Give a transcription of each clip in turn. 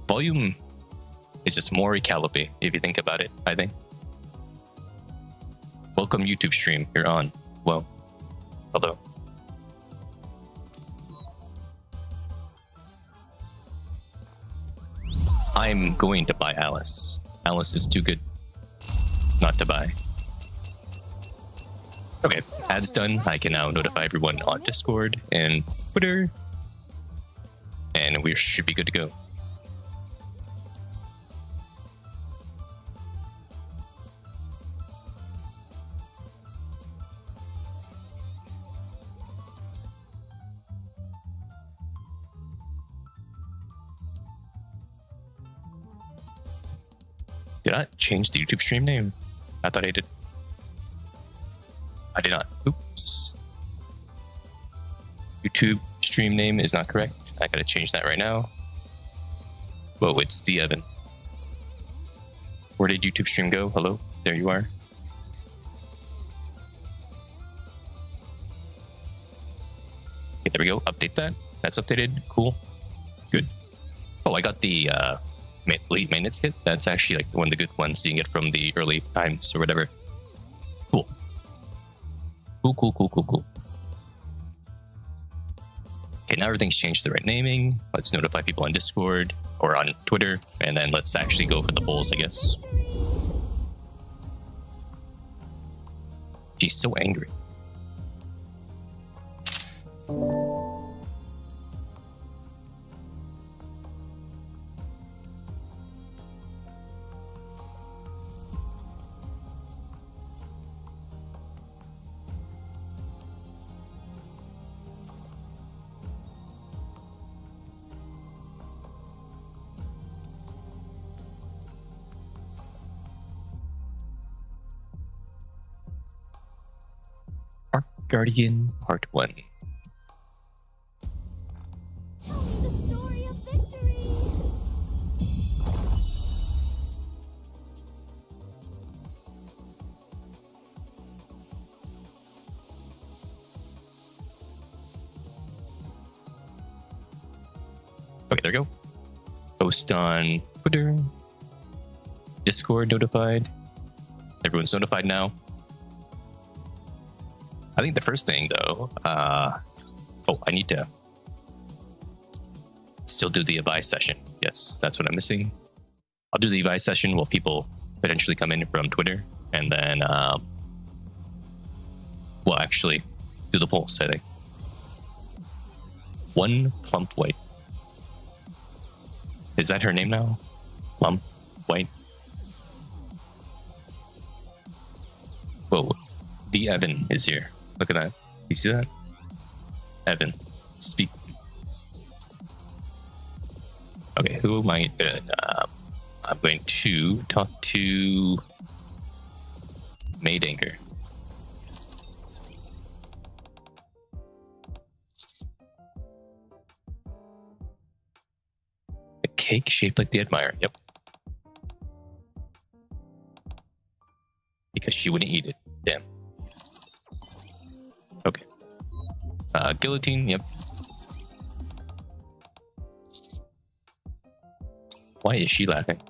volume is just more recalibrate if you think about it, I think. Welcome YouTube stream, you're on. Well, hello. I'm going to buy Alice. Alice is too good not to buy. Okay, ads done. I can now notify everyone on Discord and Twitter. And we should be good to go. Did I change the YouTube stream name? I thought I did. I did not. Oops. YouTube stream name is not correct. I gotta change that right now. Whoa, it's the Evan. Where did YouTube stream go? Hello? There you are. Okay, there we go. Update that. That's updated. Cool. Good. Oh, I got the late maintenance kit. That's actually like one of the good ones you can get from the early times or whatever. Cool. Cool. Okay, now everything's changed to the right naming. Let's notify people on Discord or on Twitter, and then let's actually go for the polls, I guess. She's so angry. Guardian Part 1. Okay, there we go. Post on Twitter. Discord notified. Everyone's notified now. I think the first thing, though, I need to still do the advice session. Yes, that's what I'm missing. I'll do the advice session while people potentially come in from Twitter, and then we'll actually do the polls, I think. One Plump White. Is that her name now? Plump White? Whoa, the Evan is here. Look at that. You see that? Evan, speak. Okay, who am I gonna... I'm going to talk to Maydanker. A cake shaped like the Admirer. Yep. Because she wouldn't eat it. Damn. Okay. Guillotine, yep. Why is she laughing?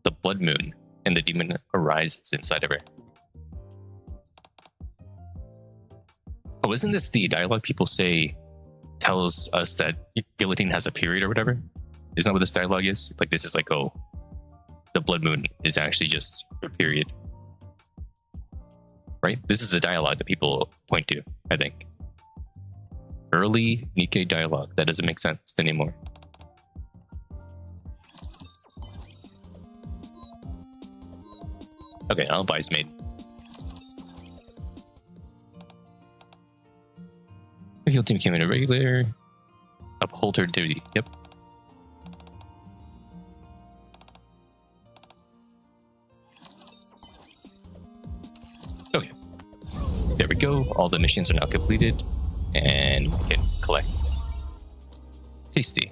The blood moon and the demon arises inside of her. Oh, isn't this the dialogue people say tells us that Guillotine has a period or whatever? Isn't that what this dialogue is? Like, this is like, oh, the blood moon is actually just a period. Right? This is the dialogue that people point to, I think. Early Nikke dialogue. That doesn't make sense anymore. Okay, I'll advise made. The field team became a regular. Uphold her duty. Yep. Okay. There we go. All the missions are now completed. And we can collect. Tasty.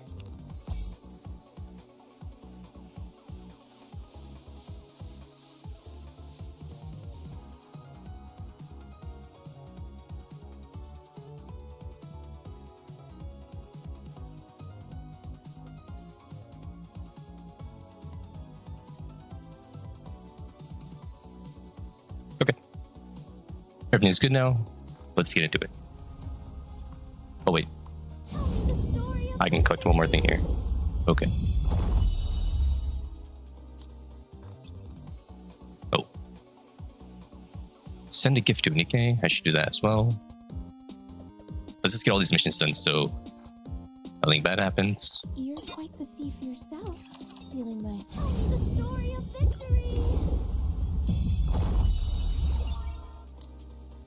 Everything's good now. Let's get into it. Oh, wait. I can collect one more thing here. Okay. Oh. Send a gift to Nikke. I should do that as well. Let's just get all these missions done so nothing bad happens. You're quite the thief yourself, stealing my... The story of victory!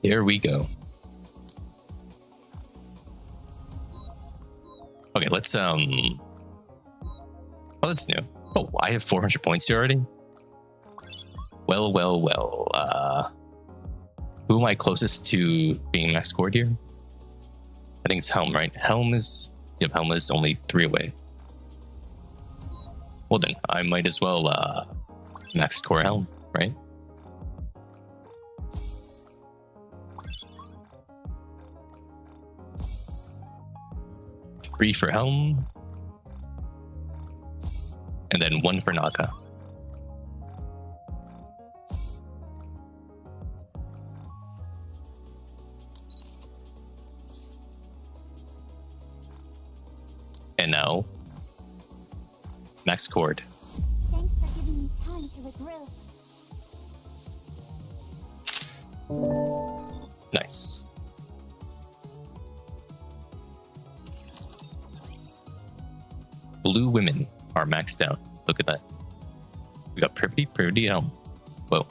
There we go. Okay, let's oh, that's new. Oh, I have 400 points here already. Well, who am I closest to being max scored here? I think it's Helm, right? Helm is only 3 away. Well then, I might as well max score Helm, right? Three for Helm. And then 1 for Naga. And now, max scored. Thanks for giving me time to regroup. Nice. Blue women are maxed out. Look at that. We got pretty Helm. Whoa.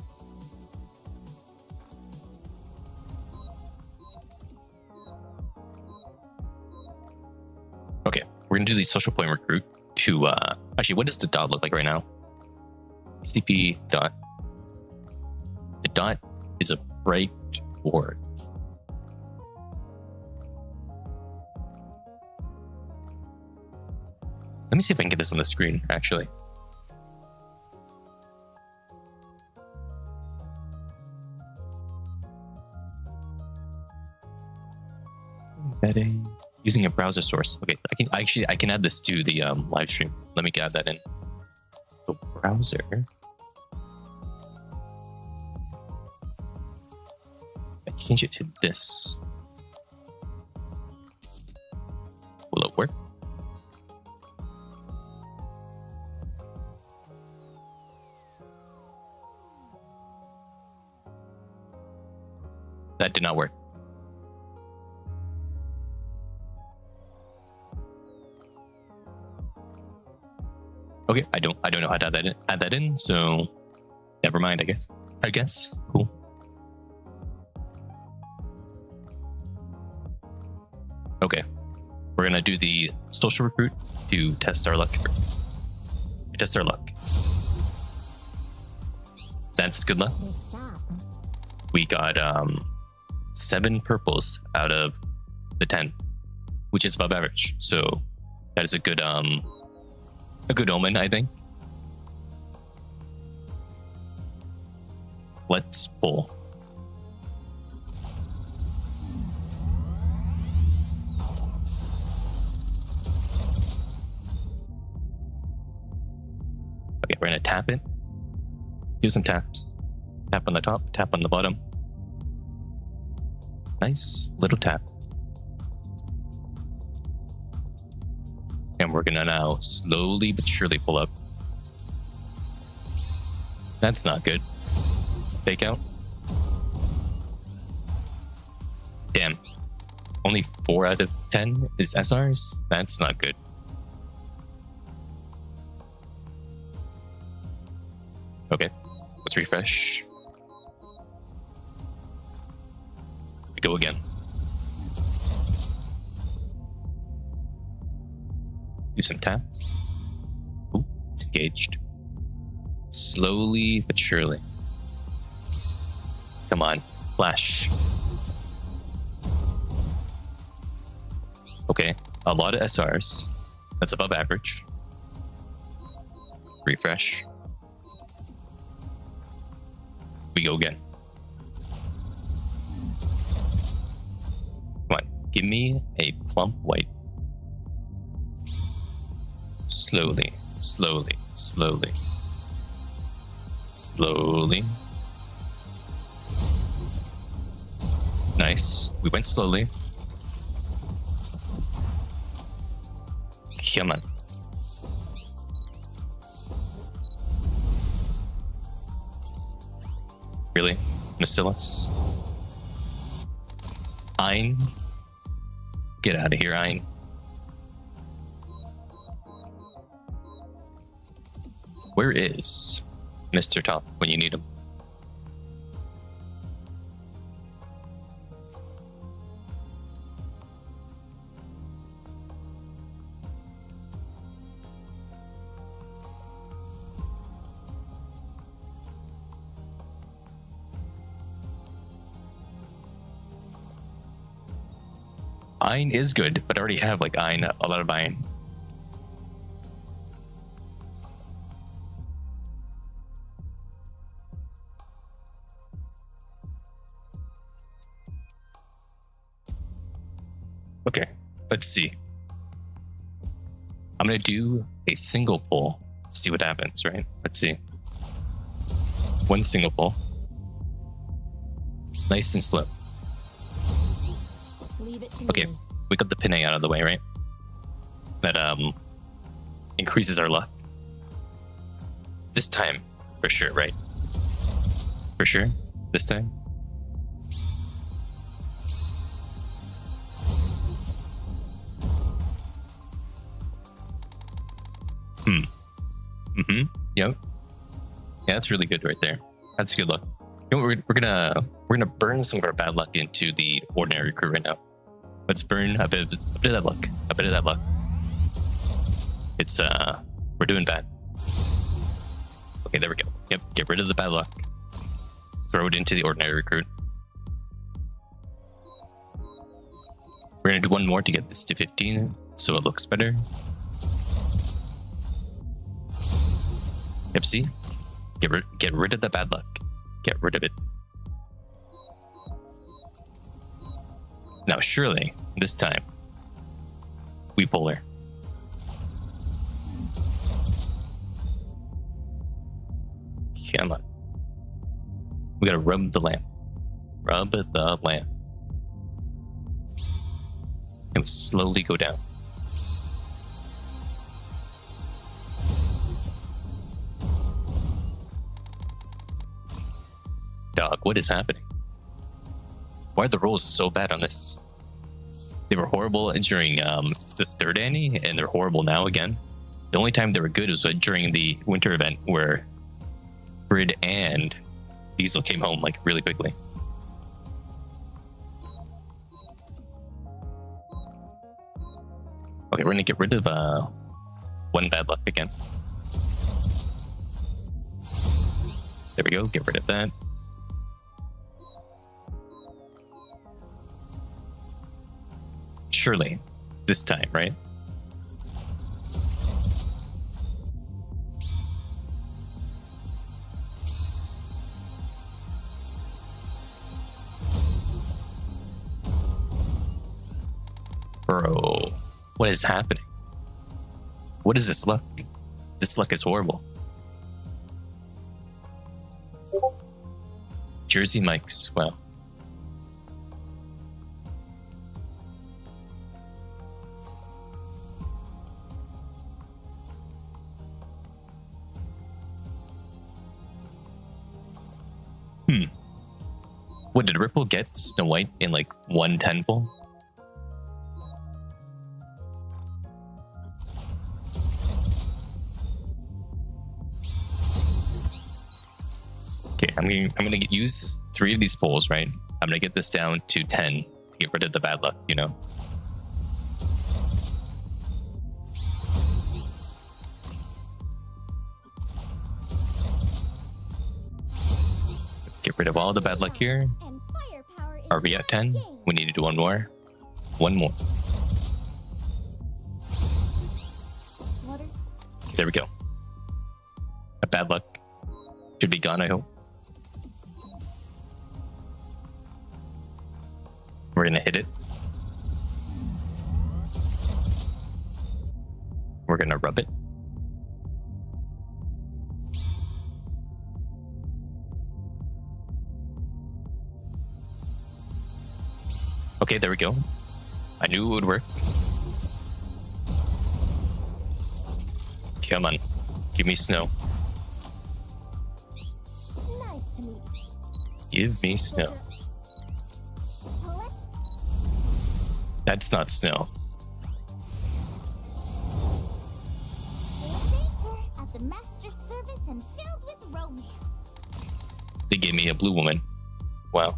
Okay, we're gonna do the social point recruit to actually, what does the dot look like right now? CP dot. The dot is a bright orange. Let me see if I can get this on the screen, actually. Embedding. Using a browser source. Okay, I can add this to the live stream. Let me add that in. So browser. I change it to this. Will it work? That did not work. Okay, I don't know how to add that in, so never mind, I guess. Cool. Okay. We're gonna do the social recruit to test our luck. That's good luck. We got 7 purples out of the 10, which is above average. So that is a good omen, I think. Let's pull. Okay, we're gonna tap it. Do some taps. Tap on the top, tap on the bottom. Nice little tap. And we're gonna now slowly but surely pull up. That's not good. Fake out. Damn. Only 4 out of 10 is SRs? That's not good. Okay, let's refresh. We go again. Do some tap. Ooh, it's engaged. Slowly but surely. Come on, flash. Okay, a lot of SRs. That's above average. Refresh. We go again. Come on, give me a plump white. Slowly, slowly, slowly. Slowly. Nice. We went slowly. Come on. Really? Bacillus? Ein? Get out of here, Ein. Where is Mr. Top when you need him? Ein is good, but I already have like Ein, a lot of Ein. Okay, let's see. I'm gonna do a single pull, see what happens, right? Let's see. One single pull. Nice and slow. Leave it to Okay, me. we got the pinning out of the way, right? That increases our luck. This time, for sure, right? For sure, this time. Yep. Yeah, that's really good right there. That's good luck. You know, we're gonna burn some of our bad luck into the ordinary crew right now. Let's burn a bit of that luck. A bit of that luck. It's we're doing bad. Okay, there we go. Yep, get rid of the bad luck. Throw it into the ordinary recruit. We're gonna do one more to get this to 15, so it looks better. Yep, see? Get rid of the bad luck. Get rid of it. Now, surely, this time, we pull her. Come on. We gotta rub the lamp. Rub the lamp. And slowly go down. Dog, what is happening? Why are the rolls so bad on this? They were horrible during the third Annie, and they're horrible now again. The only time they were good was during the winter event where Grid and Diesel came home like really quickly. Okay, we're gonna get rid of one bad luck again. There we go, get rid of that. Surely, this time, right? Bro, what is happening? What is this luck? This luck is horrible. Jersey Mike's, wow. What did Ripple get Snow White in like 110 pull? Okay, I'm gonna use 3 of these pulls, right? I'm gonna get this down to 10. Get rid of the bad luck, you know. Get rid of all the bad luck here. And firepower is Are we at 10? game. We need to do one more. One more. Water. There we go. A bad luck should be gone, I hope. We're gonna hit it. We're gonna rub it. Okay, there we go. I knew it would work. Come on. Give me snow. Nice to meet you. Give me snow. Poet? That's not snow. Baker at the master service and filled with romance. They gave me a blue woman. Wow.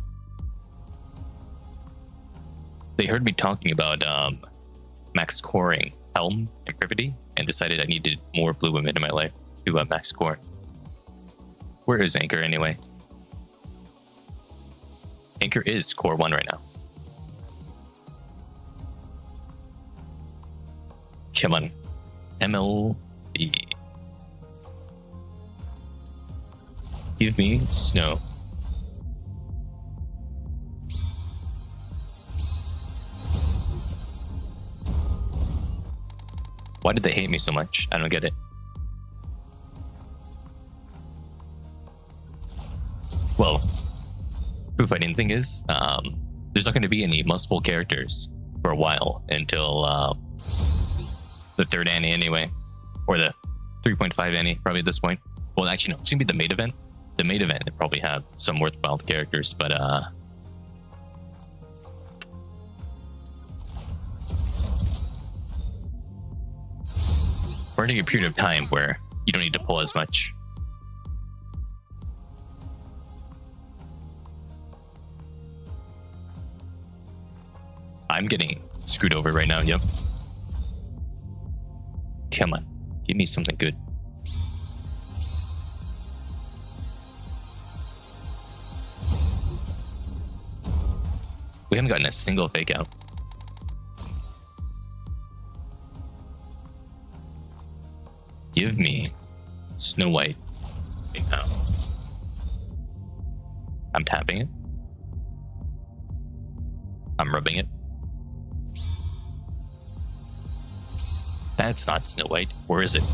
They heard me talking about max scoring Helm and Privity and decided I needed more blue women in my life to max score. Where is Anchor anyway? Anchor is score 1 right now. Come on. MLB. Give me snow. Why did they hate me so much? I don't get it. Well, proof I didn't think is, there's not going to be any multiple characters for a while until the third Annie anyway, or the 3.5 Annie probably at this point. Well, actually no, it's gonna be the main event. The main event they probably have some worthwhile characters, but we're in a period of time where you don't need to pull as much. I'm getting screwed over right now, yep. Come on, give me something good. We haven't gotten a single fake out. Give me Snow White right now. I'm tapping it. I'm rubbing it. That's not Snow White. Where is it?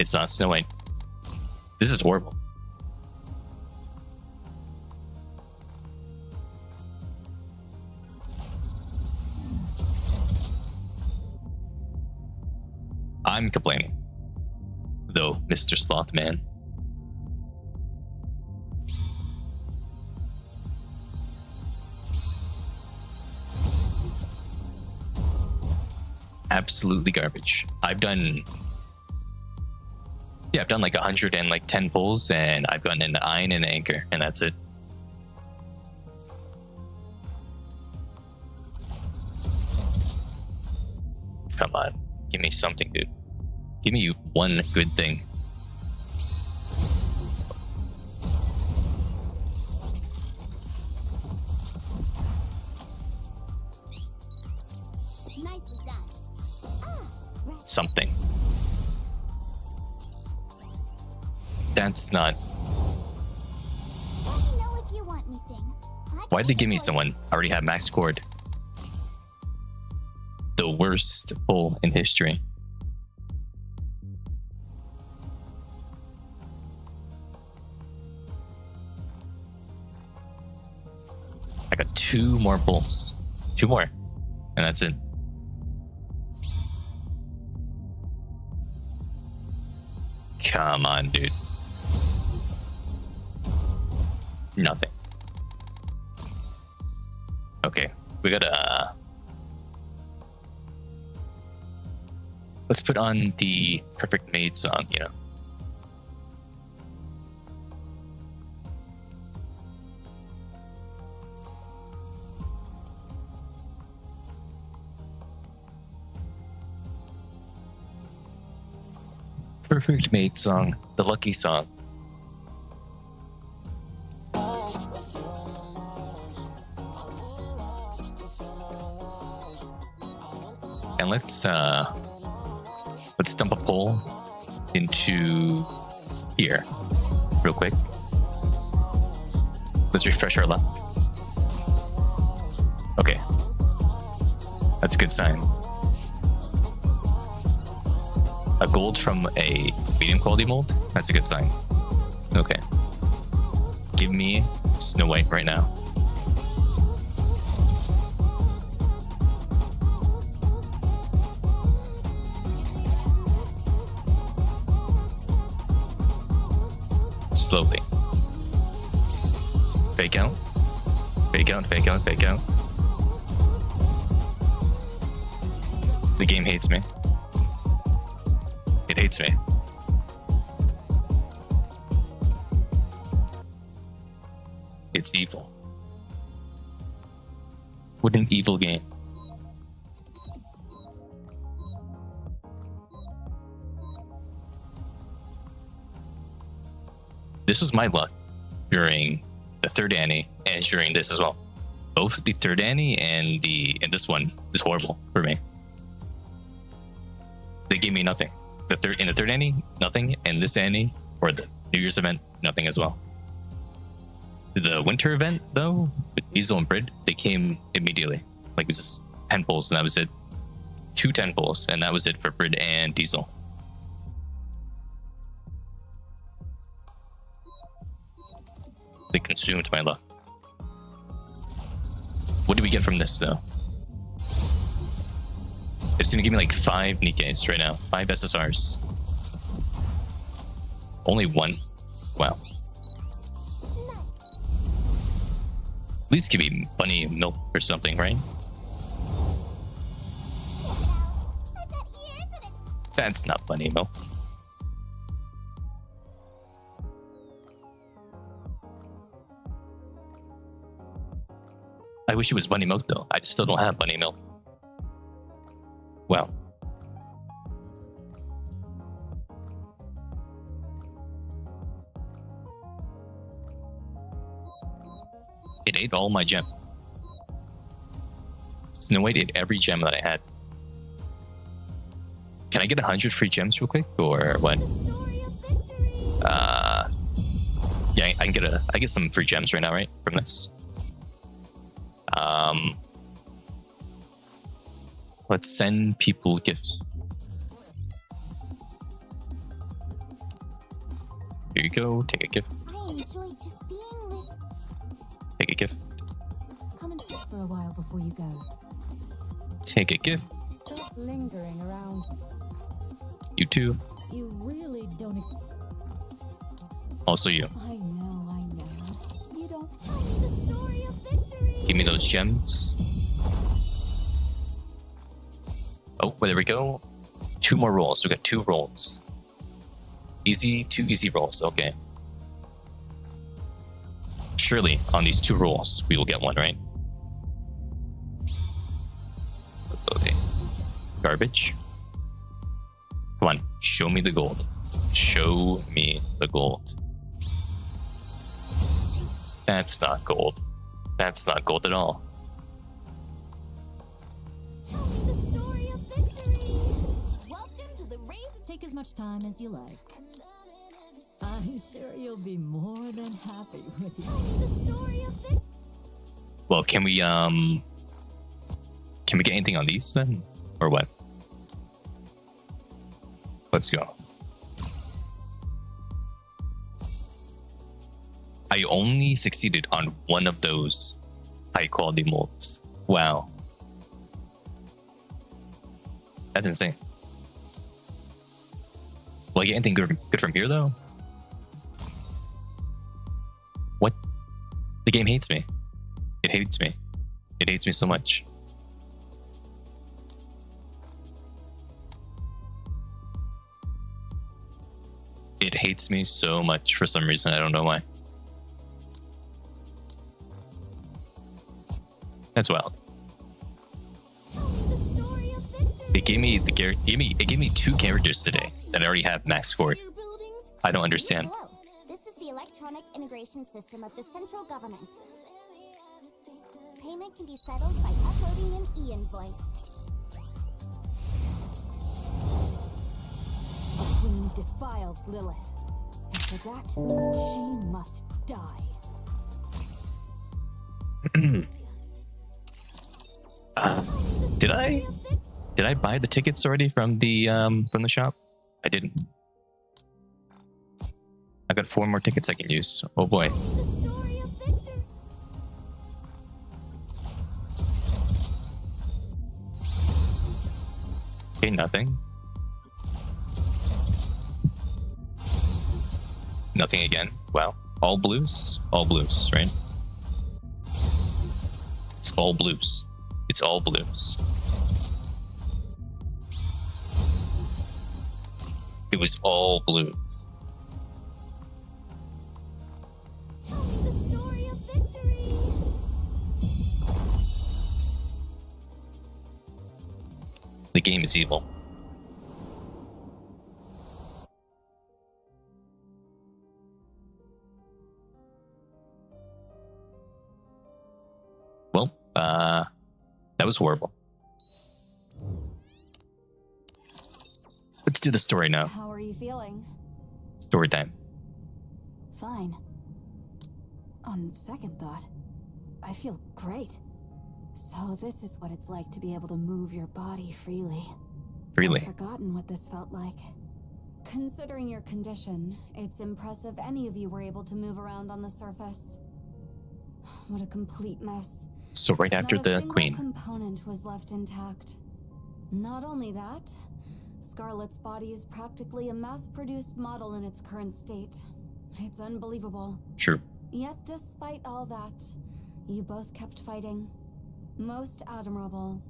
It's not Snow White. This is horrible. I'm complaining, though, Mr. Slothman. Absolutely garbage. I've done like 110 pulls, and I've gotten an Ein and an Anchor, and that's it. Come on, give me something, dude. Give me one good thing. Nicely done. Right. Something. That's not. Let me know if you want anything. Why'd they give me someone? I already have max scored. The worst pull in history. I got 2 more pulls. 2 more. And that's it. Come on, dude. Nothing. Okay, we gotta... let's put on the Perfect Maid song, you know. Perfect Maid song, the lucky song. And let's dump a poll into here real quick. Let's refresh our luck. Okay, that's a good sign. A gold from a medium quality mold? That's a good sign. Okay. Give me Snow White right now. slowly. Fake out. Fake out, fake out, fake out. The game hates me. It hates me. It's evil. What an evil game. This was my luck during the third Annie and during this as well. Both the third Annie and this one is horrible for me. They gave me nothing. In the third Annie, nothing, and this Annie or the New Year's event, nothing as well. The winter event though, with Diesel and Brid, they came immediately. Like it was just 10 pulls and that was it. 2 10 pulls and that was it for Brid and Diesel. They consumed my luck. What do we get from this though? It's gonna give me like 5 Nikkes right now. 5 SSRs. Only 1? Wow. At least give me bunny milk or something, right? That's not bunny milk. I wish it was bunny milk though. I just still don't have bunny milk. Wow. It ate all my gem. There's no way it ate every gem that I had. Can I get 100 free gems real quick or what? Yeah, I get some free gems right now, right? From this. Let's send people gifts. Here you go. Take a gift. I enjoy just being with. Take a gift. Come and sit for a while before you go. Take a gift. Stop lingering around. You too. You really don't. Also you. I know. You don't tell me the story of victory. Give me those gems. Oh, well, there we go. 2 more rolls. We got 2 rolls. Easy, 2 easy rolls. Okay. Surely on these 2 rolls, we will get 1, right? Okay. Garbage. Come on. Show me the gold. Show me the gold. That's not gold. That's not gold at all. Tell me the story of victory. Welcome to the race. Take as much time as you like. I'm sure you'll be more than happy with it. Tell me the story of victory. Well, can we get anything on these then? Or what? Let's go. I only succeeded on 1 of those high quality molds. Wow. That's insane. Will I get anything good from here though? What? The game hates me. It hates me. It hates me so much. It hates me so much for some reason. I don't know why. That's wild. It gave me 2 characters today that I already have max scored. I don't understand. Hello. This is the electronic integration system of the central government. Payment can be settled by uploading an e-invoice. The queen defiled Lilith. And for that, she must die. Did I buy the tickets already from the shop? I didn't. I got 4 more tickets I can use. Oh boy. Okay, nothing. Nothing again. Wow. All blues? All blues, right? It's all blues. It's all blues. It was all blues. Tell me the story of victory. The game is evil. Well, that was horrible. Let's do the story now. How are you feeling? Story time. Fine. On second thought, I feel great. So this is what it's like to be able to move your body freely. Really? I've forgotten what this felt like. Considering your condition, it's impressive any of you were able to move around on the surface. What a complete mess. So right after Not a the single queen. component was left intact. Not only that, Scarlet's body is practically a mass-produced model in its current state. It's unbelievable. True. Yet despite all that, you both kept fighting. Most admirable.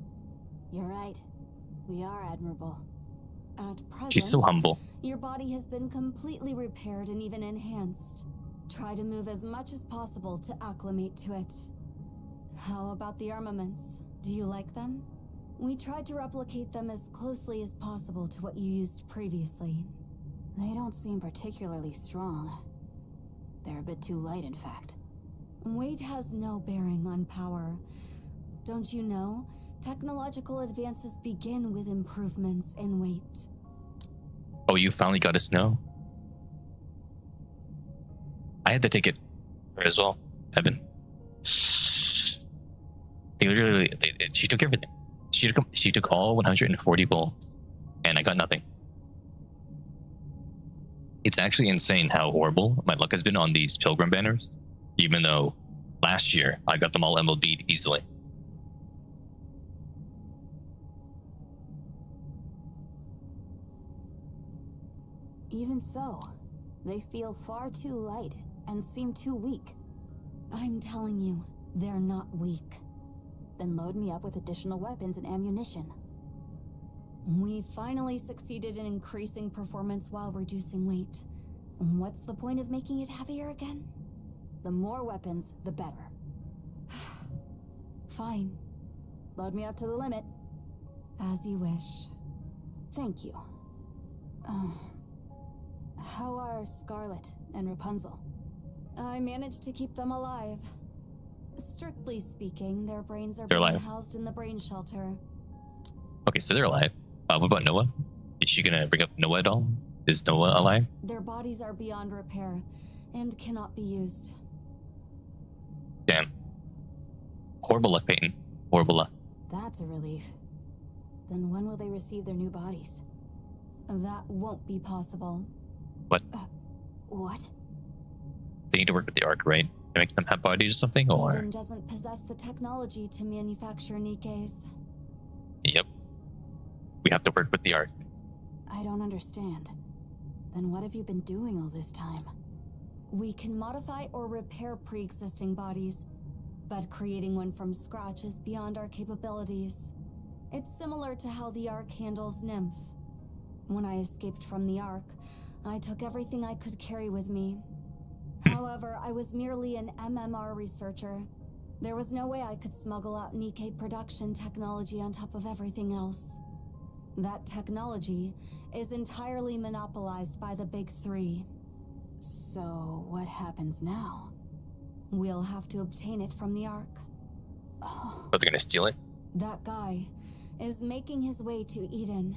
You're right. We are admirable. At present, She's so humble. your body has been completely repaired and even enhanced. Try to move as much as possible to acclimate to it. How about the armaments? Do you like them? We tried to replicate them as closely as possible to what you used previously. They don't seem particularly strong. They're a bit too light, in fact. Weight has no bearing on power. Don't you know? Technological advances begin with improvements in weight. Oh, you finally got us know? I had to take it as well, Evan. They literally, she took everything. She took all 140 bolts, and I got nothing. It's actually insane how horrible my luck has been on these Pilgrim banners, even though last year I got them all MLB'd easily. Even so, they feel far too light and seem too weak. I'm telling you, they're not weak. Then load me up with additional weapons and ammunition. We finally succeeded in increasing performance while reducing weight. What's the point of making it heavier again? The more weapons, the better. Fine. Load me up to the limit. As you wish. Thank you. How are Scarlet and Rapunzel? I managed to keep them alive. Strictly speaking, their brains are They're being alive. housed in the brain shelter. Okay, so they're alive. What about Noah? Is she gonna bring up Noah at all? Is Noah alive? Their bodies are beyond repair and cannot be used. Damn. Horrible luck, Peyton. Horrible luck. That's a relief. Then when will they receive their new bodies? That won't be possible. What? What? They need to work with the Ark, right? To make them have bodies or something, or? Eden doesn't possess the technology to manufacture Nikkes. Yep. We have to work with the Ark. I don't understand. Then what have you been doing all this time? We can modify or repair pre-existing bodies, but creating one from scratch is beyond our capabilities. It's similar to how the Ark handles Nymph. When I escaped from the Ark, I took everything I could carry with me. However, I was merely an MMR researcher. There was no way I could smuggle out Nikke production technology on top of everything else. That technology is entirely monopolized by the Big Three. So, what happens now? We'll have to obtain it from the Ark. Oh, they're gonna steal it? That guy is making his way to Eden.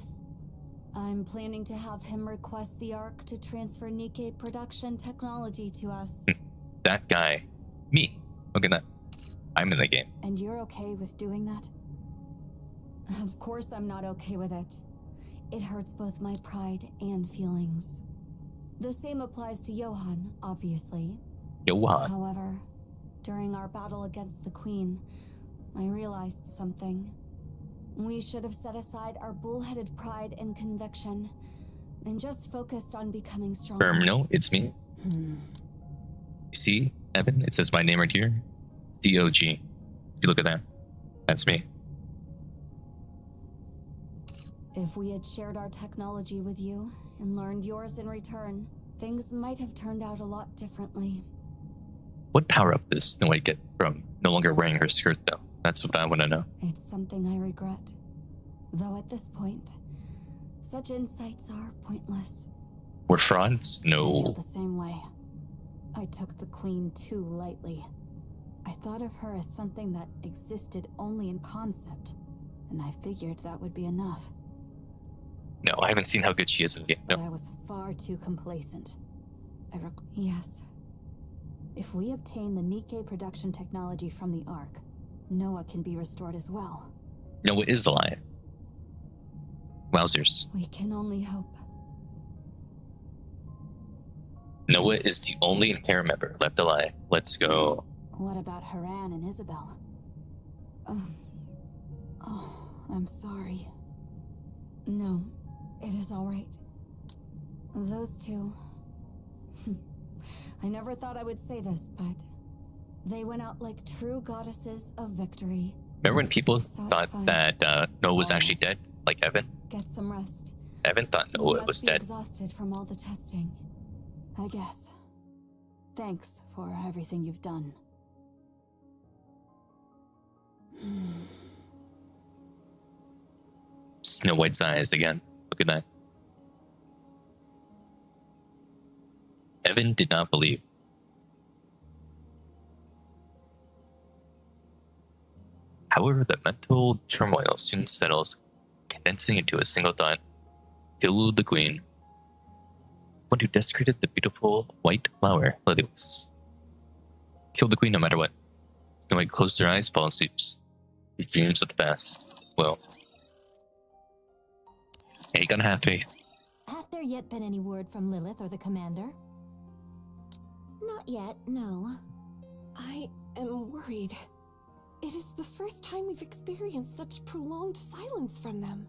I'm planning to have him request the Ark to transfer Nikke production technology to us. That guy. Me. Look at that. I'm in the game. And you're okay with doing that? Of course I'm not okay with it. It hurts both my pride and feelings. The same applies to Johan, obviously. Johan. However, during our battle against the Queen, I realized something. We should have set aside our bullheaded pride and conviction, and just focused on becoming stronger. No, it's me. You see, Evan? It says my name right here. DOG. If you look at that, that's me. If we had shared our technology with you and learned yours in return, things might have turned out a lot differently. What power up does Snow White get from no longer wearing her skirt, though? That's what I want to know. It's something I regret. Though at this point, such insights are pointless. We're frauds? I feel No. the same way. I took the Queen too lightly. I thought of her as something that existed only in concept, and I figured that would be enough. No, I haven't seen how good she is in the game. But No. I was far too complacent. Yes. If we obtain the Nikke production technology from the Ark, Noah can be restored as well. Noah is alive. Wowzers. We can only hope. Noah is the only inherent member left alive. Let's go. What about Haran and Isabel? Oh, I'm sorry. No, it is all right. Those two. I never thought I would say this, but they went out like true goddesses of victory. Remember when people thought that Noah was actually dead? Like Evan? Get some rest. Evan thought You Noah must was be dead. exhausted from all the testing. I guess. Thanks for everything you've done. Snow White's eyes again. Look at that. Evan did not believe. However, the mental turmoil soon settles, condensing into a single thought. Kill the queen. One who desecrated the beautiful white flower, Lilius. Kill the queen no matter what. Snow White closes her eyes, falls asleep. He dreams of the past. Well, yeah, you gotta have faith. Has there yet been any word from Lilith or the commander? Not yet, no. I am worried. It is the first time we've experienced such prolonged silence from them.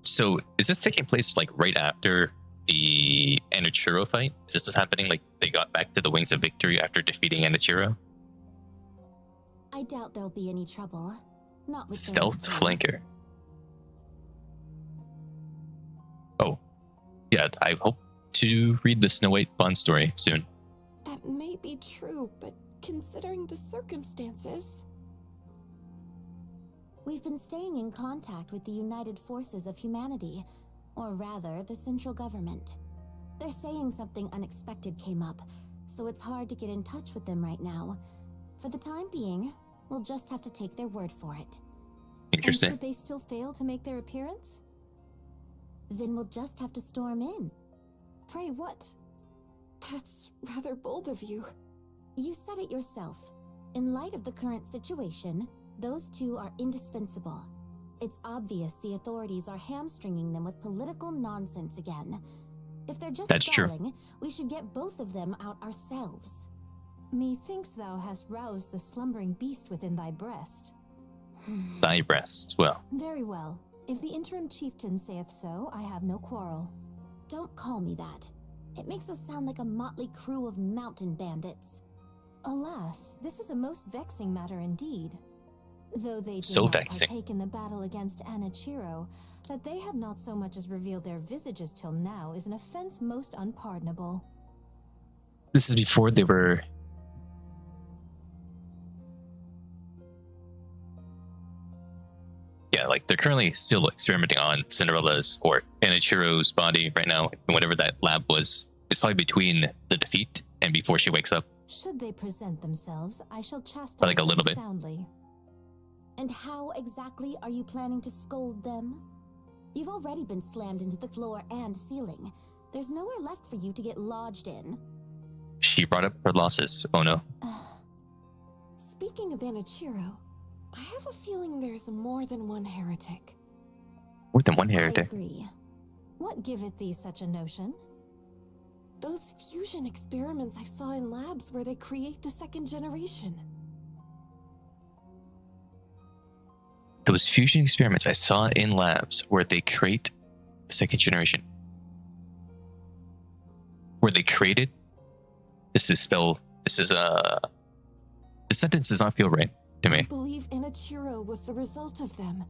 So, is this taking place like right after the Anichiro fight? Is this what's happening? Like they got back to the Wings of Victory after defeating Anichiro? I doubt there'll be any trouble. Not with Stealth those two. flanker. Oh, yeah. I hope to read the Snow White Bond story soon. That may be true, but considering the circumstances... We've been staying in contact with the United Forces of Humanity, or rather, the central government. They're saying something unexpected came up, so it's hard to get in touch with them right now. For the time being, we'll just have to take their word for it. Interesting. And should they still fail to make their appearance? Then we'll just have to storm in. Pray what? That's rather bold of you. You said it yourself. In light of the current situation, those two are indispensable. It's obvious the authorities are hamstringing them with political nonsense again. If they're just That's true. stalling, we should get both of them out ourselves. Methinks thou hast roused the slumbering beast within thy breast. Thy breast. Well, Very well. If the interim chieftain saith so, I have no quarrel. Don't call me that. It makes us sound like a motley crew of mountain bandits. Alas, this is a most vexing matter indeed. Though they did So not vexing. partake in the battle against Anichiro, that they have not so much as revealed their visages till now is an offense most unpardonable. this is before they were. Yeah, like they're currently still experimenting on Cinderella's or Anichiro's body right now, and whatever that lab was. It's probably between the defeat and before she wakes up. Should they present themselves, I shall chastise Like a little them bit. soundly. And how exactly are you planning to scold them? You've already been slammed into the floor and ceiling. There's nowhere left for you to get lodged in. She brought up her losses. Oh no. Speaking of Anichiro, I have a feeling there's more than one heretic. More than one I heretic. agree. What giveth thee such a notion? Those fusion experiments I saw in labs where they create the second generation. Those fusion experiments I saw in labs where they create second generation. Where they created, this is spell This is the sentence does not feel right to I me. believe Inichiro was the result of them.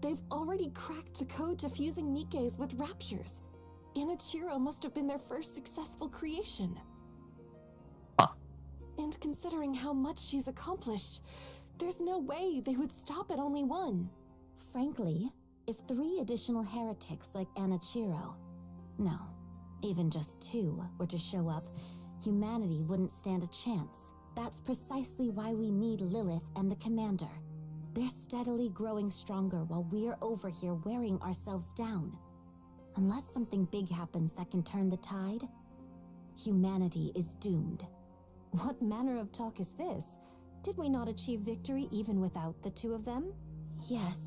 They've already cracked the code to fusing Nikkes with raptures. Inichiro must have been their first successful creation. Huh. And considering how much she's accomplished, there's no way they would stop at only one. Frankly, if 3 additional heretics like Anichiro, no, even just 2, were to show up, humanity wouldn't stand a chance. That's precisely why we need Lilith and the Commander. They're steadily growing stronger while we're over here wearing ourselves down. Unless something big happens that can turn the tide, humanity is doomed. What manner of talk is this? Did we not achieve victory even without the 2 of them? Yes,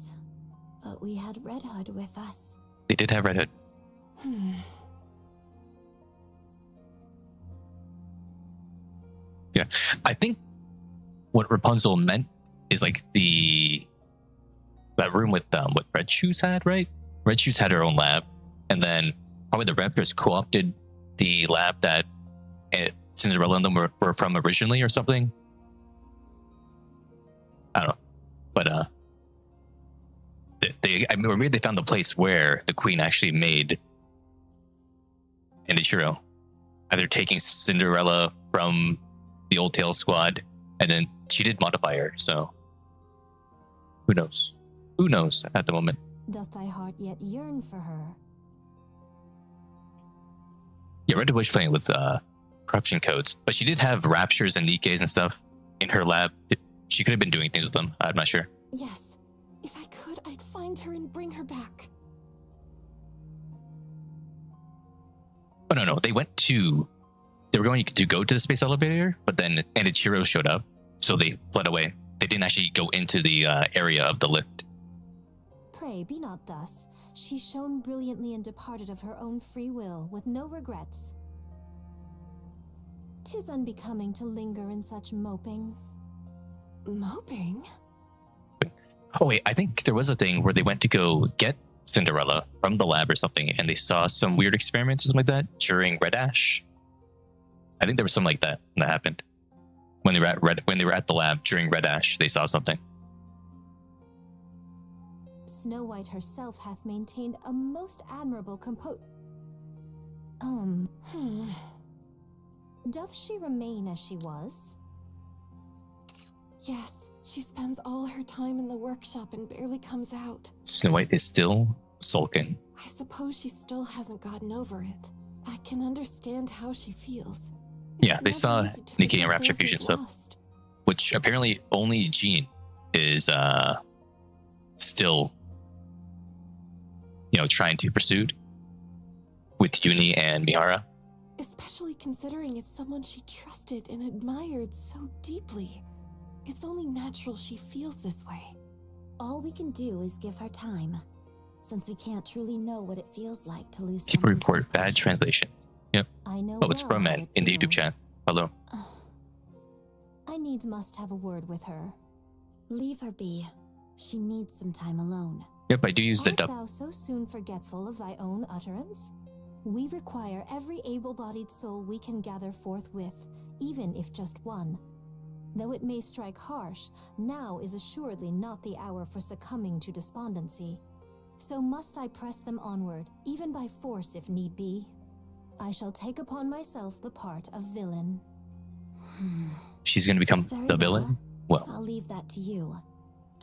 but we had Red Hood with us. They did have Red Hood. Yeah, I think what Rapunzel meant is like that room with what Red Shoes had, right? Red Shoes had her own lab, and then probably the Raptors co-opted the lab that Cinderella and them were from originally, or something. I don't know, but or maybe they found the place where the Queen actually made Inichiro, either taking Cinderella from the Old Tail Squad, and then she did modify her, so who knows? Who knows at the moment? Doth thy heart yet yearn for her? Yeah, Red was playing with corruption codes, but she did have raptures and Nikkes and stuff in her lab. She could have been doing things with them. I'm not sure. Yes, if I could, I'd find her and bring her back. Oh no, they were going to go to the space elevator, but then Enichiro showed up, so they fled away. They didn't actually go into the area of the lift. Pray be not thus. She shone brilliantly and departed of her own free will, with no regrets. 'Tis unbecoming to linger in such moping. Moping? Oh wait, I think there was a thing where they went to go get Cinderella from the lab or something, and they saw some weird experiments or something like that during Red Ash. I think there was something like that happened when they were at the lab during Red Ash. They saw something. Snow White herself hath maintained a most admirable Doth she remain as she was? Yes, she spends all her time in the workshop and barely comes out. Snow White is still sulking. I suppose she still hasn't gotten over it. I can understand how she feels. Yeah, they saw Nikke and Rapture Fusion stuff, which apparently only Jean is still, trying to pursue with Uni and Mihara. Especially considering it's someone she trusted and admired so deeply. It's only natural she feels this way. All we can do is give her time, since we can't truly know what it feels like to lose People someone report so bad precious. translation. Yep. I know Oh, it's well from how man it in the YouTube feels. chat. Hello. I needs must have a word with her. Leave her be. She needs some time alone. Yep, I do use the Art dub. thou so soon forgetful of thy own utterance? We require every able-bodied soul we can gather forthwith, even if just one. Though it may strike harsh, now is assuredly not the hour for succumbing to despondency. So must I press them onward, even by force if need be. I shall take upon myself the part of villain. She's going to become Very the villain? Well, I'll leave that to you.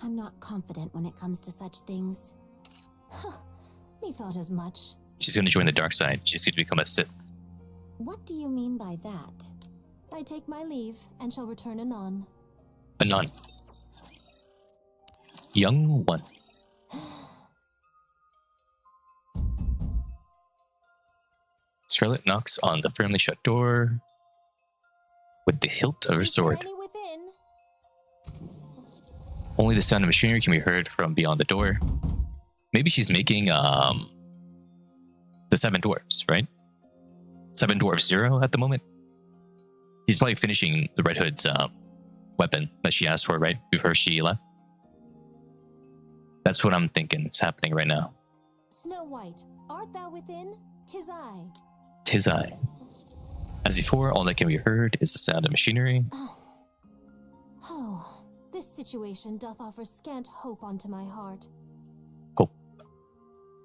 I'm not confident when it comes to such things. Methought as much. she's going to join the dark side. She's going to become a Sith. What do you mean by that? I take my leave, and shall return anon. A nun. Young one. Scarlet knocks on the firmly shut door with the hilt of her Is there sword. any within? Only the sound of machinery can be heard from beyond the door. Maybe she's making the Seven Dwarfs, right? Seven Dwarfs Zero at the moment. He's probably finishing the Red Hood's weapon that she asked for, right? Before she left. That's what I'm thinking is happening right now. Snow White, art thou within? 'Tis I. 'Tis I. As before, all that can be heard is the sound of machinery. Oh, this situation doth offer scant hope unto my heart. Hope.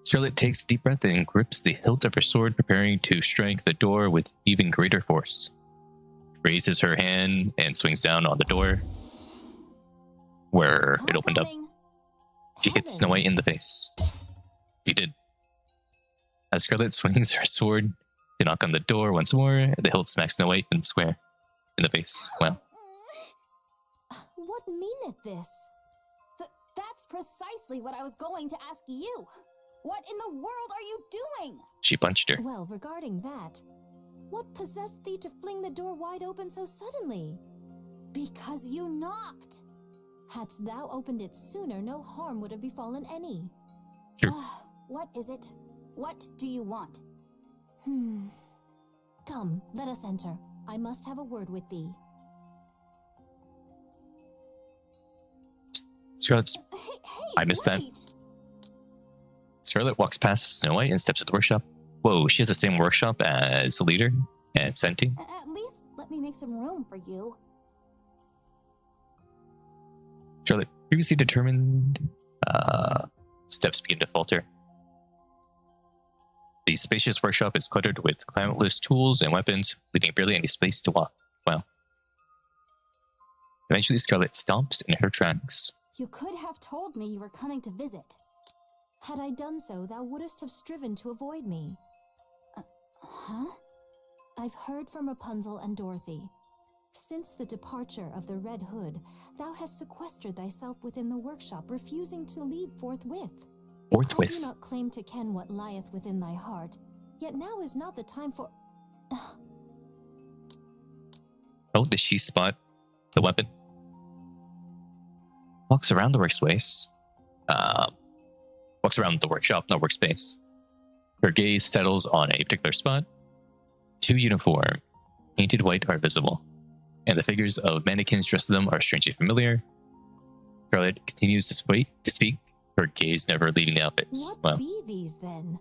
Charlotte takes a deep breath and grips the hilt of her sword, preparing to strike the door with even greater force. Raises her hand and swings down on the door, where it opened up. She hits Snow White in the face. She did. As Scarlet swings her sword to knock on the door once more, the hilt smacks Snow White in the face. Wow. What meaneth this? That's precisely what I was going to ask you. What in the world are you doing? She punched her. Well, regarding that, what possessed thee to fling the door wide open so suddenly? Because you knocked. Hadst thou opened it sooner, no harm would have befallen any. Sure. What is it? What do you want? Come, let us enter. I must have a word with thee. Scarlet's. Hey, I missed that. wait. Scarlet walks past Snow White and steps at the workshop. Whoa, she has the same workshop as the leader and Senti. At least let me make some room for you. Charlotte, previously determined, steps begin to falter. The spacious workshop is cluttered with countless tools and weapons, leaving barely any space to walk. Wow. Eventually, Scarlet stops in her tracks. You could have told me you were coming to visit. Had I done so, thou wouldst have striven to avoid me. Huh? I've heard from Rapunzel and Dorothy. Since the departure of the Red Hood, thou hast sequestered thyself within the workshop, refusing to leave forthwith. I do not claim to ken what lieth within thy heart, yet now is not the time for... Oh, does she spot the weapon? Walks around the workspace. Walks around the workshop, not workspace. Her gaze settles on a particular spot. Two uniform, painted white are visible, and the figures of mannequins dressed in them are strangely familiar. Scarlet continues to speak, her gaze never leaving the outfits. What be these then?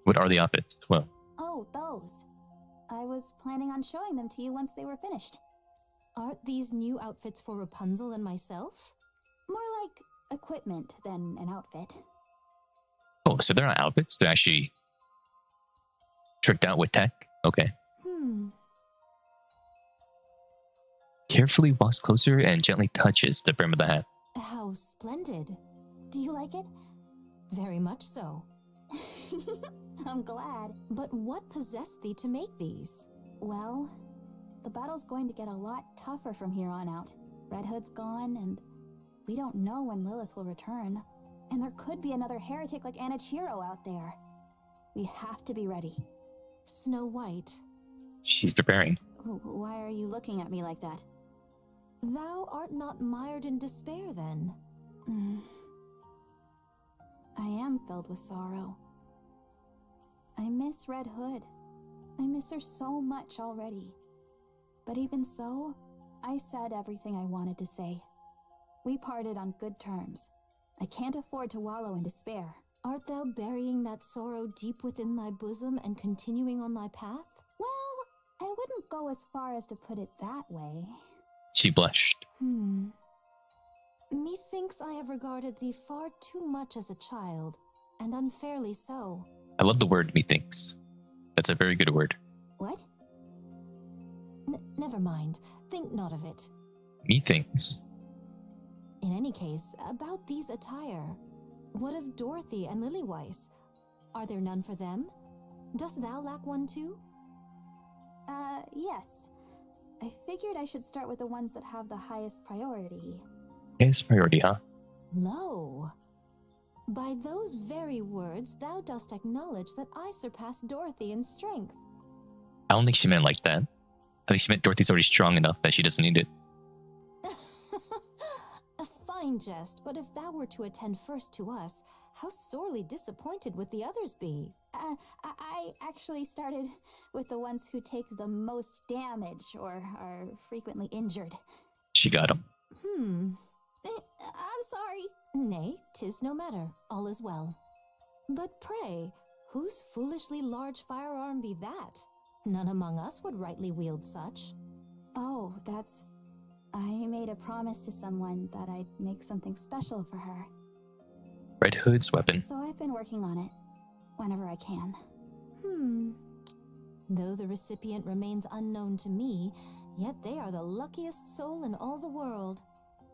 What are the outfits? Well, Oh, those. I was planning on showing them to you once they were finished. Aren't these new outfits for Rapunzel and myself? More like equipment than an outfit. oh, so they're not outfits, they're actually tricked out with tech? Okay. Carefully walks closer and gently touches the brim of the hat. How splendid. Do you like it? Very much so. I'm glad. But what possessed thee to make these? Well, the battle's going to get a lot tougher from here on out. Red Hood's gone, and we don't know when Lilith will return. And there could be another heretic like Anichiro out there. We have to be ready. Snow White. She's preparing. Why are you looking at me like that? Thou art not mired in despair, then. I am filled with sorrow. I miss Red Hood. I miss her so much already. But even so, I said everything I wanted to say. We parted on good terms. I can't afford to wallow in despair. Art thou burying that sorrow deep within thy bosom and continuing on thy path? Well, I wouldn't go as far as to put it that way. She blushed. Methinks I have regarded thee far too much as a child, and unfairly so. I love the word methinks. That's a very good word. What? Never mind. Think not of it. Methinks. In any case, about these attire. What of Dorothy and Lilyweiss? Are there none for them? Dost thou lack one too? Yes. I figured I should start with the ones that have the highest priority. Highest priority, huh? Lo! By those very words, thou dost acknowledge that I surpass Dorothy in strength. I don't think she meant like that. I think she meant Dorothy's already strong enough that she doesn't need it. A fine jest, but if thou were to attend first to us, how sorely disappointed would the others be? I actually started with the ones who take the most damage or are frequently injured. She got him. I'm sorry. Nay, 'tis no matter. All is well. But pray, whose foolishly large firearm be that? None among us would rightly wield such. Oh, that's... I made a promise to someone that I'd make something special for her. Red Hood's weapon. So I've been working on it, whenever I can. Though the recipient remains unknown to me, yet they are the luckiest soul in all the world.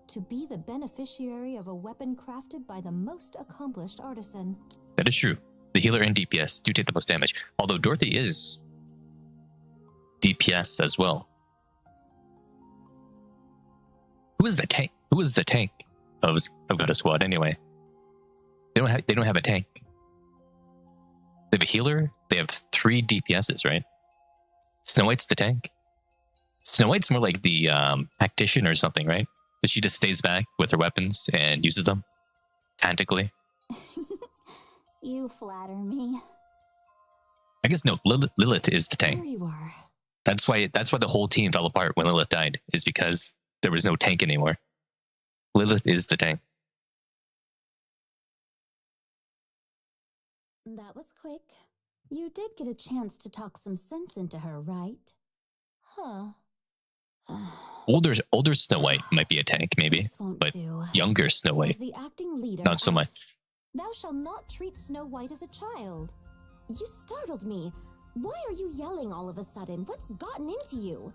To be the beneficiary of a weapon crafted by the most accomplished artisan. That is true. The healer and DPS do take the most damage, although Dorothy is DPS as well. Who is the tank? Who is the tank of God Squad anyway? They don't have a tank. They have a healer. They have 3 DPSs, right? Snow White's the tank. Snow White's more like the tactician or something, right? But she just stays back with her weapons and uses them tactically. You flatter me. I guess no. Lilith is the tank. There you are. That's why the whole team fell apart when Lilith died. Is because there was no tank anymore. Lilith is the tank. That was quick. You did get a chance to talk some sense into her, right? Huh. Older Snow White might be a tank, maybe, This won't but do. younger Snow As White, the acting leader, not so much. Thou shalt not treat Snow White as a child. You startled me. Why are you yelling all of a sudden? What's gotten into you?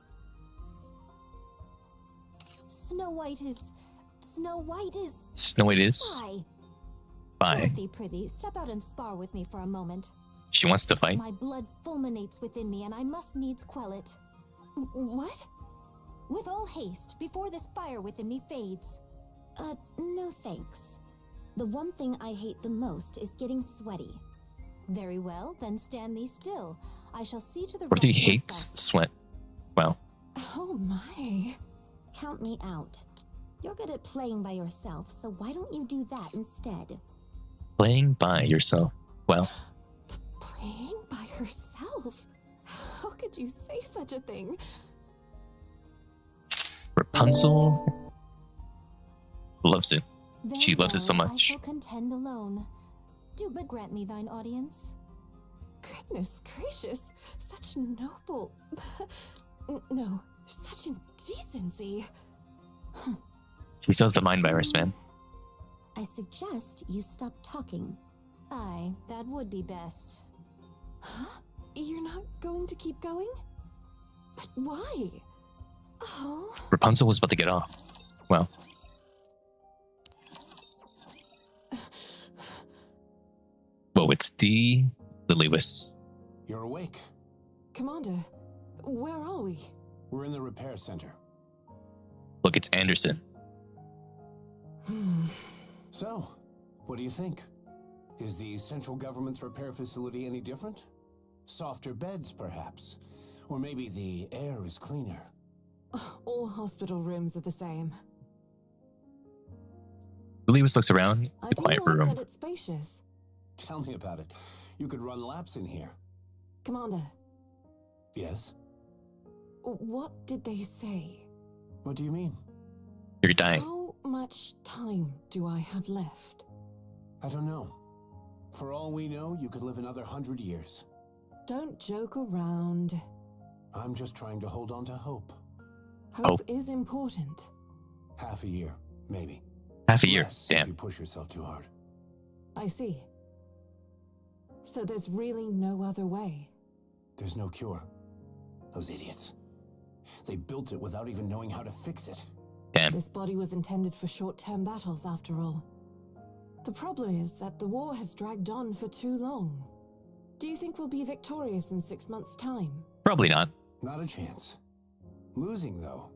Snow White is... Snow White is. Why? Bye. Dorothy, prithee, step out and spar with me for a moment. She wants to fight. My blood fulminates within me, and I must needs quell it. What? With all haste, before this fire within me fades. No thanks. The one thing I hate the most is getting sweaty. Very well, then stand thee still. I shall see to the Dorothy rest hates myself. sweat. Wow. Oh my. Count me out. You're good at playing by yourself, so why don't you do that instead? Playing by yourself. Well, Playing by herself? How could you say such a thing? Rapunzel loves it. Very She loves it so well, much. I shall contend alone. Do but grant me thine audience. Goodness gracious, such noble... No, such indecency. She sells the mind virus, man. I suggest you stop talking. Aye, that would be best. Huh? You're not going to keep going? But why? Oh... Rapunzel was about to get off. Well, whoa, it's the Lilywis. You're awake. Commander, where are we? We're in the repair center. Look, it's Anderson. So, what do you think? Is the central government's repair facility any different? Softer beds, perhaps? Or maybe the air is cleaner? All hospital rooms are the same. Lilywis looks around I the do quiet like room. that it's spacious. Tell me about it. You could run laps in here. Commander, Yes? what did they say? What do you mean? You're dying. How much time do I have left? I don't know. For all we know, you could live another 100 years. Don't joke around. I'm just trying to hold on to hope. Hope is important. Half a year, maybe. Half a year. Less if you Damn. push yourself too hard. I see. So there's really no other way. There's no cure. Those idiots. They built it without even knowing how to fix it. Damn. This body was intended for short-term battles, after all. The problem is that the war has dragged on for too long. Do you think we'll be victorious in 6 months' time? Probably not. Not a chance. Losing, though,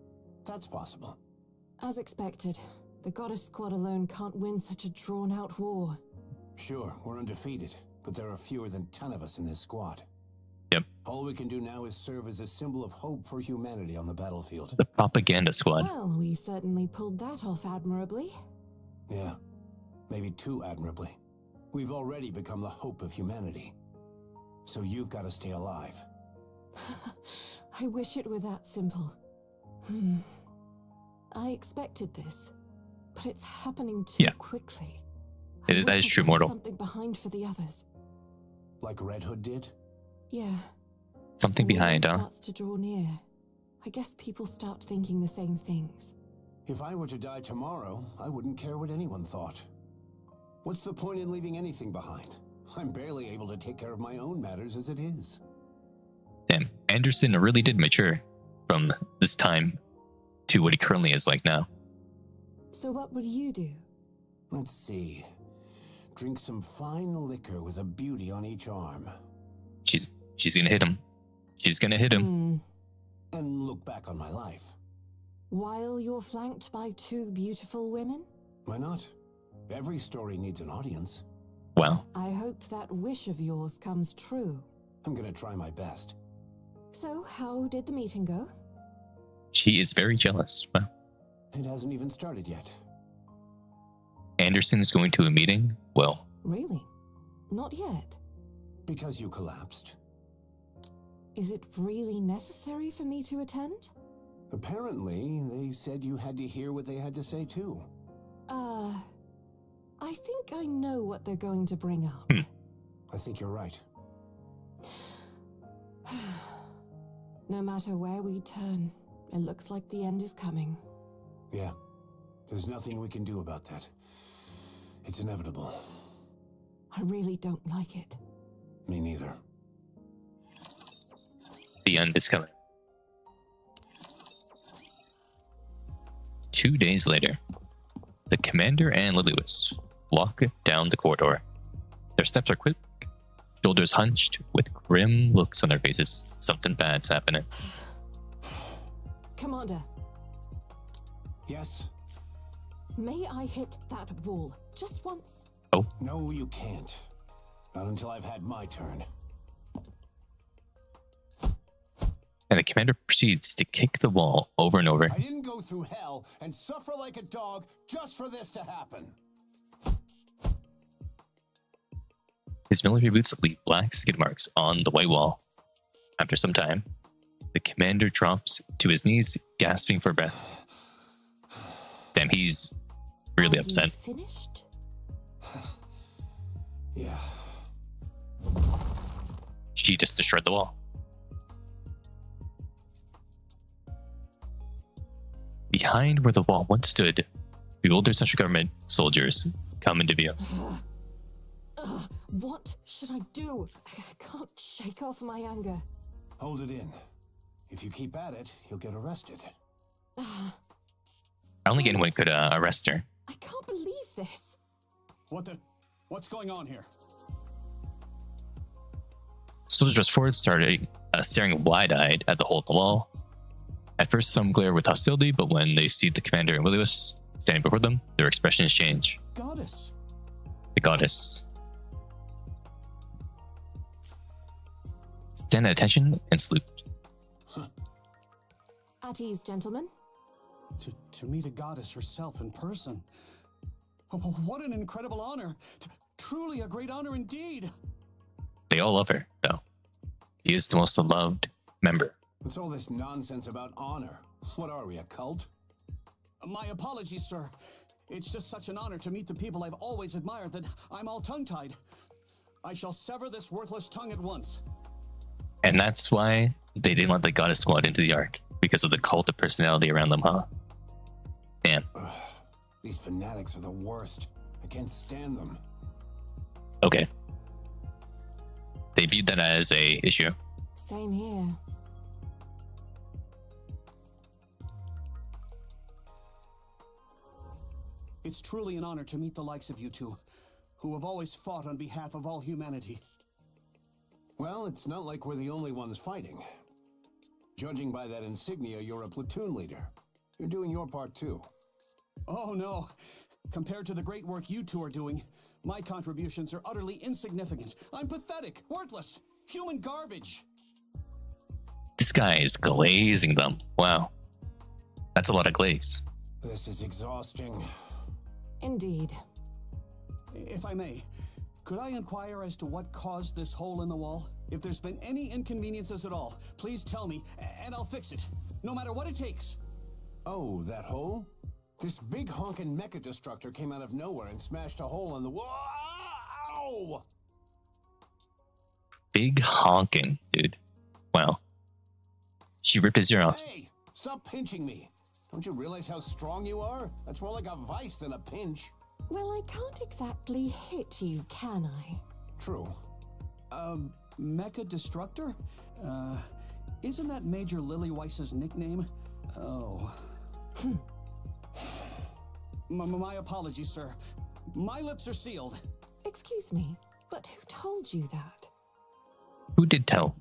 that's possible. As expected, the Goddess Squad alone can't win such a drawn-out war. Sure, we're undefeated, but there are fewer than 10 of us in this squad. Yep. All we can do now is serve as a symbol of hope for humanity on the battlefield. The propaganda squad. Well, we certainly pulled that off admirably. Yeah, maybe too admirably. We've already become the hope of humanity. So you've got to stay alive. I wish it were that simple. I expected this, but it's happening too Yeah. quickly. That is true, Mortal. mortal. Something behind for the others. Like Red Hood did? Yeah. Something When the behind, end huh? starts to draw near, I guess people start thinking the same things. If I were to die tomorrow, I wouldn't care what anyone thought. What's the point in leaving anything behind? I'm barely able to take care of my own matters as it is. Damn, Anderson really did mature from this time to what he currently is like now. So what would you do? Let's see. Drink some fine liquor with a beauty on each arm. She's gonna hit him. She's gonna hit him. And look back on my life. While you're flanked by two beautiful women? Why not? Every story needs an audience. Wow. I hope that wish of yours comes true. I'm gonna try my best. So, how did the meeting go? She is very jealous. Wow. It hasn't even started yet. Anderson's going to a meeting? Well, Really? Not yet. Because you collapsed. Is it really necessary for me to attend? Apparently, they said you had to hear what they had to say too. I think I know what they're going to bring up. I think you're right. No matter where we turn, it looks like the end is coming. Yeah. There's nothing we can do about that. It's inevitable. I really don't like it. Me neither. the end is coming. 2 days later, the commander and Lilius walk down the corridor. Their steps are quick, shoulders hunched, with grim looks on their faces. Something bad's happening. Commander, Yes? may I hit that wall just once? No, you can't. Not until I've had my turn. And the commander proceeds to kick the wall over and over. I didn't go through hell and suffer like a dog just for this to happen. His military boots leave black skid marks on the white wall. After some time, the commander drops to his knees, gasping for breath. Damn, he's really Are upset. you finished? Yeah. She just destroyed the wall. Behind where the wall once stood, the older central government soldiers come into view. What should I do? I can't shake off my anger. Hold it in. If you keep at it, you'll get arrested. I don't think anyone could arrest her. I can't believe this. What's going on here? Soldiers rush forward, started staring wide-eyed at the hole in the wall. At first, some glare with hostility, but when they see the commander and Willius standing before them, their expressions change. Goddess. The goddess. Stand at attention and salute. At ease, gentlemen. To meet a goddess herself in person. What an incredible honor. Truly a great honor indeed. They all love her, though. He is the most loved member. What's all this nonsense about honor? What are we, a cult? My apologies, sir. It's just such an honor to meet the people I've always admired that I'm all tongue-tied. I shall sever this worthless tongue at once. And that's why they didn't let the goddess squad into the Ark, because of the cult of personality around them, huh? Damn. These fanatics are the worst. I can't stand them. Okay. They viewed that as a issue. Same here. It's truly an honor to meet the likes of you two, who have always fought on behalf of all humanity. Well, it's not like we're the only ones fighting. Judging by that insignia, you're a platoon leader. You're doing your part too. Oh no. Compared to the great work you two are doing, my contributions are utterly insignificant. I'm pathetic, worthless, human garbage. This guy is glazing them. Wow. That's a lot of glaze. This is exhausting. Indeed. If I may, could I inquire as to what caused this hole in the wall? If there's been any inconveniences at all, please tell me, and I'll fix it, no matter what it takes. Oh, that hole? This big honkin' mecha destructor came out of nowhere and smashed a hole in the wall. Ow! Big honking, dude. Wow. She ripped his ear off. Hey, stop pinching me. Don't you realize how strong you are? That's more like a vice than a pinch. Well, I can't exactly hit you, can I? True. Mecha Destructor? Isn't that Major Lillyweiss's nickname? Oh. My apologies, sir. My lips are sealed. Excuse me, but who told you that? Who did tell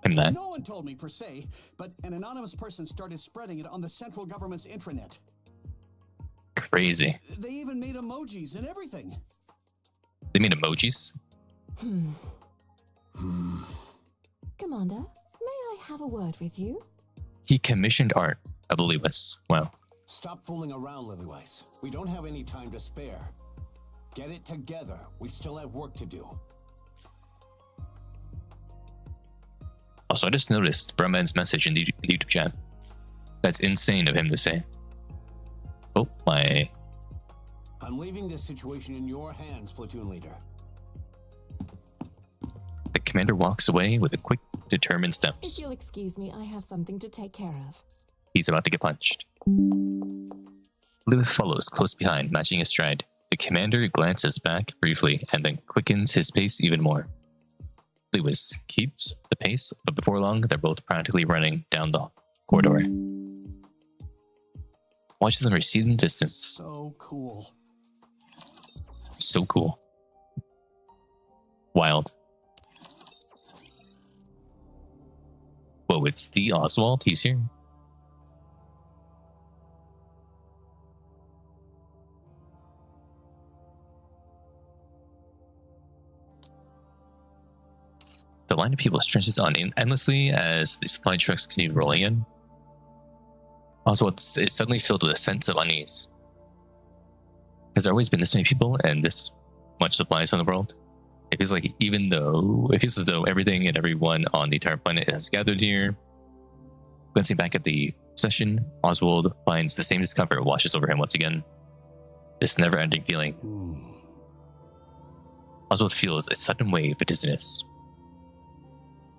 him that? No one told me per se, but an anonymous person started spreading it on the central government's intranet. Crazy. They even made emojis and everything. They made emojis? Commander, may I have a word with you? He commissioned art of Lilyweiss. Wow. Stop fooling around, Lilyweiss. We don't have any time to spare. Get it together. We still have work to do. Also, I just noticed Brahman's message in the YouTube chat. That's insane of him to say. Oh, my. I'm leaving this situation in your hands, platoon leader. The commander walks away with a quick, determined If steps. you'll excuse me, I have something to take care of. He's about to get punched. Lewis follows close behind, matching his stride. The commander glances back briefly and then quickens his pace even more. Lewis keeps the pace, but before long, they're both practically running down the corridor. Watches them recede in the distance. So cool. So cool. Wild. Whoa, it's the Oswald. He's here. The line of people stretches on endlessly as the supply trucks continue rolling in. Oswald is suddenly filled with a sense of unease. Has there always been this many people and this much supplies in the world? It feels like it feels as though everything and everyone on the entire planet has gathered here. Glancing back at the session, Oswald finds the same discomfort washes over him once again. This never-ending feeling. Oswald feels a sudden wave of dizziness.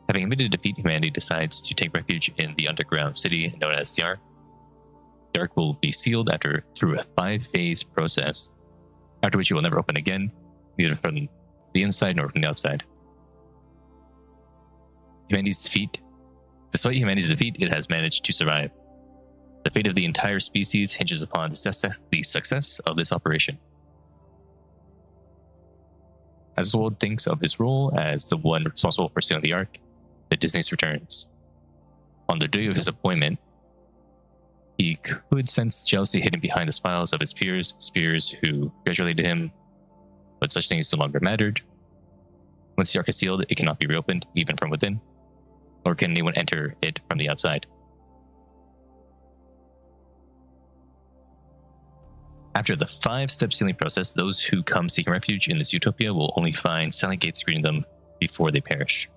Having admitted defeat, humanity decides to take refuge in the underground city known as the Ark. The Ark will be sealed through a 5-phase process, after which it will never open again, neither from the inside nor from the outside. Despite humanity's defeat, it has managed to survive. The fate of the entire species hinges upon the success of this operation. As Oswald thinks of his role as the one responsible for sealing the Ark, the dizziness returns. On the day of his appointment, he could sense jealousy hidden behind the smiles of his peers who congratulated him, but such things no longer mattered. Once the Ark is sealed, it cannot be reopened, even from within, nor can anyone enter it from the outside. After the 5-step sealing process, those who come seeking refuge in this utopia will only find silent gates greeting them before they perish.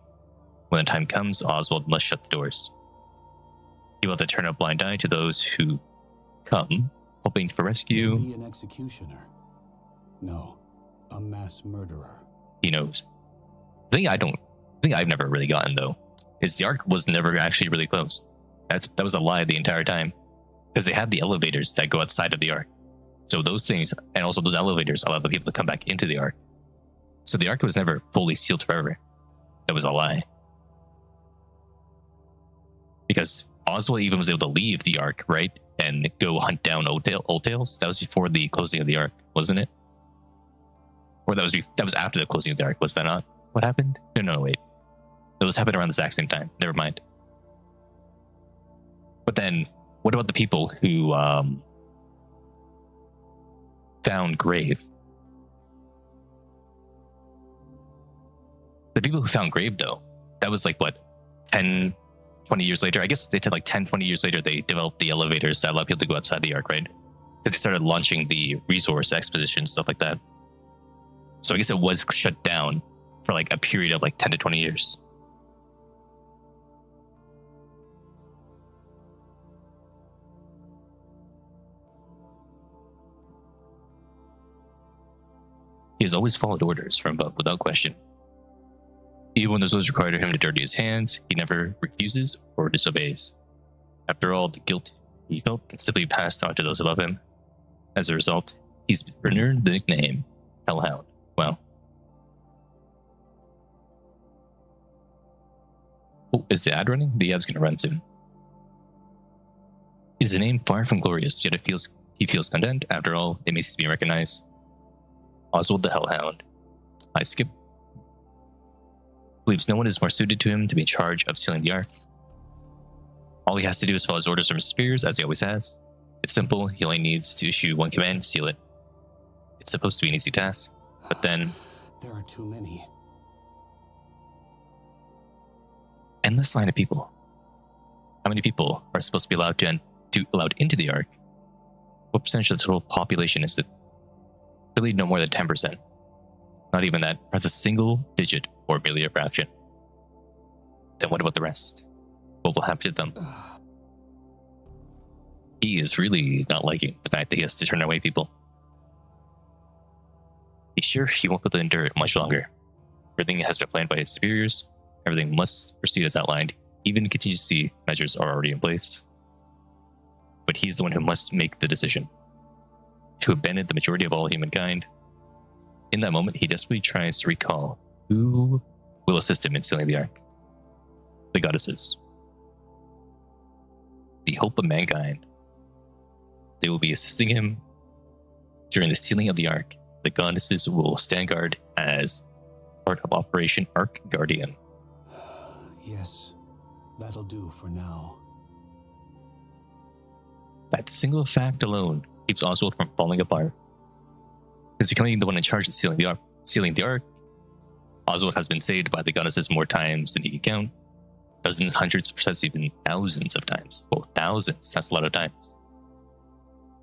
When the time comes, Oswald must shut the doors. He will have to turn a blind eye to those who come, hoping for rescue. Be an executioner. No, a mass murderer. He knows. The thing I've never really gotten, though, is the Ark was never actually really closed. That was a lie the entire time. Because they had the elevators that go outside of the Ark. So those things, and also those elevators, allow the people to come back into the Ark. So the Ark was never fully sealed forever. That was a lie. Because Oswald even was able to leave the Ark, right? And go hunt down Old Tails. That was before the closing of the Ark, wasn't it? Or that was after the closing of the Ark, was that not what happened? No, wait. Those happened around the exact same time. Never mind. But then, what about the people who found Grave? The people who found Grave, though, that was like, what, 10, 20 years later? I guess they said like 10, 20 years later, they developed the elevators that allowed people to go outside the Ark, right? Because they started launching the resource expedition, stuff like that. So I guess it was shut down for like a period of like 10 to 20 years. He has always followed orders from above without question. Even when those oaths require him to dirty his hands, he never refuses or disobeys. After all, the guilt he felt can simply be passed on to those who love him. As a result, he's earned the nickname Hellhound. Wow. Oh, is the ad running? The ad's gonna run soon. Is a name far from glorious, yet he feels content. After all, it makes him be recognized. Oswald the Hellhound. I skip. Believes no one is more suited to him to be in charge of sealing the Ark. All he has to do is follow his orders from his superiors, as he always has. It's simple, he only needs to issue one command, seal it. It's supposed to be an easy task, but then... There are too many. Endless line of people. How many people are supposed to be allowed allowed into the Ark? What percentage of the total population is it? Really no more than 10%. Not even that, perhaps a single digit or merely a fraction. Then what about the rest? What will happen to them? He is really not liking the fact that he has to turn away people. He's sure he won't be able to endure it much longer. Everything has been planned by his superiors. Everything must proceed as outlined. Even contingency measures are already in place. But he's the one who must make the decision to abandon the majority of all humankind. In that moment, he desperately tries to recall who will assist him in sealing the Ark. The goddesses. The hope of mankind. They will be assisting him during the sealing of the Ark. The goddesses will stand guard as part of Operation Ark Guardian. Yes, that'll do for now. That single fact alone keeps Oswald from falling apart. Since becoming the one in charge of sealing the Ark, Oswald has been saved by the goddesses more times than he can count. Dozens, hundreds, perhaps even thousands of times. Well, thousands, that's a lot of times.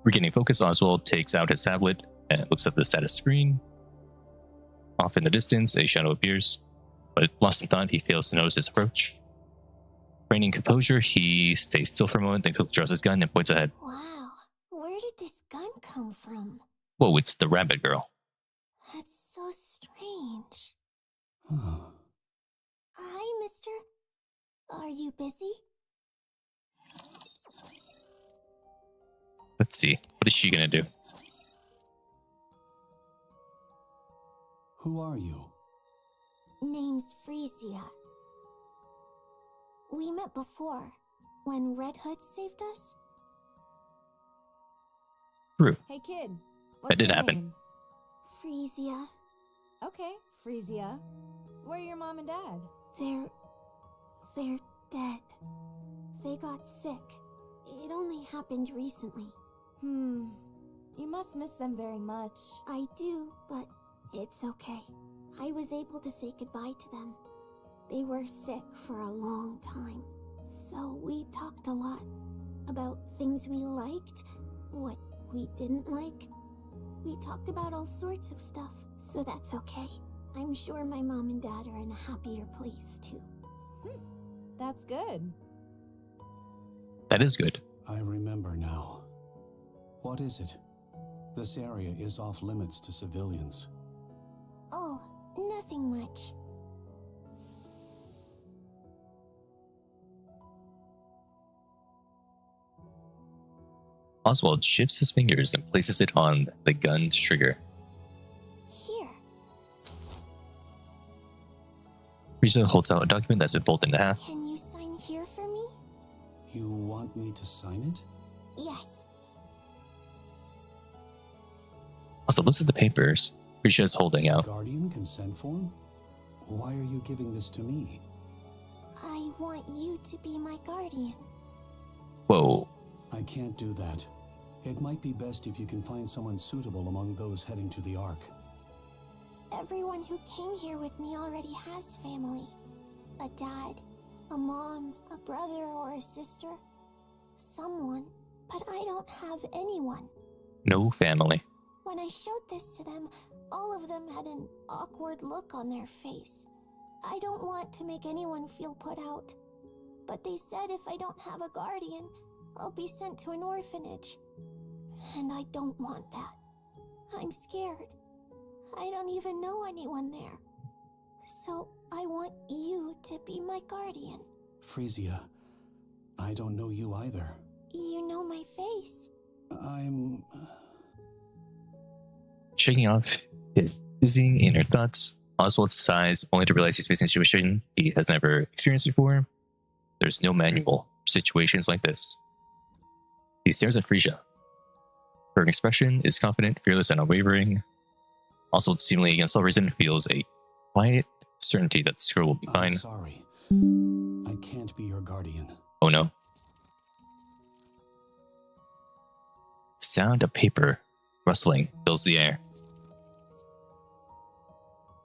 Regaining focus, Oswald takes out his tablet and looks at the status screen. Off in the distance, a shadow appears, but lost in thought, he fails to notice his approach. Reigning composure, he stays still for a moment, then quickly draws his gun and points ahead. Wow, where did this gun come from? Whoa, it's the rabbit girl. That's so strange. Huh. Hi, mister. Are you busy? Let's see, what is she gonna do? Who are you? Name's Frisia. We met before, when Red Hood saved us. True. Hey kid, what's That did your happen. name? Frisia. Okay, Frisia. Where are your mom and dad? They're dead. They got sick. It only happened recently. You must miss them very much. I do, but it's okay. I was able to say goodbye to them. They were sick for a long time. So we talked a lot about things we liked, what we didn't like. We talked about all sorts of stuff, so that's okay. I'm sure my mom and dad are in a happier place too. That's good. That is good. I remember now. What is it? This area is off limits to civilians. Oh, nothing much. Oswald shifts his fingers and places it on the gun's trigger. Here. Frisia holds out a document that's been folded in half. Can you sign here for me? You want me to sign it? Yes. Also looks at the papers Frisia is holding out. Guardian consent form? Why are you giving this to me? I want you to be my guardian. Whoa. I can't do that. It might be best if you can find someone suitable among those heading to the Ark. Everyone who came here with me already has family. A dad, a mom, a brother or a sister. Someone, but I don't have anyone. No family. When I showed this to them, all of them had an awkward look on their face. I don't want to make anyone feel put out. But they said if I don't have a guardian, I'll be sent to an orphanage. And I don't want that. I'm scared. I don't even know anyone there. So, I want you to be my guardian. Frisia, I don't know you either. You know my face. I'm... Shaking off his dizzying inner thoughts, Oswald sighs only to realize he's facing a situation he has never experienced before. There's no manual for situations like this. He stares at Frisia. Her expression is confident, fearless, and unwavering. Oswald, seemingly against all reason, feels a quiet certainty that this girl will be fine. I'm sorry. I can't be your guardian. Oh no. The sound of paper rustling fills the air.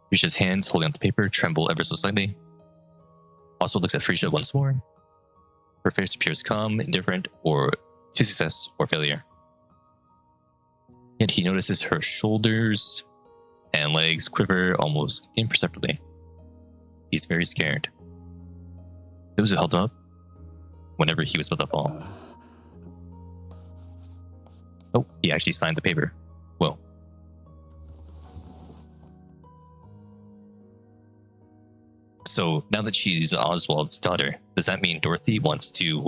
Frisia's hands holding up the paper tremble ever so slightly. Oswald looks at Frisia once more. Her face appears calm, indifferent, or to success or failure. Yet he notices her shoulders and legs quiver almost imperceptibly. He's very scared. Those who held him up whenever he was about to fall. Oh, he actually signed the paper. Whoa. So now that she's Oswald's daughter, does that mean Dorothy wants to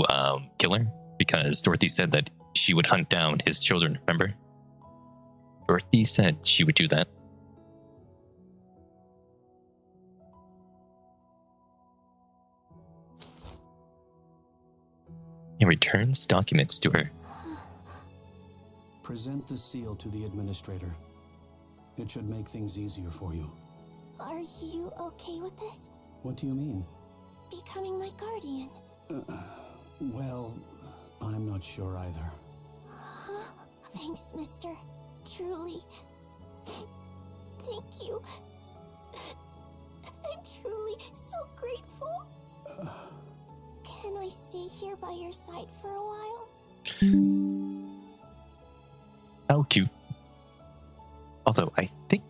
kill her? Because Dorothy said that she would hunt down his children, remember? Dorothy said she would do that. He returns documents to her. Present the seal to the administrator. It should make things easier for you. Are you okay with this? What do you mean? Becoming my guardian? Well, I'm not sure either. Thanks, mister. Truly. Thank you. I'm truly so grateful. Can I stay here by your side for a while? How cute. Although I think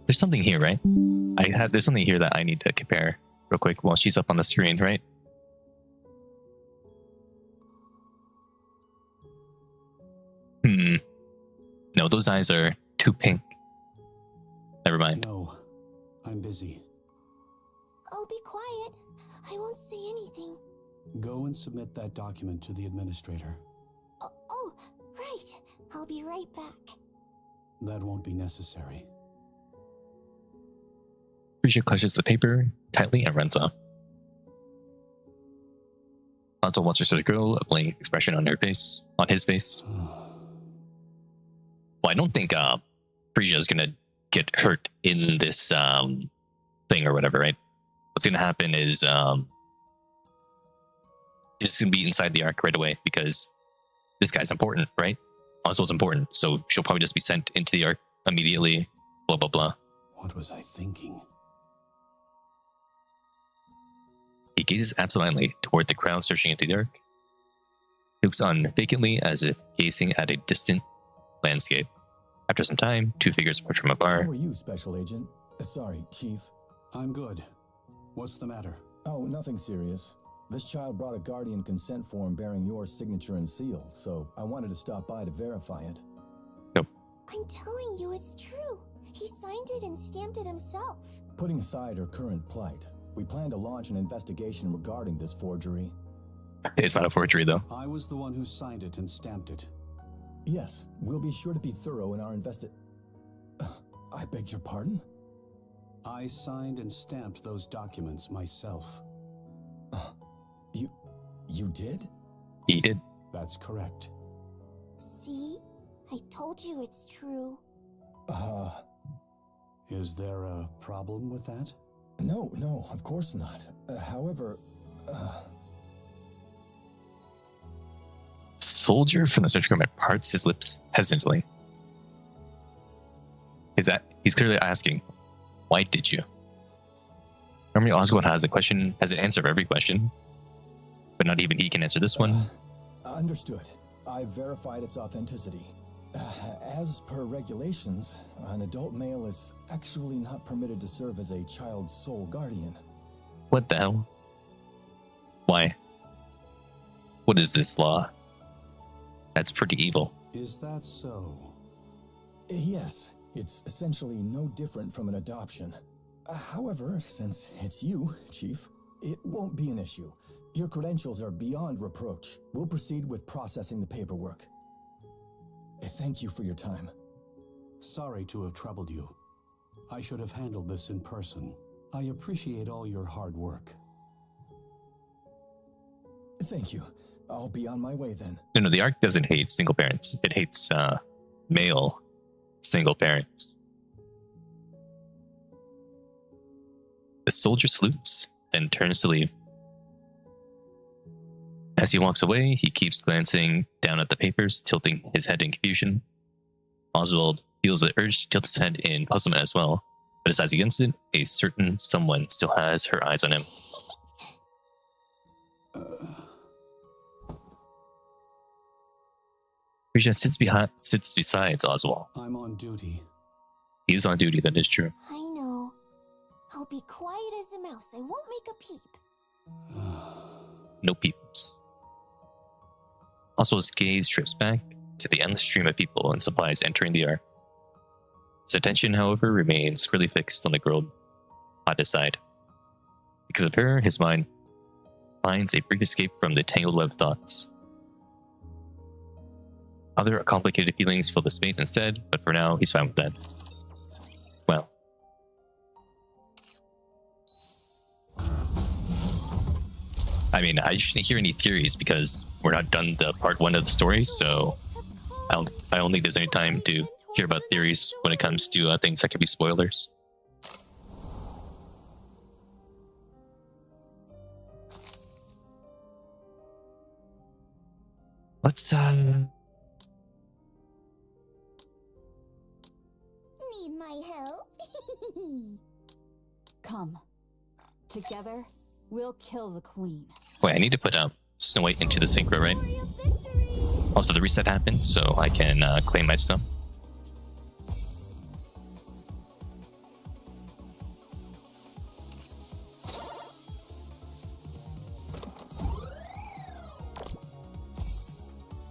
there's something here, right? There's something here that I need to compare real quick while she's up on the screen, right? No, those eyes are too pink. Never mind. No, I'm busy. I'll be quiet. I won't say anything. Go and submit that document to the administrator. Oh, right. I'll be right back. That won't be necessary. Frisia clutches the paper tightly and runs off. Hansel watches her grow, a blank expression on his face. Well, I don't think Frisia is gonna get hurt in this thing or whatever, right? What's gonna happen is she's gonna be inside the ark right away because this guy's important, right? Oswald's important, so she'll probably just be sent into the ark immediately. Blah blah blah. What was I thinking? He gazes absentmindly toward the crowd searching into the ark. He looks on vacantly as if gazing at a distant landscape. After some time, two figures approach from a bar. How are you, Special Agent? Sorry, Chief. I'm good. What's the matter? Oh, nothing serious. This child brought a Guardian consent form bearing your signature and seal, so I wanted to stop by to verify it. I'm telling you it's true. He signed it and stamped it himself. Putting aside her current plight, we plan to launch an investigation regarding this forgery. It's not a forgery, though. I was the one who signed it and stamped it. Yes, we'll be sure to be thorough in our I beg your pardon? I signed and stamped those documents myself. You did? He did. That's correct. See? I told you it's true. Is there a problem with that? No, of course not. However, Soldier from the search combat parts his lips hesitantly. He's clearly asking, why did you? Normally Oswald has an answer for every question, but not even he can answer this one. Understood. I verified its authenticity. As per regulations, an adult male is actually not permitted to serve as a child's sole guardian. What the hell? Why? What is this law? That's pretty evil. Is that so? Yes, it's essentially no different from an adoption. However, since it's you, Chief, it won't be an issue. Your credentials are beyond reproach. We'll proceed with processing the paperwork. Thank you for your time. Sorry to have troubled you. I should have handled this in person. I appreciate all your hard work. Thank you. I'll be on my way then. No, the ARC doesn't hate single parents. It hates male single parents. The soldier salutes, then turns to leave. As he walks away, he keeps glancing down at the papers, tilting his head in confusion. Oswald feels the urge to tilt his head in puzzlement as well, but decides against it. A certain someone still has her eyes on him. Frisia sits beside Oswald. I'm on duty. He's on duty, that is true. I know. I'll be quiet as a mouse. I won't make a peep. No peeps. Oswald's gaze drifts back to the endless stream of people and supplies entering the ARC. His attention, however, remains squarely fixed on the girl at his side. Because of her, his mind finds a brief escape from the tangled web of thoughts. Other complicated feelings fill the space instead, but for now, he's fine with that. Well. I mean, I shouldn't hear any theories because we're not done the part 1 of the story, so I don't think there's any time to hear about theories when it comes to things that could be spoilers. Let's, Need my help? Come. Together, we'll kill the queen. Wait, I need to put Snow White into the synchro, right? Also, the reset happened, so I can claim my stuff.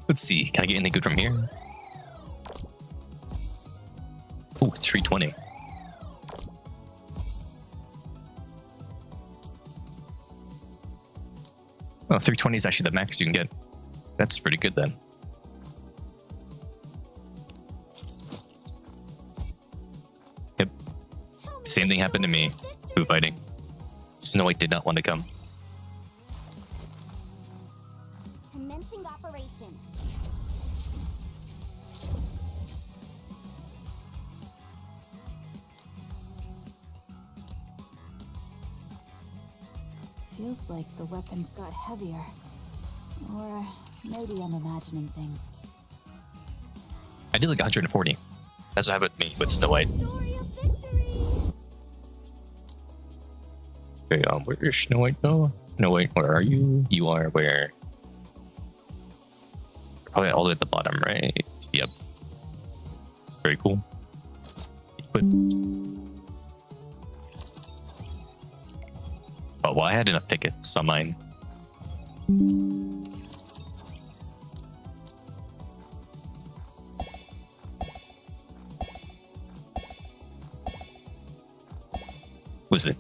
Let's see, can I get anything good from here? Ooh, 320. Well, 320 is actually the max you can get. That's pretty good then. Yep. Same thing happened to me. Food fighting. Snow White did not want to come. Commencing operation. Feels like the weapons got heavier. Or maybe I'm imagining things. I did like 140. That's what happened with me with Snow White. Okay, where is Snow White though? Snow White, where are you? You are where? Probably all the way at the bottom, right? Yep. Very cool. But oh, well, I had enough tickets on mine. Was it?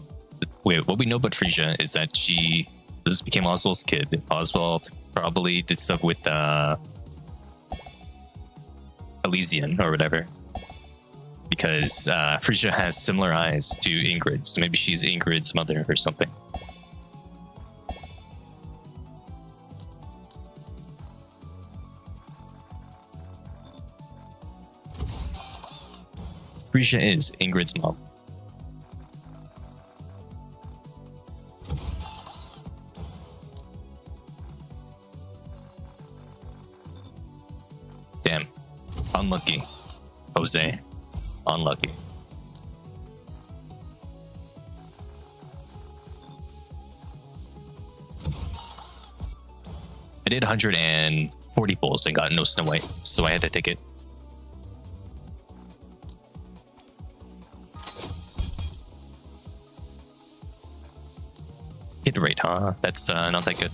Wait, what we know about Frisia is that she just became Oswald's kid. Oswald probably did stuff with Elysian or whatever. Because Frisia has similar eyes to Ingrid, so maybe she's Ingrid's mother or something. Frisia is Ingrid's mom. Damn. Unlucky. Jose. Unlucky. I did 140 pulls and got no Snow White, so I had to take it. Hit rate, huh? That's not that good.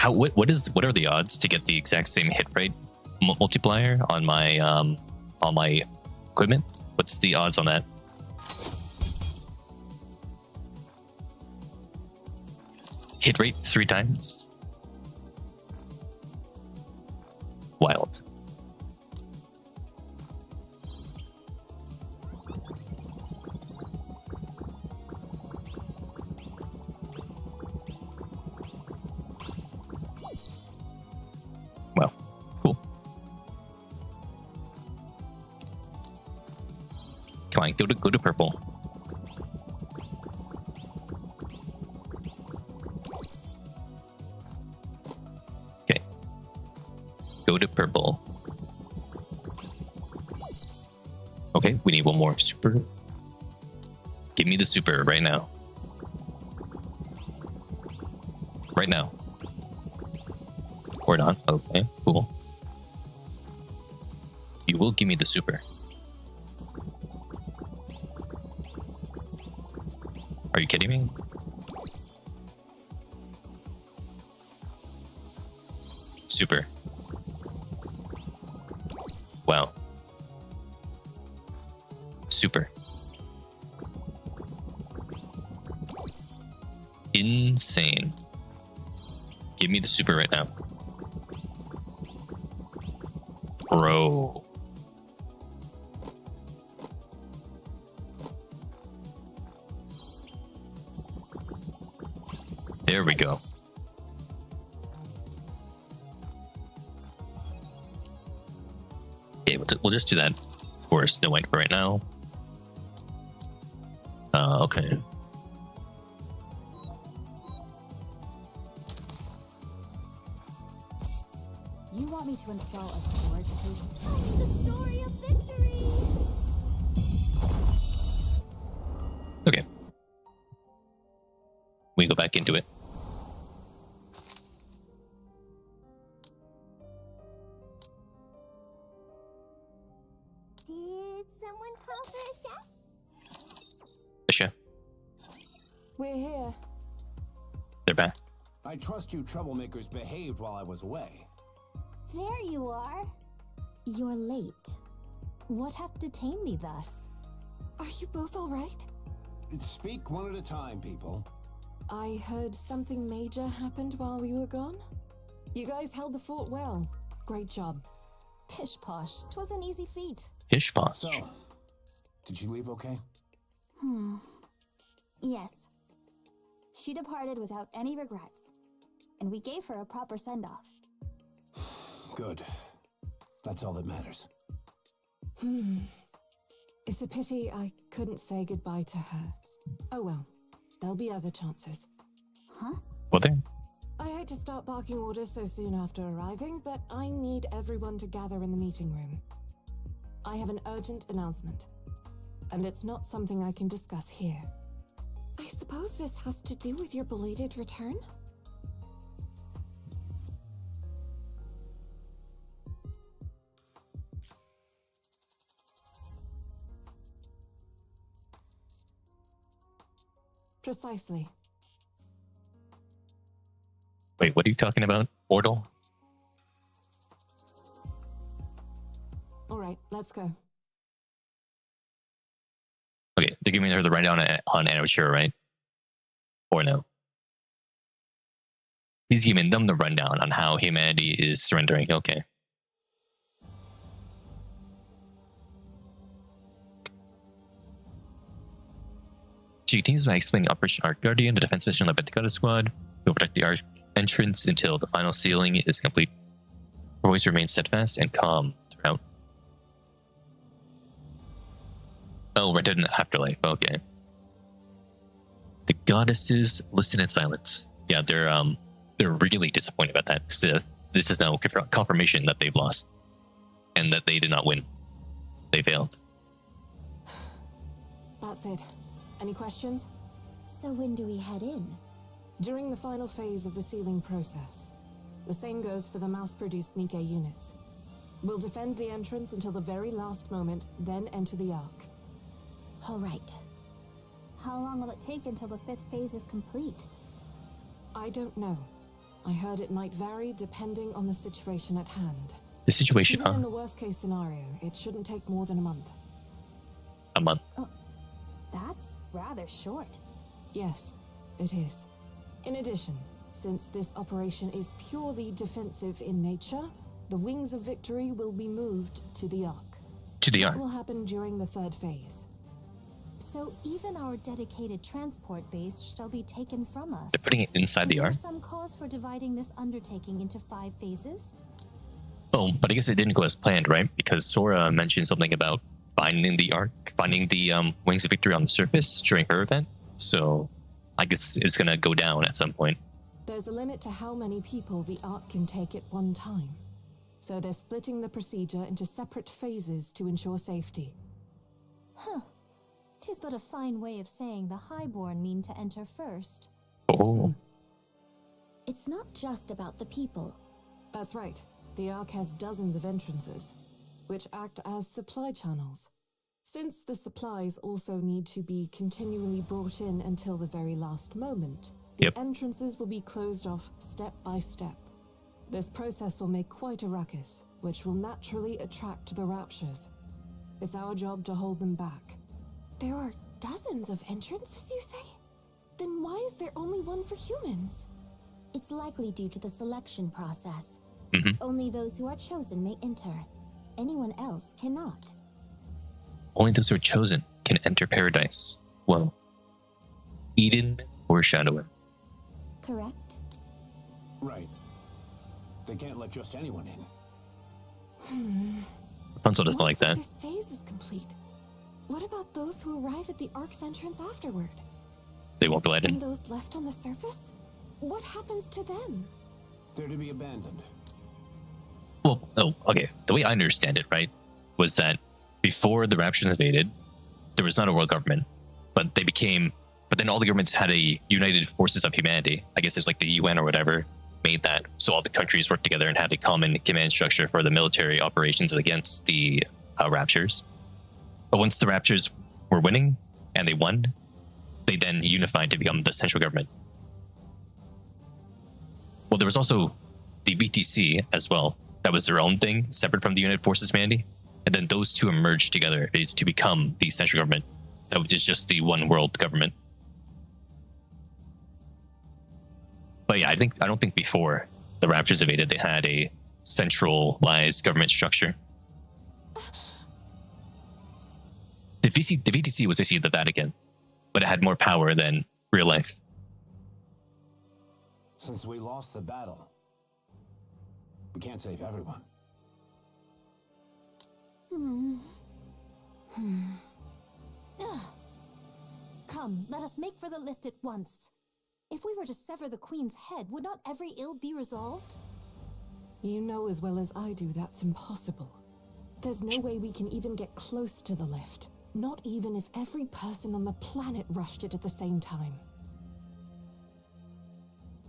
What are the odds to get the exact same hit rate multiplier on my equipment? What's the odds on that? Hit rate 3 times. Wild. Well, cool. Come on, go to purple. Okay. Go to purple. Okay, we need one more super. Give me the super right now. Right now. Or not. Okay, cool. You will give me the super. Are you kidding me? Super. Wow. Super. Insane. Give me the super right now. Bro. There we go. Okay, we'll just do that for Snow White for right now. Okay. You want me to install a sword to Tell me the story of victory! Okay. We go back into it. Did someone call for a chef? Fisha, We're here. they're back. I trust you troublemakers behaved while I was away. There you are. You're late. What hath detained thee thus? Are you both all right? Speak one at a time, people. I heard something major happened while we were gone. You guys held the fort well. Great job. Pish posh, 'twas an easy feat. Fish boss. So, did you leave okay? Yes. She departed without any regrets, and we gave her a proper send-off. Good. That's all that matters. It's a pity I couldn't say goodbye to her. Oh well, there'll be other chances. Huh? Well, there. I hate to start barking orders so soon after arriving, but I need everyone to gather in the meeting room. I have an urgent announcement, and it's not something I can discuss here. I suppose this has to do with your belated return? Precisely. Wait, what are you talking about? Portal? All right, let's go. Okay, they're giving her the rundown on Amateur, right? Or no? He's giving them the rundown on how humanity is surrendering. Okay. She continues by explaining Operation Arc Guardian, the defense mission led by the Goddess Squad. We'll protect the Arc entrance until the final sealing is complete. Her voice remains steadfast and calm throughout. Oh, we're dead in the afterlife. Okay. The goddesses listen in silence. Yeah, they're really disappointed about that. This is now confirmation that they've lost and that they did not win. They failed. That's it. Any questions? So when do we head in? During the final phase of the sealing process. The same goes for the mass-produced Nikke units. We'll defend the entrance until the very last moment, then enter the Ark. All right. How long will it take until the 5th phase is complete? I don't know. I heard it might vary depending on the situation at hand. The situation, Even huh? in the worst-case scenario, it shouldn't take more than a month. A month. That's rather short. Yes, it is. In addition, Since this operation is purely defensive in nature, the Wings of Victory will be moved to the Ark. To the That Ark. will happen during the 3rd phase. So even our dedicated transport base shall be taken from us. They're putting it inside the Is Ark. there some cause for dividing this undertaking into 5 phases? Oh, but I guess it didn't go as planned, right? Because Sora mentioned something about finding the Ark, finding the Wings of Victory on the surface during her event. So I guess it's gonna go down at some point. There's a limit to how many people the Ark can take at one time. So they're splitting the procedure into separate phases to ensure safety. Huh. 'Tis but a fine way of saying the Highborn mean to enter first. Oh, It's not just about the people. That's right. The Ark has dozens of entrances, which act as supply channels. Since the supplies also need to be continually brought in until the very last moment, the Yep. entrances will be closed off step by step. This process will make quite a ruckus, which will naturally attract the Raptures. It's our job to hold them back. There are dozens of entrances, you say? Then why is there only one for humans? It's likely due to the selection process. Mhm. Only those who are chosen may enter. Anyone else cannot. only those who are chosen can enter paradise. Well, Eden or Shadowing. Correct? Right. They can't let just anyone in. Rapunzel doesn't like that. Once the 5th phase is complete, what about those who arrive at the Ark's entrance afterward? They won't be let And in. those left on the surface? What happens to them? They're to be abandoned. Well, oh, okay. The way I understand it, right, was that before the Raptures invaded, there was not a world government, but they became. But then all the governments had a United Forces of Humanity. I guess it's like the UN or whatever made that, so all the countries worked together and had a common command structure for the military operations against the Raptures. But once the Raptures were winning and they won, they then unified to become the central government. Well, there was also the VTC as well. That was their own thing, separate from the United Forces Humanity. And then those two emerged together to become the central government, which is just the one world government. But yeah, I don't think before the Raptors invaded they had a centralized government structure. The VTC was basically the Vatican, but it had more power than real life. Since we lost the battle, we can't save everyone. Ugh. Come, let us make for the lift at once. If we were to sever the Queen's head, would not every ill be resolved? You know as well as I do that's impossible. There's no way we can even get close to the lift. Not even if every person on the planet rushed it at the same time.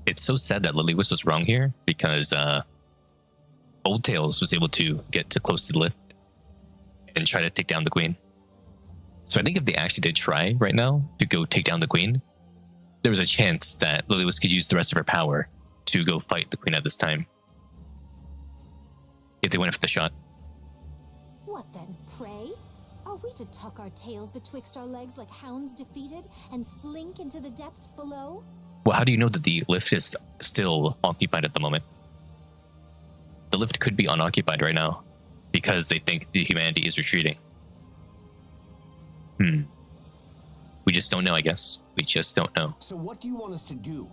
It's so sad that Lilius was wrong here because Old Tails was able to get too close to the lift and try to take down the Queen. So I think if they actually did try right now to go take down the Queen, there was a chance that Lilius could use the rest of her power to go fight the Queen at this time. If they went for the shot. What then, pray? Are we to tuck our tails betwixt our legs like hounds defeated and slink into the depths below? Well, how do you know that the lift is still occupied at the moment? The lift could be unoccupied right now because they think the humanity is retreating. We just don't know, I guess. We just don't know. So what do you want us to do?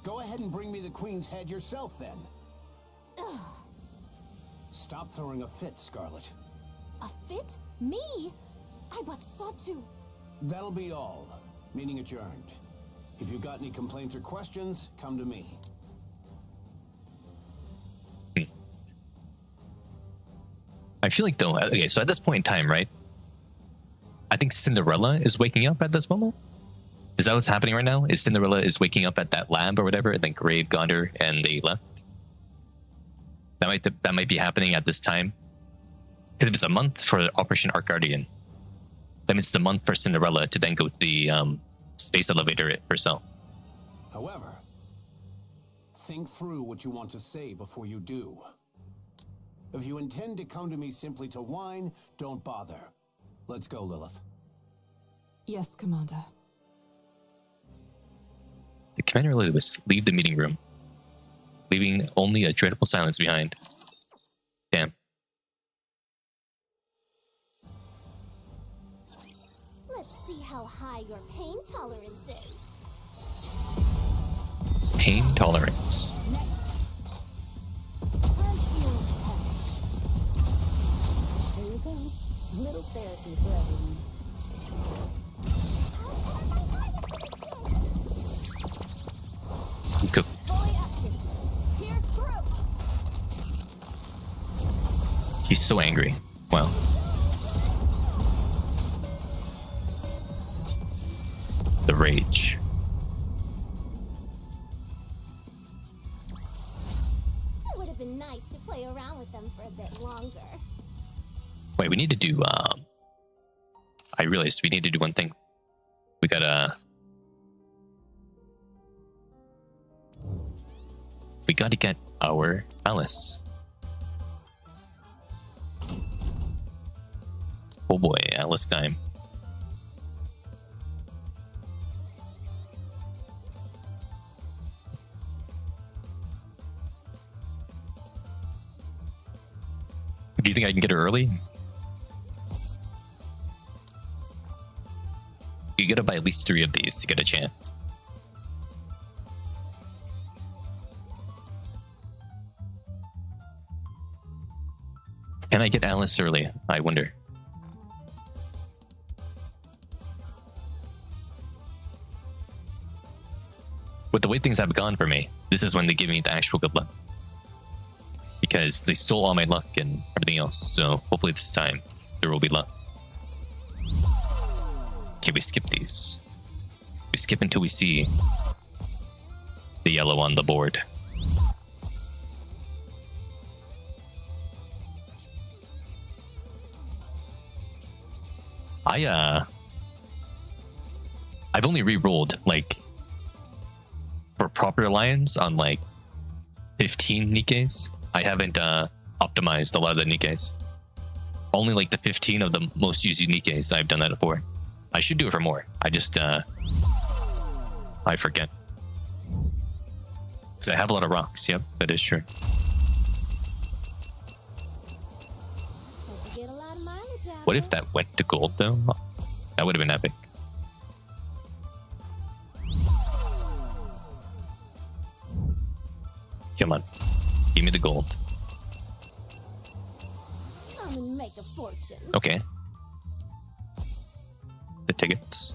Go ahead and bring me the Queen's head yourself, then. Ugh. Stop throwing a fit, Scarlet. A fit? Me? I but sought to. That'll be all. Meeting adjourned. If you've got any complaints or questions, come to me. I feel like, though, okay, so at this point in time, right? I think Cinderella is waking up at this moment. Is that what's happening right now? Is Cinderella is waking up at that lab or whatever, and then Grave got her and they left? That might be happening at this time. Because if it's a month for Operation Ark Guardian, that means it's a month for Cinderella to then go to the space elevator herself. However, think through what you want to say before you do. If you intend to come to me simply to whine, don't bother. Let's go, Lilith. Yes, Commander. The commander Lilius leave the meeting room leaving only a dreadful silence behind. Damn. Let's see how high your pain tolerance is. Pain tolerance. There you go. Little therapy for everyone. Go. Fully active. Pierce through. He's so angry. Wow. The rage. It would have been nice to play around with them for a bit longer. Wait, we need to do, I realized we need to do one thing. We gotta get our Alice. Oh boy, Alice time. Do you think I can get her early? You gotta buy at least 3 of these to get a chance. Can I get Alice early? I wonder. With the way things have gone for me, this is when they give me the actual good luck. Because they stole all my luck and everything else, so hopefully this time there will be luck. Okay, we skip these. We skip until we see the yellow on the board. I've only re-rolled like for proper alliance on like 15 Nikkes. I haven't optimized a lot of the Nikkes. Only like the 15 of the most used Nikkes I've done that for. I should do it for more. I just I forget. Because I have a lot of rocks. Yep, that is true. Hope you get a lot of mileage out What of if it. that went to gold though? That would have been epic. Come on. Give me the gold. I'm gonna make a fortune. Okay. The tickets.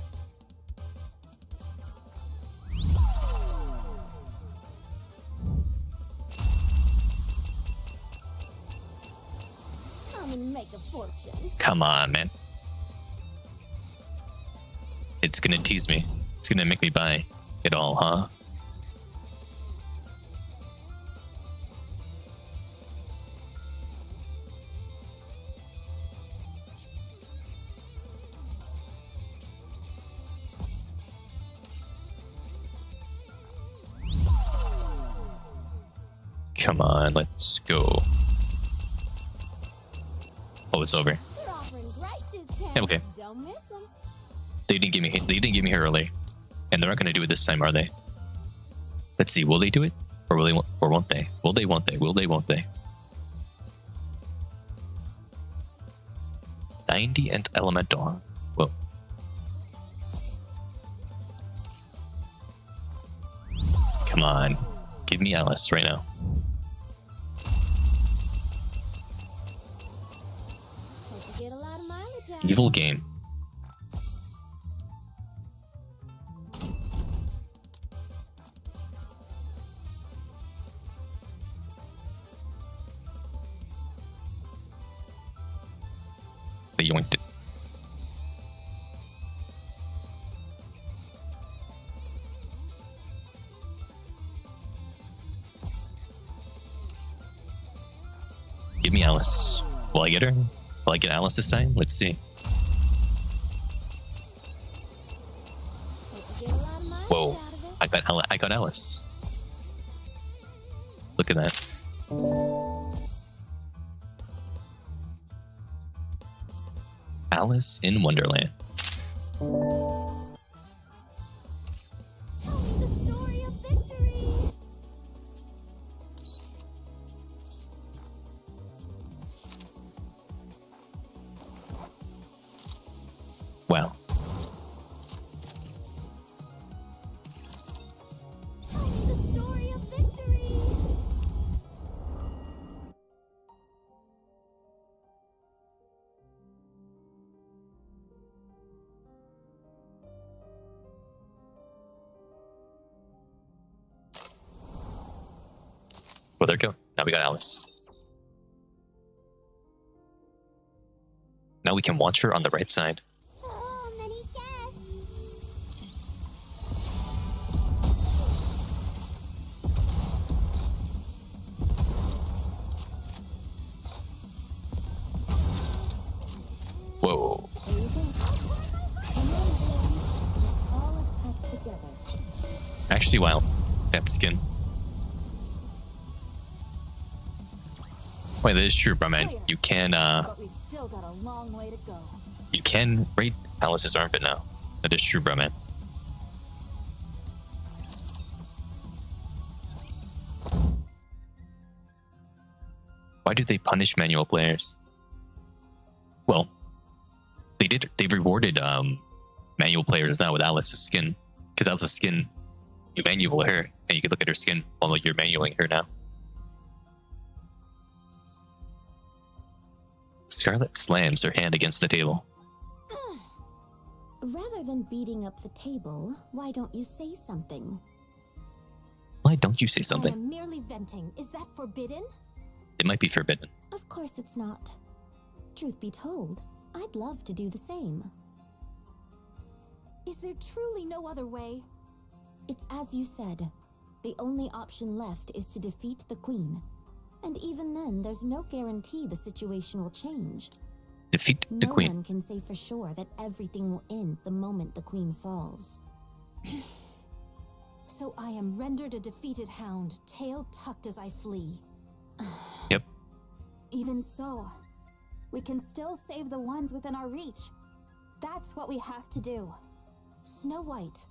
I'm gonna make a fortune. Come on, man. It's gonna tease me. It's gonna make me buy it all, huh? Come on, let's go. Oh, it's over. They're offering great discounts. Yeah, okay. Don't miss them. They didn't give me her early, and they're not gonna do it this time, are they? Let's see. Will they do it, or will they? Or won't they? Will they? Won't they? Will they? Won't they? 90 and elemental. Whoa. Come on, give me Alice right now. Hope you get a lot of mileage out of Evil it. game. They yoinked it. Give me Alice. Will I get her? Will I get Alice this time? Let's see. Hope you get a lot of mileage Whoa. out of it. I got Alice. Look at that. Alice in Wonderland. Tell me the story of victory. Wow. Tell me the story of victory. Well, there we go. Now we got Alice. Now we can watch her on the right side. So many guests. Whoa. All attack together. Actually wild. That skin. Wait, that is true, bro, man. You can, But we've still got a long way to go. you can raid Alice's armpit now. That is true, bro, man. Why do they punish manual players? Well, they did. They rewarded manual players now with Alice's skin, because Alice's skin, you manual her, and you can look at her skin while you're manualing her now. Scarlet slams her hand against the table. Rather than beating up the table, why don't you say something? Why don't you say I something? am merely venting. Is that forbidden? It might be forbidden. Of course it's not. Truth be told, I'd love to do the same. Is there truly no other way? It's as you said. The only option left is to defeat the Queen. And even then, there's no guarantee the situation will change. Defeat the No Queen. one can say for sure that everything will end the moment the Queen falls. So I am rendered a defeated hound, tail tucked as I flee. Yep. Even so, we can still save the ones within our reach. That's what we have to do. Snow White,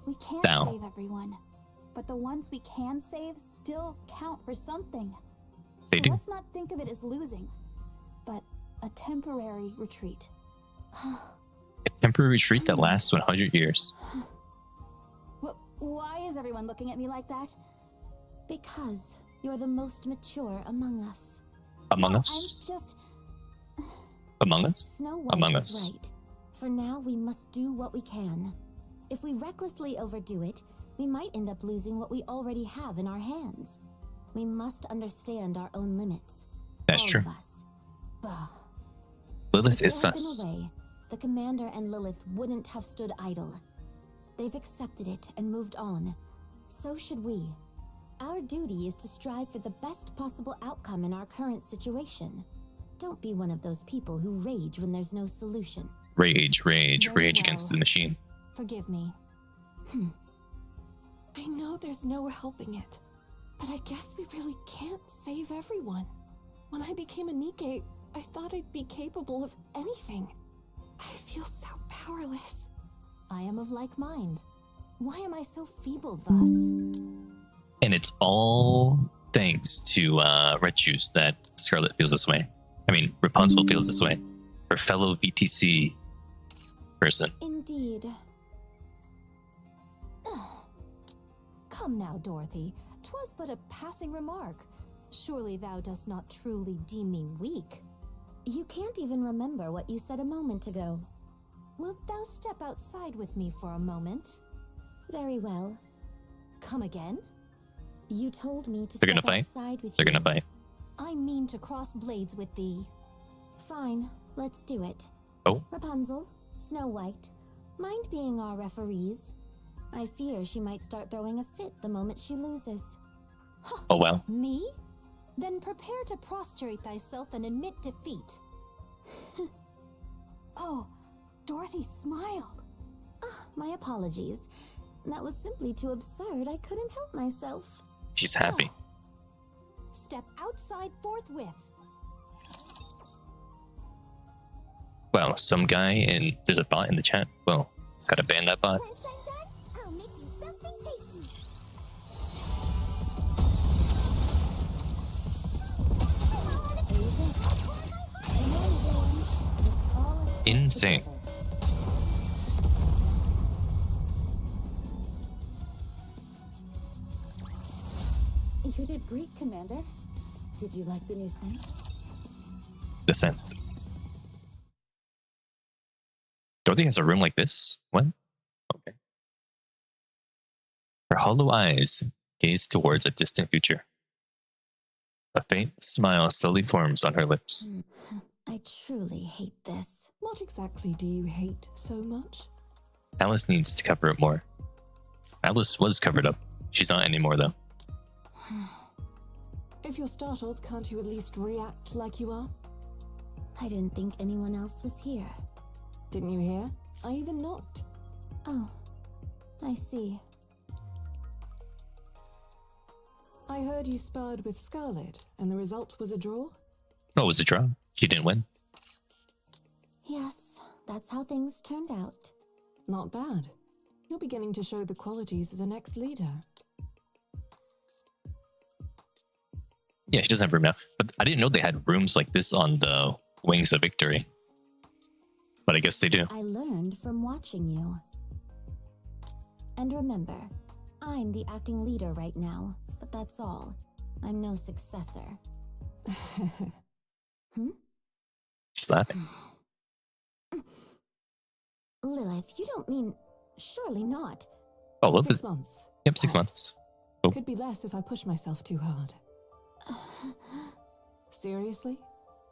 We can't Thou. save everyone, but the ones we can save still count for something. They So do. let's not think of it as losing, but a temporary retreat. A temporary retreat that lasts 100 years. Why is everyone looking at me like that? Because you're the most mature among us. Among us? I'm just... Among us? Snow White Among is us. right. For now, we must do what we can. If we recklessly overdo it, we might end up losing what we already have in our hands. We must understand our own limits. That's All true. of us. Bah. Lilith If is there had been sus. a way, the commander and Lilith wouldn't have stood idle. They've accepted it and moved on. So should we. Our duty is to strive for the best possible outcome in our current situation. Don't be one of those people who rage when there's no solution. Rage, rage, Very rage well. against the machine. Forgive me. I know there's no helping it, but I guess we really can't save everyone. When I became a Nikke, I thought I'd be capable of anything. I feel so powerless. I am of like mind. Why am I so feeble thus? And it's all thanks to Red Shoes that Scarlet feels this way. I mean, Rapunzel feels this way. Her fellow VTC person. Indeed. Come now, Dorothy. 'Twas but a passing remark. Surely thou dost not truly deem me weak. You can't even remember what you said a moment ago. Wilt thou step outside with me for a moment? Very well. Come again? You told me to They're gonna step fight? outside with They're you. gonna fight. I mean to cross blades with thee. Fine, let's do it. Oh. Rapunzel, Snow White, mind being our referees? I fear she might start throwing a fit the moment she loses. Oh, well. Me? Then prepare to prostrate thyself and admit defeat. Oh, Dorothy smiled. My apologies. That was simply too absurd. I couldn't help myself. She's happy. Step outside forthwith. Well, some guy in... There's a bot in the chat. Well, gotta ban that bot. Once I'm done, I'll make you something tasty. Come on, Blame. It's all insane. You did great, Commander. Did you like the new scent? Descent. Dorothy has a room like this? What? Okay. Her hollow eyes gaze towards a distant future. A faint smile slowly forms on her lips. I truly hate this. What exactly do you hate so much? Alice needs to cover it more. Alice was covered up. She's not anymore, though. If you're startled, can't you at least react like you are? I didn't think anyone else was here. Didn't you hear? I even knocked. Oh, I see. I heard you sparred with Scarlet, and the result was a draw? Oh, it was a draw. She didn't win. Yes, that's how things turned out. Not bad. You're beginning to show the qualities of the next leader. Yeah, she doesn't have room now. But I didn't know they had rooms like this on the Wings of Victory. But I guess they do. I learned from watching you. And remember, I'm the acting leader right now, but that's all. I'm no successor. She's laughing. Lilith, you don't mean... Surely not. Oh, well, 6 months. Yep, 6 perhaps. months. Oh. Could be less if I push myself too hard. Seriously?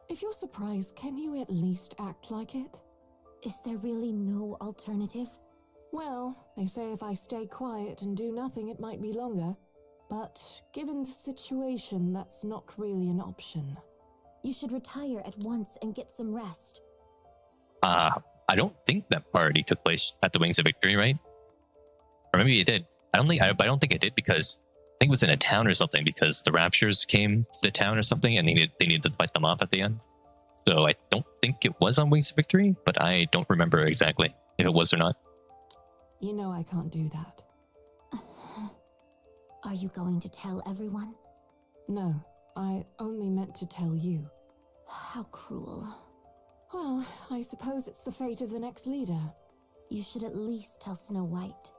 If you're surprised, can you at least act like it? Is there really no alternative? Well, they say if I stay quiet and do nothing, it might be longer. But given the situation, that's not really an option. You should retire at once and get some rest. I don't think that party took place at the Wings of Victory, right? Or maybe it did. I don't think it did because I think it was in a town or something because the Raptures came to the town or something and they needed to fight them off at the end. So I don't think it was on Wings of Victory, but I don't remember exactly if it was or not. You know I can't do that. Are you going to tell everyone? No, I only meant to tell you. How cruel. Well, I suppose it's the fate of the next leader. You should at least tell Snow White.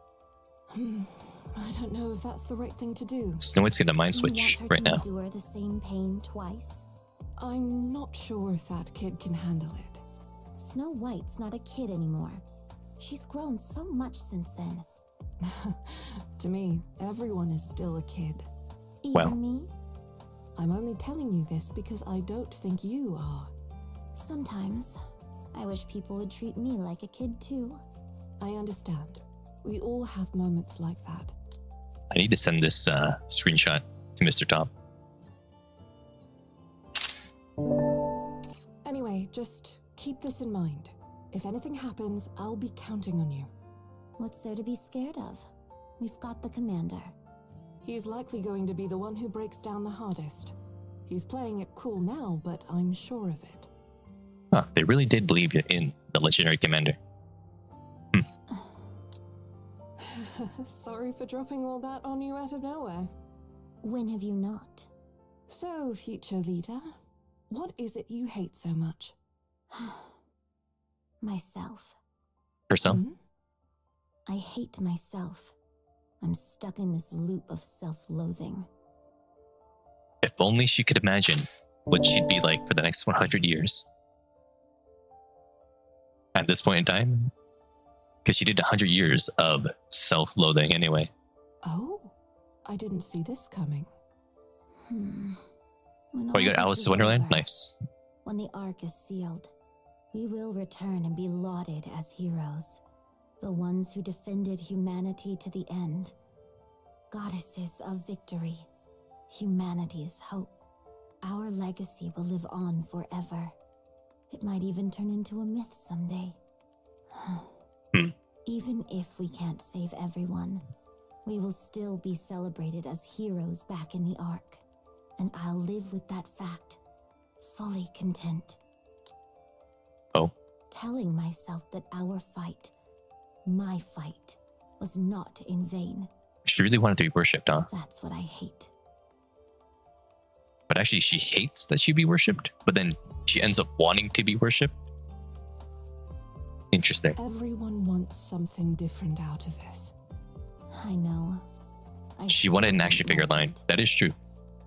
I don't know if that's the right thing to do. Snow White's gonna mind Do you switch want her right to now. endure the same pain twice? I'm not sure if that kid can handle it. Snow White's not a kid anymore. She's grown so much since then. To me, everyone is still a kid. Even Well. me? I'm only telling you this because I don't think you are. Sometimes. I wish people would treat me like a kid too. I understand. We all have moments like that. I need to send this screenshot to Mr. Top. Anyway, just keep this in mind. If anything happens, I'll be counting on you. What's there to be scared of? We've got the commander. He's likely going to be the one who breaks down the hardest. He's playing it cool now, but I'm sure of it. Huh, they really did believe in the legendary commander. Sorry for dropping all that on you out of nowhere. When have you not? So, future leader, what is it you hate so much? Myself. Herself? I hate myself. I'm stuck in this loop of self-loathing. If only she could imagine what she'd be like for the next 100 years. At this point in time, because she did 100 years of self-loathing anyway. Oh, I didn't see this coming. When Oh, you all got Alice this in is Wonderland? over, Nice. When the Ark is sealed, we will return and be lauded as heroes. The ones who defended humanity to the end. Goddesses of victory. Humanity's hope. Our legacy will live on forever. It might even turn into a myth someday. Even if we can't save everyone, we will still be celebrated as heroes back in the Ark. And I'll live with that fact, fully content. Oh. Telling myself that our fight, my fight, was not in vain. She really wanted to be worshipped, huh? That's what I hate. But actually, she hates that she be worshipped, but then she ends up wanting to be worshipped. Interesting. Everyone wants something different out of this. I know. She wanted an action figure line. That is true.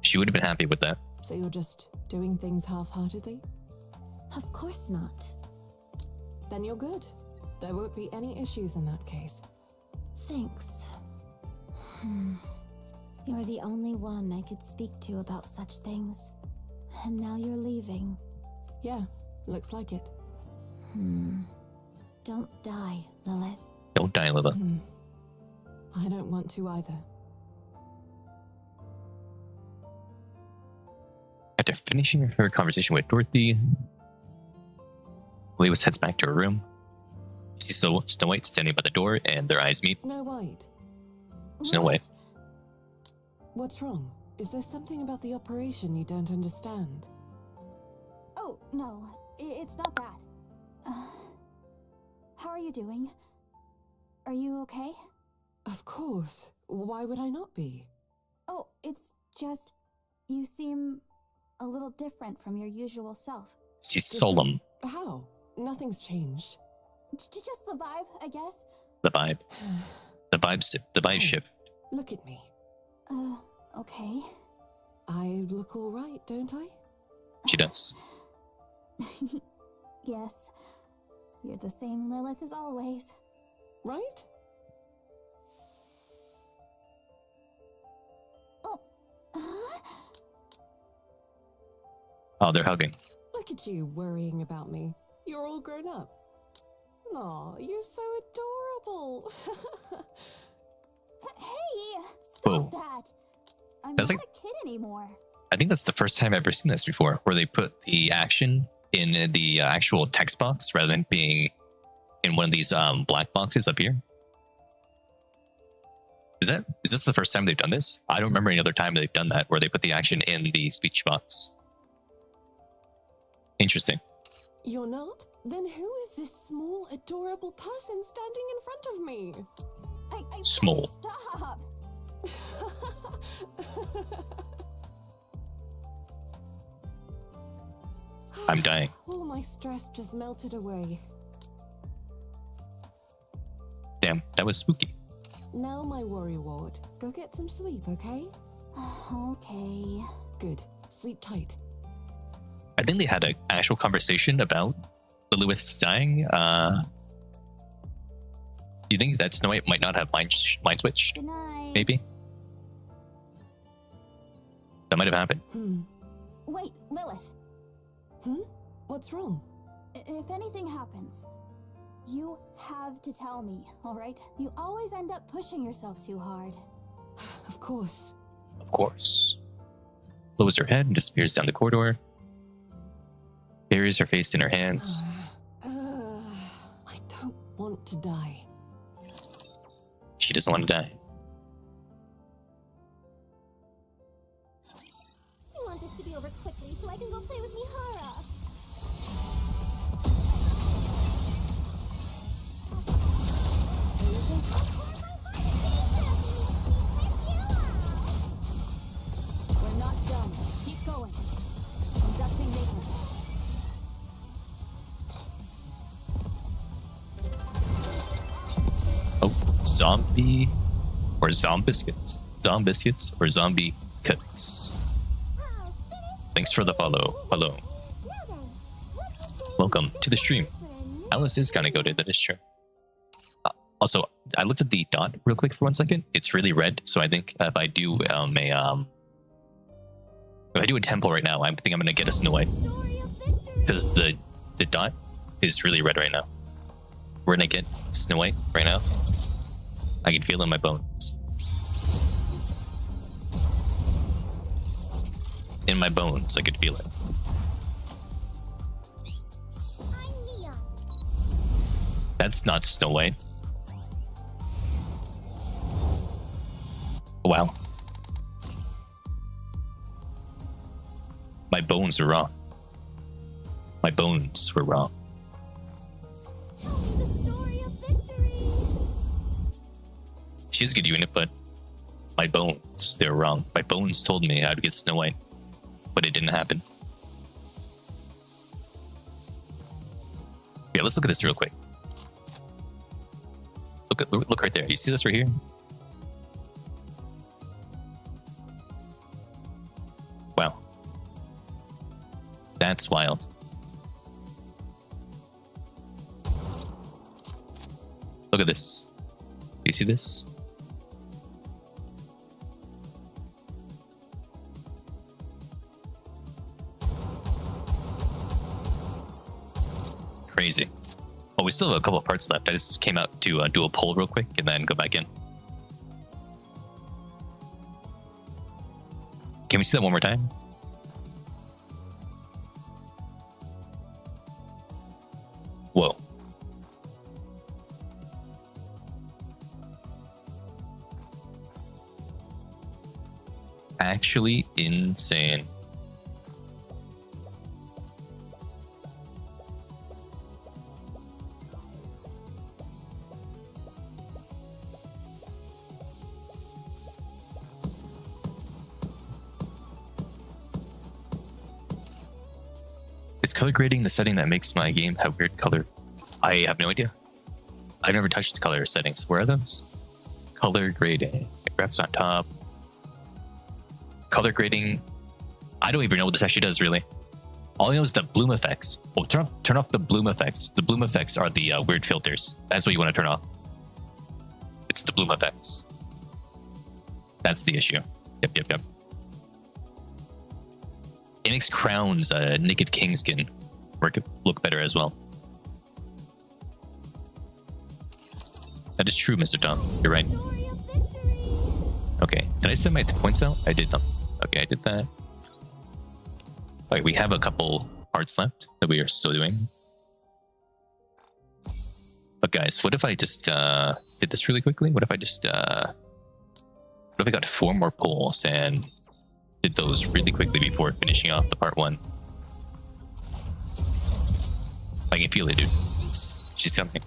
She would have been happy with that. So you're just doing things half-heartedly? Of course not. Then you're good. There won't be any issues in that case. Thanks. You're the only one I could speak to about such things. And now you're leaving. Yeah, looks like it. Don't die, Lilith. Don't die, Lilith. I don't want to either. After finishing her conversation with Dorothy, Lewis heads back to her room. She sees Snow White standing by the door, and their eyes meet. Snow White. Snow White. What's wrong? Is there something about the operation you don't understand? Oh, no. It's not that. How are you doing? Are you okay? Of course. Why would I not be? Oh, it's just... You seem a little different from your usual self. She's solemn. How? Nothing's changed. Just the vibe, I guess. The vibe. The vibe shift. Look at me. Okay. I look all right, don't I? She does. Yes. You're the same Lilith as always. Right? Oh, they're hugging. Look at you worrying about me. You're all grown up. Aw, you're so adorable. Hey! Stop Whoa. that! I'm That's not like- a kid anymore. I think that's the first time I've ever seen this before, where they put the action in the actual text box rather than being in one of these black boxes up here. Is this the first time they've done this? I don't remember any other time they've done that, where they put the action in the speech box. Interesting. You're not? Then who is this small, adorable person standing in front of me? I Small. Stop! I'm dying. All my stress just melted away. Damn, that was spooky. Now, my worry ward, go get some sleep, okay? Okay. Good. Sleep tight. I think they had an actual conversation about the Lewis dying. Do you think that Snow White might not have mind switched? Good night. Maybe? That might have happened. Wait, Lilith. What's wrong? If anything happens, you have to tell me, alright? You always end up pushing yourself too hard. Of course. Of course. Lowers her head and disappears down the corridor. Buries her face in her hands. I don't want to die. She doesn't want to die. I want this to be over quickly so I can go play with Mihara. We're not done. Keep going. Conducting maintenance. Oh, zombie or zombiscuits. Zombiscuits or zombie cuts. Thanks for the follow. Hello. Welcome to the stream. Alice is kind of goated, that is true. Also, I looked at the dot real quick for 1 second. It's really red, so I think if I do if I do a temple right now, I think I'm gonna get a Snow White because the dot is really red right now. We're gonna get Snow White right now. I can feel it in my bones. In my bones, I could feel it. That's not Snow White. Wow. My bones are wrong. My bones were wrong. Tell me the story of victory. She's a good unit, but my bones, they're wrong. My bones told me how to get Snow White, but it didn't happen. Yeah, let's look at this real quick. Look right there. You see this right here? Wow. That's wild. Look at this. You see this? Crazy. Oh, we still have a couple of parts left. I just came out to do a poll real quick and then go back in. Can we see that one more time? Whoa. Actually insane. Is color grading the setting that makes my game have weird color? I have no idea. I've never touched the color settings. Where are those? Color grading. Graphs on top. Color grading. I don't even know what this actually does, really. All I know is the bloom effects. Oh, turn off the bloom effects. The bloom effects are the weird filters. That's what you want to turn off. It's the bloom effects. That's the issue. Yep. It makes Crown's Naked King skin look better as well. That is true, Mr. Tom. You're right. Okay. Did I send my points out? I did them. Okay, I did that. Alright, we have a couple parts left that we are still doing. But guys, what if I just did this really quickly? What if I just what if I got 4 more polls and did those really quickly before finishing off the part 1? I can feel it, dude. She's coming.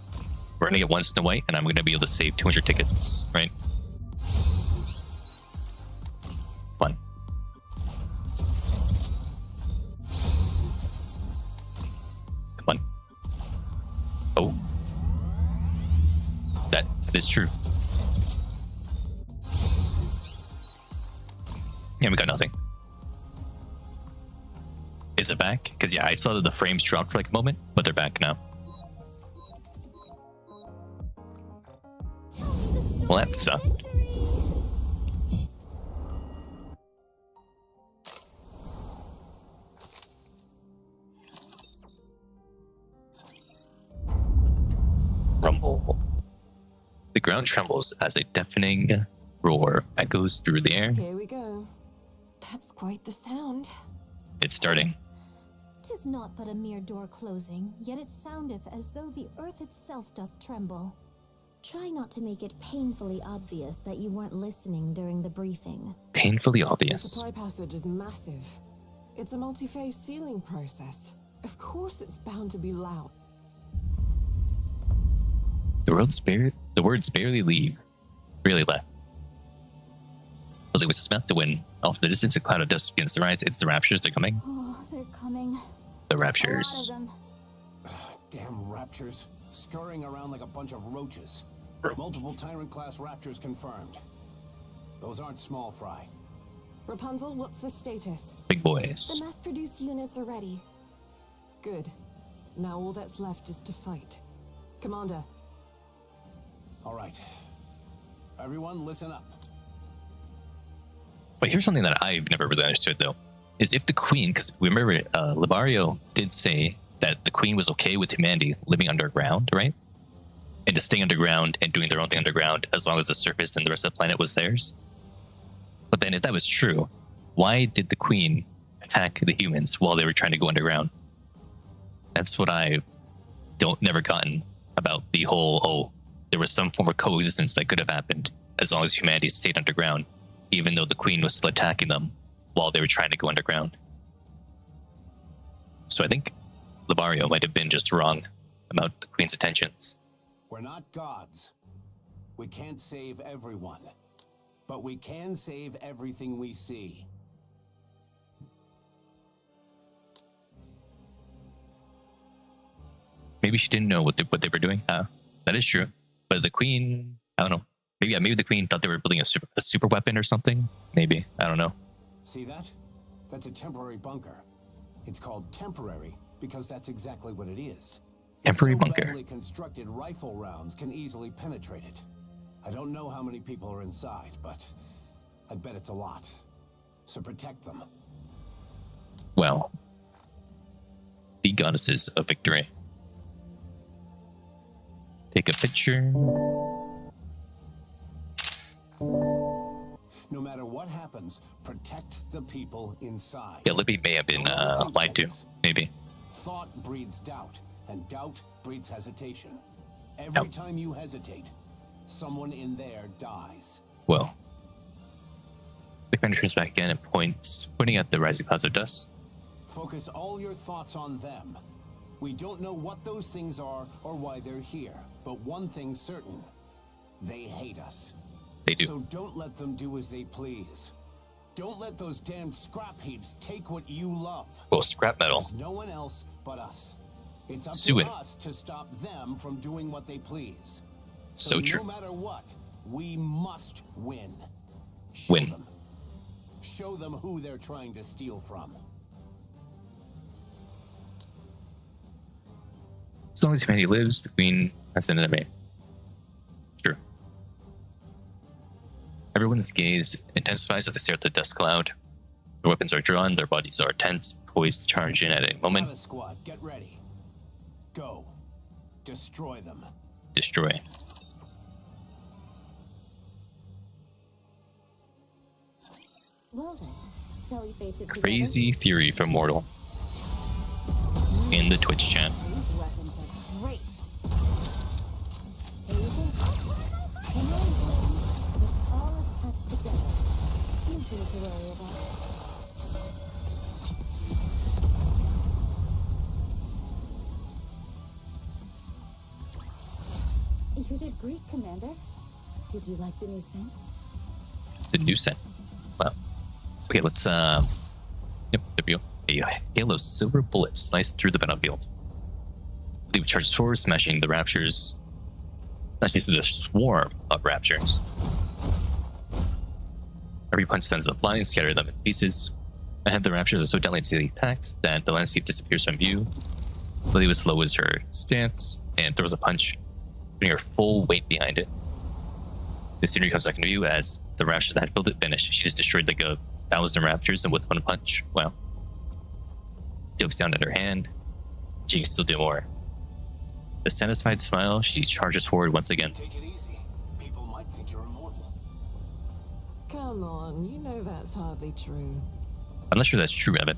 We're gonna get one Snow White, and I'm gonna be able to save 200 tickets, right? Fun. Come on. Oh. That is true. Yeah, we got nothing. Is it back? Because yeah, I saw that the frames dropped for like a moment, but they're back now. Well, that sucked. Rumble. The ground trembles as a deafening roar echoes through the air. Here we go. That's quite the sound. It's starting. 'Tis not but a mere door closing, yet it soundeth as though the earth itself doth tremble. Try not to make it painfully obvious that you weren't listening during the briefing. Painfully The obvious. supply passage is massive. It's a multi-phase sealing process. Of course it's bound to be loud. The words barely leave. Really left. But it was about to win. Off the distance, a cloud of dust begins to rise. It's the Raptures. They're coming. Oh, they're coming. The A lot Raptures. of them. Damn raptors, scurrying around like a bunch of roaches. Multiple Tyrant-class raptors confirmed. Those aren't small fry. Rapunzel, what's the status? Big boys. The mass-produced units are ready. Good. Now all that's left is to fight. Commander. All right. Everyone, listen up. But here's something that I've never really understood, though. Is if the Queen, because remember, Libario did say that the Queen was okay with humanity living underground, right? And to stay underground and doing their own thing underground as long as the surface and the rest of the planet was theirs. But then if that was true, why did the Queen attack the humans while they were trying to go underground? That's what I never gotten about the whole, oh, there was some form of coexistence that could have happened as long as humanity stayed underground, even though the Queen was still attacking them while they were trying to go underground. So I think Libario might have been just wrong about the Queen's intentions. We're not gods. We can't save everyone. But we can save everything we see. Maybe she didn't know what they were doing. That is true. But the queen, I don't know. Maybe the queen thought they were building a super weapon or something. Maybe, I don't know. See that? That's a temporary bunker. It's called temporary because that's exactly what it is. Temporary It's so bunker. badly constructed rifle rounds can easily penetrate it. I don't know how many people are inside, but I bet it's a lot. So protect them. Well, the goddesses of victory. Take a picture. No matter what happens, protect the people inside. Yeah, Libby may have been lied to. Maybe. Thought breeds doubt, and doubt breeds hesitation. Every Yep. time you hesitate, someone in there dies. Well, the commander turns back again and pointing at the rising clouds of dust. Focus all your thoughts on them. We don't know what those things are or why they're here, but one thing's certain. They hate us. They do. So don't let them do as they please. Don't let those damn scrap heaps take what you love. Well, scrap metal. There's no one else but us. It's up Sue to it. us to stop them from doing what they please. So no true. matter what, we must win. Win. Them. Show them who they're trying to steal from. As long as humanity lives, the queen has an enemy. True. Everyone's gaze intensifies as they stare at the dust cloud. Their weapons are drawn, their bodies are tense, poised to charge in at any moment. Scouter squad, get ready. Go. Destroy them. Destroy. Well then, shall we face it Crazy theory from Mortal. In the Twitch chat. together? These weapons are great. Hazel? Come on, friends. Let's all attack together. Nothing to worry about. You did great, Commander. Did you like the new scent? The new set. Wow. Okay, let's yep, there we go. A hail of silver bullets sliced through the battlefield. They charged forward, smashing the raptors. Smashing through the swarm of raptors. Every punch sends them flying, scattering them in pieces. Ahead, the raptors are so deadly packed that the landscape disappears from view. Lily was slow as her stance and throws a punch, putting her full weight behind it. The scenery comes back into view as the raptors that had filled it vanish. She just destroyed like 1,000 raptors and with one punch. Wow. She looks down at her hand. She can still do more. With a satisfied smile, she charges forward once again. Take it easy. People might think you're immortal. Come on, you know that's hardly true. I'm not sure that's true, Evan.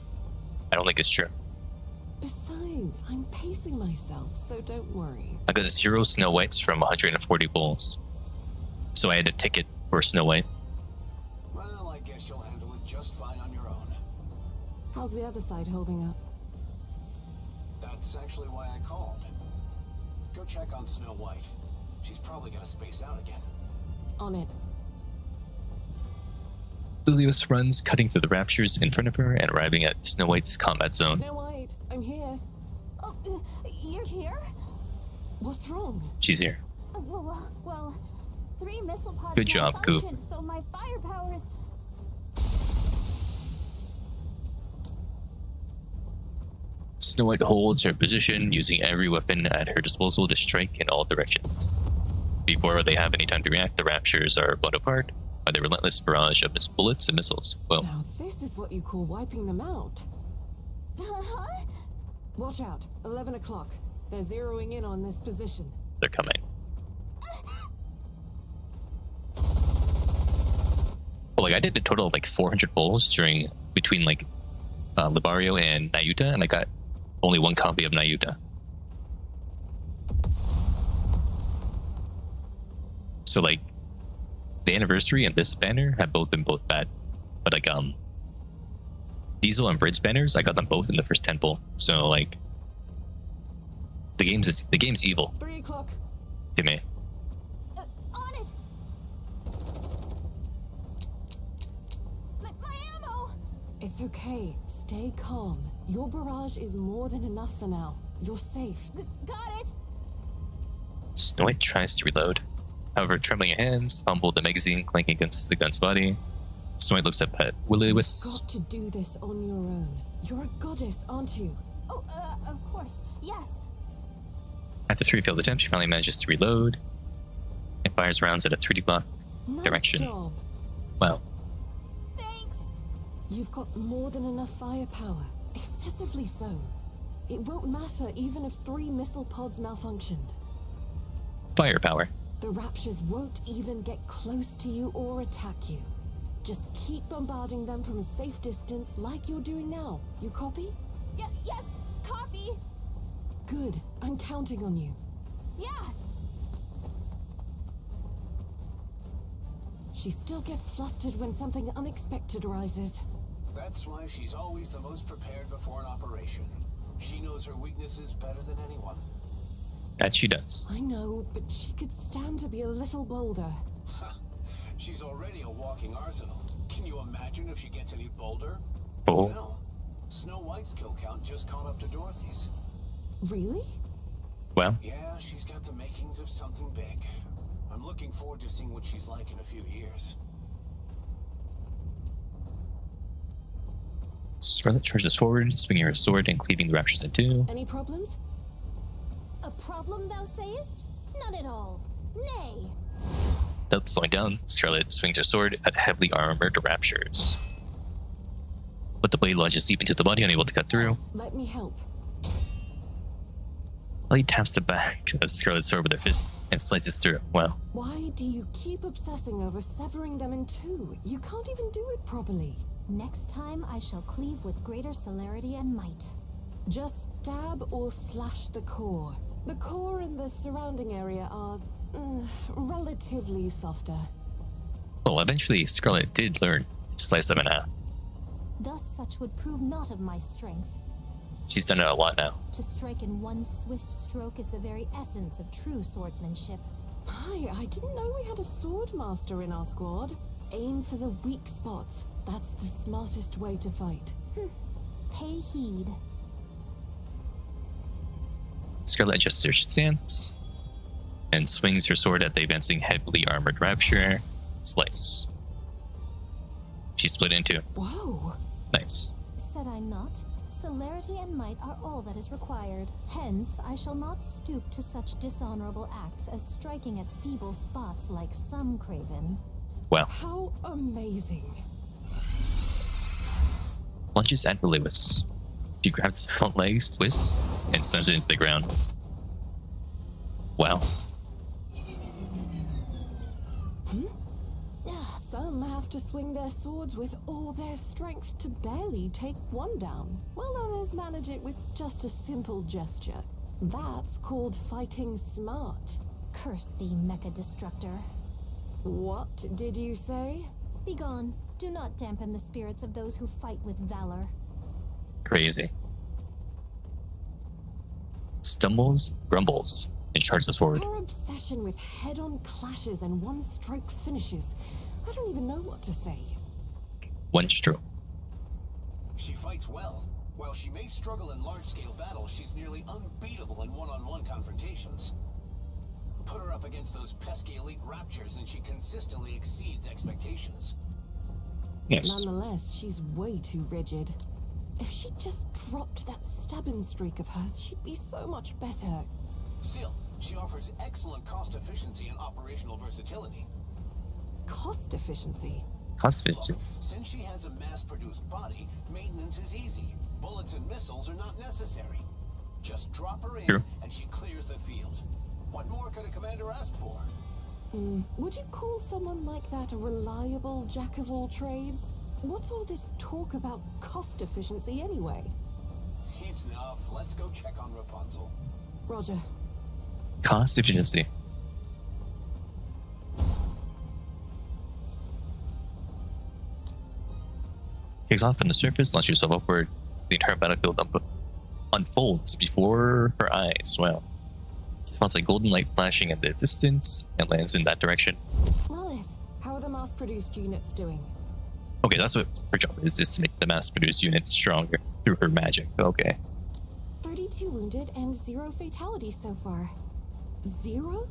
I don't think it's true. Besides, I'm pacing myself, so don't worry. I got 0 Snow Whites from 140 bulls. So I had a ticket for Snow White. Well, I guess you'll handle it just fine on your own. How's the other side holding up? That's actually why I called. Go check on Snow White. She's probably gonna space out again. On it. Lilios runs, cutting through the raptors in front of her and arriving at Snow White's combat zone. Snow White, I'm here. Oh, you're here? What's wrong? She's here. Well, 3 missile pods Good job, Coop. malfunctioned, so my firepower is... Snow White holds her position, using every weapon at her disposal to strike in all directions. Before they have any time to react, the raptors are blown apart by the relentless barrage of bullets and missiles. Well, Now this is what you call wiping them out. Huh? Watch out, 11 o'clock. They're zeroing in on this position. they're coming. Well, like I did a total of like 400 bowls between Libario and Nayuta, and I got only 1 copy of Nayuta. So like the anniversary and this banner have both been bad, but like Diesel and Bridge banners, I got them both in the first 10 bowl. So like the game's evil 3 o'clock. to me. On it! My ammo! It's okay. Stay calm. Your barrage is more than enough for now. You're safe. Got it! Snow White tries to reload. However, trembling hands fumble the magazine clanking against the gun's body. Snow White looks at Pet Will-O-Wisp. You've got to do this on your own. You're a goddess, aren't you? Oh, of course, yes. After 3 failed attempts, she finally manages to reload and fires rounds at a 3D block Nice direction. job. Wow. Thanks. You've got more than enough firepower. Excessively so. It won't matter even if 3 missile pods malfunctioned. Firepower. The Raptures won't even get close to you or attack you. Just keep bombarding them from a safe distance like you're doing now. You copy? Yes, copy. Good. I'm counting on you. Yeah. She still gets flustered when something unexpected arises. That's why she's always the most prepared before an operation. She knows her weaknesses better than anyone. That she does. I know, but she could stand to be a little bolder. She's already a walking arsenal. Can you imagine if she gets any bolder? Oh. No. Snow White's kill count just caught up to Dorothy's. Really? Well, Yeah, she's got the makings of something big. I'm looking forward to seeing what she's like in a few years. Scarlet charges forward, swinging her sword and cleaving the Raptures in two. Any problems? A problem, thou sayest? None at all. Nay. Without slowing down, Scarlet swings her sword at heavily armored Raptures. But the blade lodges deep into the body, unable to cut through. Let me help. Blade taps the back of Scarlet's sword with her fists and slices through. Wow. Why do you keep obsessing over severing them in two? You can't even do it properly. Next time I shall cleave with greater celerity and might. Just stab or slash the core. The core and the surrounding area are relatively softer. Well, eventually Scarlet did learn to slice them in half. Thus such would prove not of my strength. She's done it a lot now. To strike in one swift stroke is the very essence of true swordsmanship. Hi, I didn't know we had a sword master in our squad. Aim for the weak spots. That's the smartest way to fight. Pay heed. Scarlet adjusts her stance and swings her sword at the advancing heavily armored Rapture. Slice. She split in two. Whoa! Nice. Said I not? Celerity and might are all that is required. Hence, I shall not stoop to such dishonorable acts as striking at feeble spots like some craven. Wow. How amazing. Lunges at Will-O-Wisp. She grabs its front legs, twists, and slams it into the ground. Wow. Some have to swing their swords with all their strength to barely take one down, while others manage it with just a simple gesture. That's called fighting smart. Curse thee, mecha destructor. What did you say? Begone. Do not dampen the spirits of those who fight with valor. Crazy. Stumbles, grumbles, and charges forward. Her obsession with head-on clashes and one-strike finishes. I don't even know what to say. One stroke. She fights well. While she may struggle in large-scale battles, she's nearly unbeatable in one-on-one confrontations. Put her up against those pesky elite Raptures and she consistently exceeds expectations. Yes. Nonetheless, she's way too rigid. If she just dropped that stubborn streak of hers, she'd be so much better. Still, she offers excellent cost efficiency and operational versatility. Cost efficiency? Cost efficiency. Look, since she has a mass-produced body, maintenance is easy. Bullets and missiles are not necessary. Just drop her in, True. and she clears the field. What more could a commander ask for? Would you call someone like that a reliable jack of all trades? What's all this talk about cost efficiency anyway? Enough. Let's go check on Rapunzel. Roger. Cost efficiency. Takes off on the surface, launches herself upward. The entire battlefield unfolds before her eyes. Wow. She spots a golden light flashing at the distance and lands in that direction. Lilith, how are the mass-produced units doing? Okay, that's what her job is, just to make the mass-produced units stronger through her magic. Okay. 32 wounded and 0 fatalities so far. 0?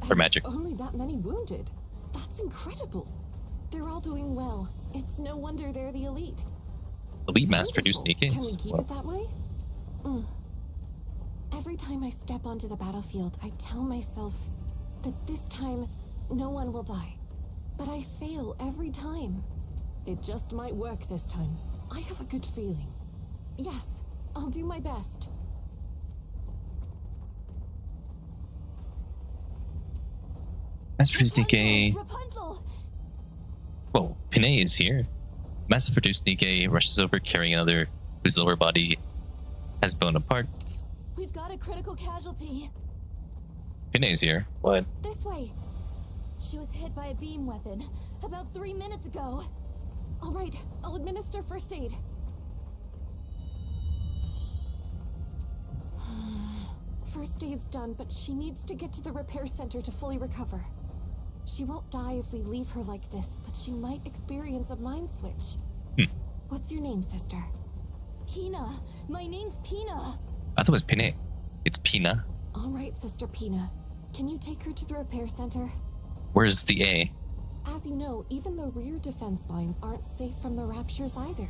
For magic. Only that many wounded. That's incredible. They're all doing well. It's no wonder they're the elite. Elite mass-produced Can we Nikkes? keep Well, it that way? Every time I step onto the battlefield, I tell myself that this time, no one will die. But I fail every time. It just might work this time. I have a good feeling. Yes, I'll do my best. mass-produced Nikke. Rapunzel! Whoa, Pinay is here. Mass-produced Nikke rushes over carrying another whose lower body has blown apart. We've got a critical casualty. Pinay's here. What? This way. She was hit by a beam weapon about 3 minutes ago. All right, I'll administer first aid. First aid's done, but she needs to get to the repair center to fully recover. She won't die if we leave her like this, but she might experience a mind switch. What's your name, sister? Pina. My name's Pina. I thought it was Pinay. It's Pina. All right, Sister Pina. Can you take her to the repair center? Where's the A? As you know, even the rear defense line aren't safe from the raptures either.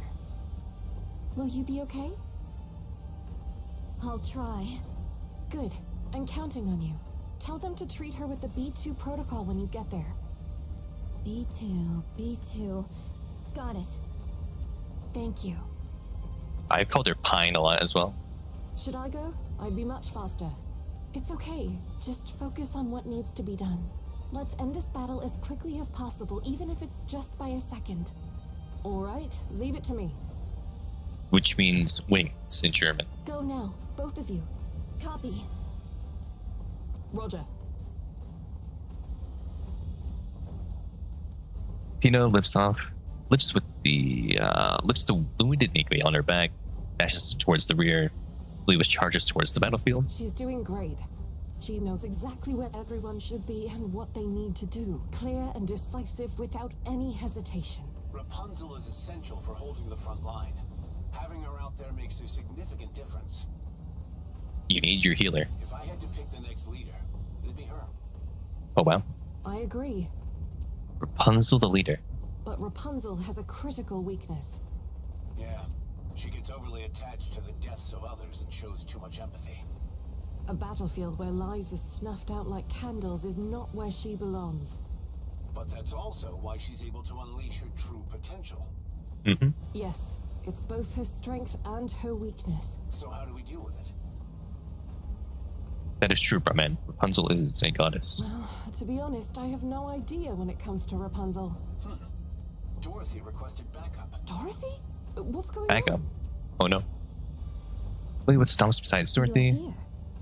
Will you be okay? I'll try. Good. I'm counting on you. Tell them to treat her with the B2 protocol when you get there. B2. Got it. Thank you. I've called her Pine a lot as well. Should I go? I'd be much faster. It's okay. Just focus on what needs to be done. Let's end this battle as quickly as possible, even if it's just by a second. All right, leave it to me. Which means wings in German. Go now, both of you. Copy. Roger. Pina lifts the wounded Nikke on her back, dashes towards the rear, Lewis charges towards the battlefield. She's doing great. She knows exactly where everyone should be and what they need to do. Clear and decisive without any hesitation. Rapunzel is essential for holding the front line. Having her out there makes a significant difference. You need your healer. If I had to pick the next leader, it'd be her. Oh wow. I agree. Rapunzel the leader. But Rapunzel has a critical weakness. Yeah, she gets overly attached to the deaths of others and shows too much empathy. A battlefield where lives are snuffed out like candles is not where she belongs. But that's also why she's able to unleash her true potential. Mm-hmm. Yes, it's both her strength and her weakness. So how do we deal with it? That is true, Brahman. Rapunzel is a goddess. Well, to be honest, I have no idea when it comes to Rapunzel. Dorothy requested backup. Dorothy? What's going Backup. on? Oh no. Wait, what's Tom's besides Dorothy? You're here.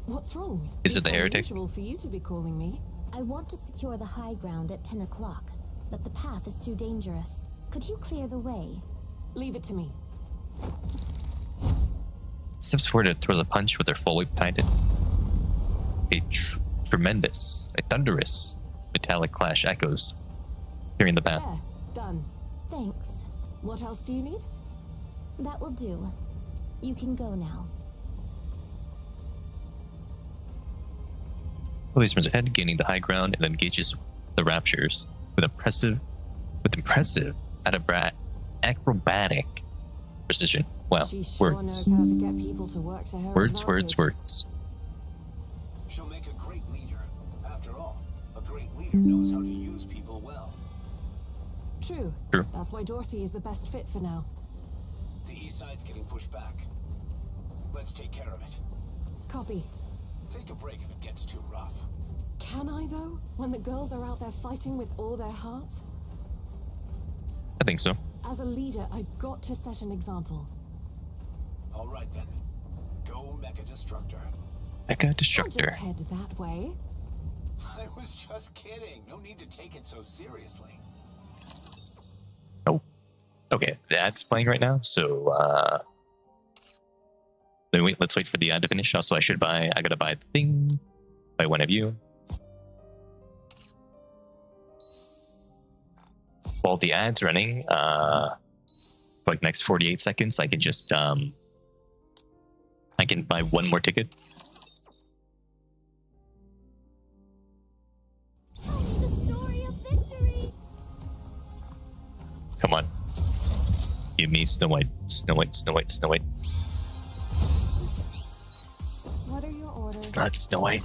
What's wrong? Is it the It's heretic? unusual for you to be calling me. I want to secure the high ground at 10 o'clock, but the path is too dangerous. Could you clear the way? Leave it to me. Steps forward to throw the punch with her full weight behind it. A thunderous metallic clash echoes, clearing the path. There, done. Thanks. What else do you need? That will do. You can go now. Police runs ahead, gaining the high ground, and engages the raptures with impressive acrobatic precision. Wow, She sure words. knows how to get people to work to her advantage. Words. She'll make a great leader. After all, a great leader knows how to use people well. True. True. That's why Dorothy is the best fit for now. The east side's getting pushed back. Let's take care of it. Copy. Take a break if it gets too rough. Can I, though? When the girls are out there fighting with all their hearts? I think so. As a leader, I've got to set an example. All right then. Go Mecha Destructor. Mecha Don't Destructor. just head that way. I was just kidding. No need to take it so seriously. Oh. Okay, that's playing right now, so let's wait for the ad to finish. Also, I gotta buy the thing by one of you. While the ad's running, for like next 48 seconds, I can just I can buy one more ticket. Give me Snow White. Snow White, Snow White, Snow White. What are your orders? It's not Snow White.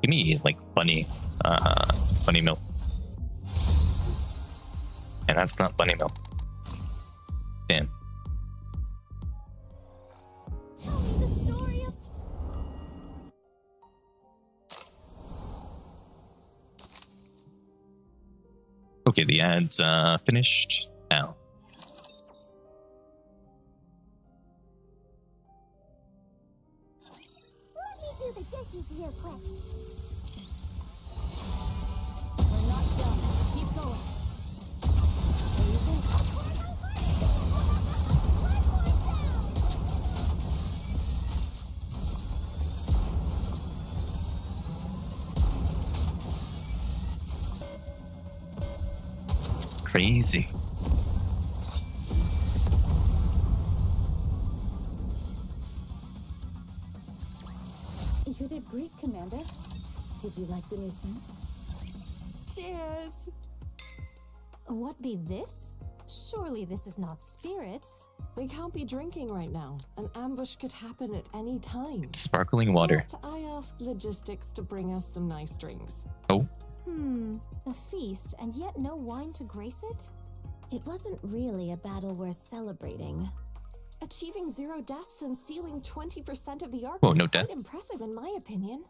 Give me like bunny milk. And that's not bunny milk. Damn. Tell me the story of... Okay, the ad's finished now. Let me do the dishes real quick. We're not done. Keep going. Crazy. You did great, Commander. Did you like the new scent? Cheers! What be this? Surely this is not spirits. We can't be drinking right now. An ambush could happen at any time. Sparkling water. But I asked logistics to bring us some nice drinks. Oh, A feast and yet no wine to grace it? It wasn't really a battle worth celebrating. Achieving 0 deaths and sealing 20% of the arc Whoa, was no quite deaths? impressive in my opinion.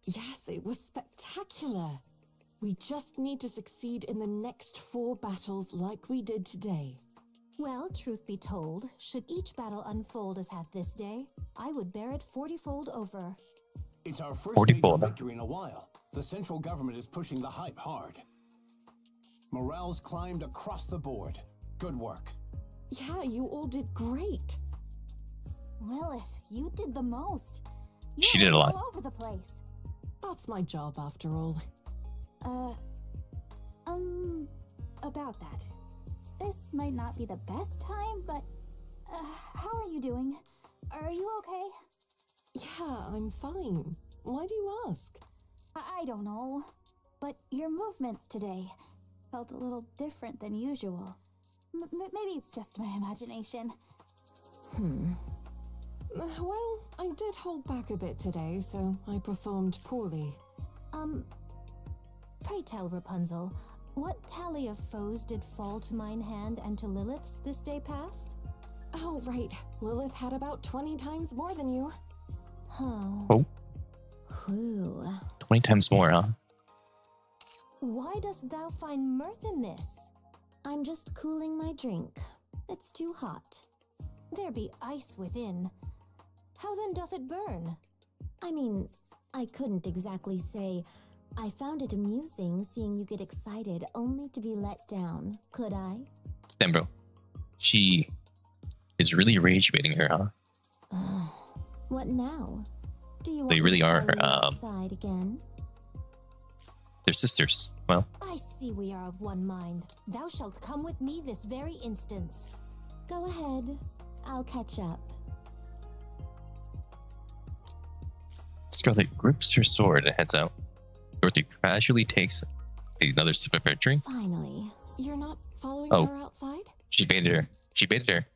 Yes, it was spectacular. We just need to succeed in the next 4 battles like we did today. Well, truth be told, should each battle unfold as had this day, I would bear it 40-fold over. It's our first 40-fold. major victory in a while. The central government is pushing the hype hard. Morale's climbed across the board. Good work. Yeah, you all did great. Lilith, you did the most. You She did a were lot. all over the place. That's my job after all. About that. This might not be the best time, but how are you doing? Are you okay? Yeah, I'm fine. Why do you ask? I don't know, but your movements today felt a little different than usual. Maybe it's just my imagination. Well, I did hold back a bit today, so I performed poorly. Pray tell, Rapunzel, what tally of foes did fall to mine hand and to Lilith's this day past? Oh, right. Lilith had about 20 times more than you. Huh. Oh, Ooh. 20 times more, huh? Why dost thou find mirth in this? I'm just cooling my drink. It's too hot. There be ice within. How then doth it burn? I mean, I couldn't exactly say I found it amusing seeing you get excited only to be let down, could I? Damn, bro. She is really rage baiting her, huh? What now? Do you want They me really to are, follow you outside again? They're sisters. Well, I see we are of one mind. Thou shalt come with me this very instance. Go ahead. I'll catch up. Scarlet grips her sword and heads out. Dorothy casually takes another sip of her drink. Finally. You're not following Oh. her outside? She baited her. She baited her.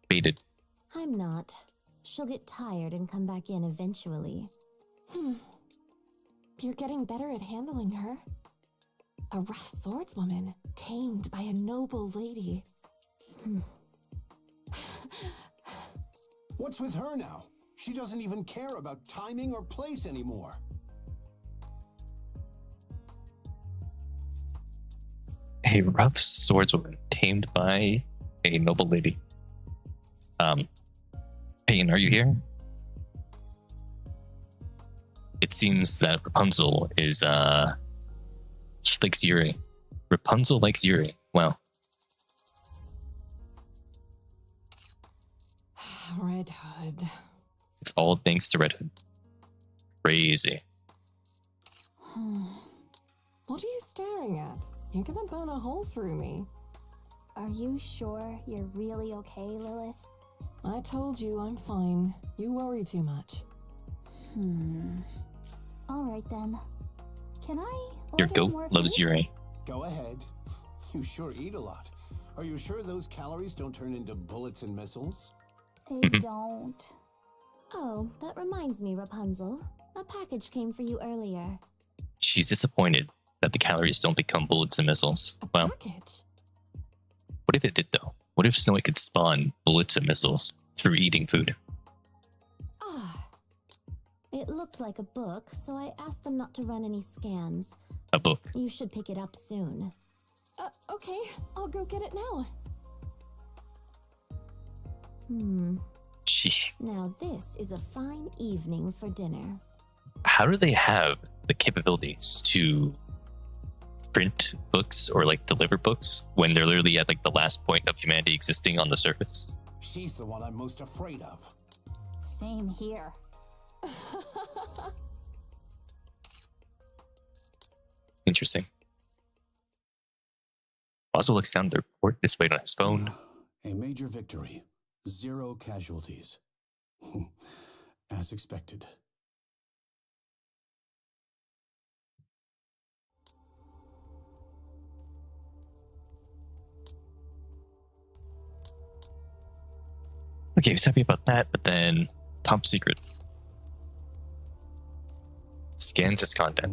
Baited. I'm not. She'll get tired and come back in eventually. You're getting better at handling her. A rough swordswoman, tamed by a noble lady. What's with her now? She doesn't even care about timing or place anymore. A rough swordswoman tamed by a noble lady. Payne, are you here? It seems that Rapunzel is, she likes Yuri. Rapunzel likes Yuri. Wow. Red Hood. It's all thanks to Red Hood. Crazy. What are you staring at? You're gonna burn a hole through me. Are you sure you're really okay, Lilith? I told you I'm fine. You worry too much. All right then. Can I Your order goat more loves food? Yuri. Go ahead. You sure eat a lot. Are you sure those calories don't turn into bullets and missiles? They don't. Oh, that reminds me, Rapunzel. A package came for you earlier. She's disappointed that the calories don't become bullets and missiles. Wow. Package? What if it did, though? What if Snow White could spawn bullets and missiles through eating food? Ah. It looked like a book, so I asked them not to run any scans. A book. You should pick it up soon. Okay. I'll go get it now. Gee. Now this is a fine evening for dinner. How do they have the capabilities to print books or like deliver books when they're literally at like the last point of humanity existing on the surface? She's the one I'm most afraid of. Same here. Interesting. Boswell looks down at the report displayed on his phone. A major victory. 0 casualties. As expected. Okay, he's happy about that, but then top secret. Scans his content.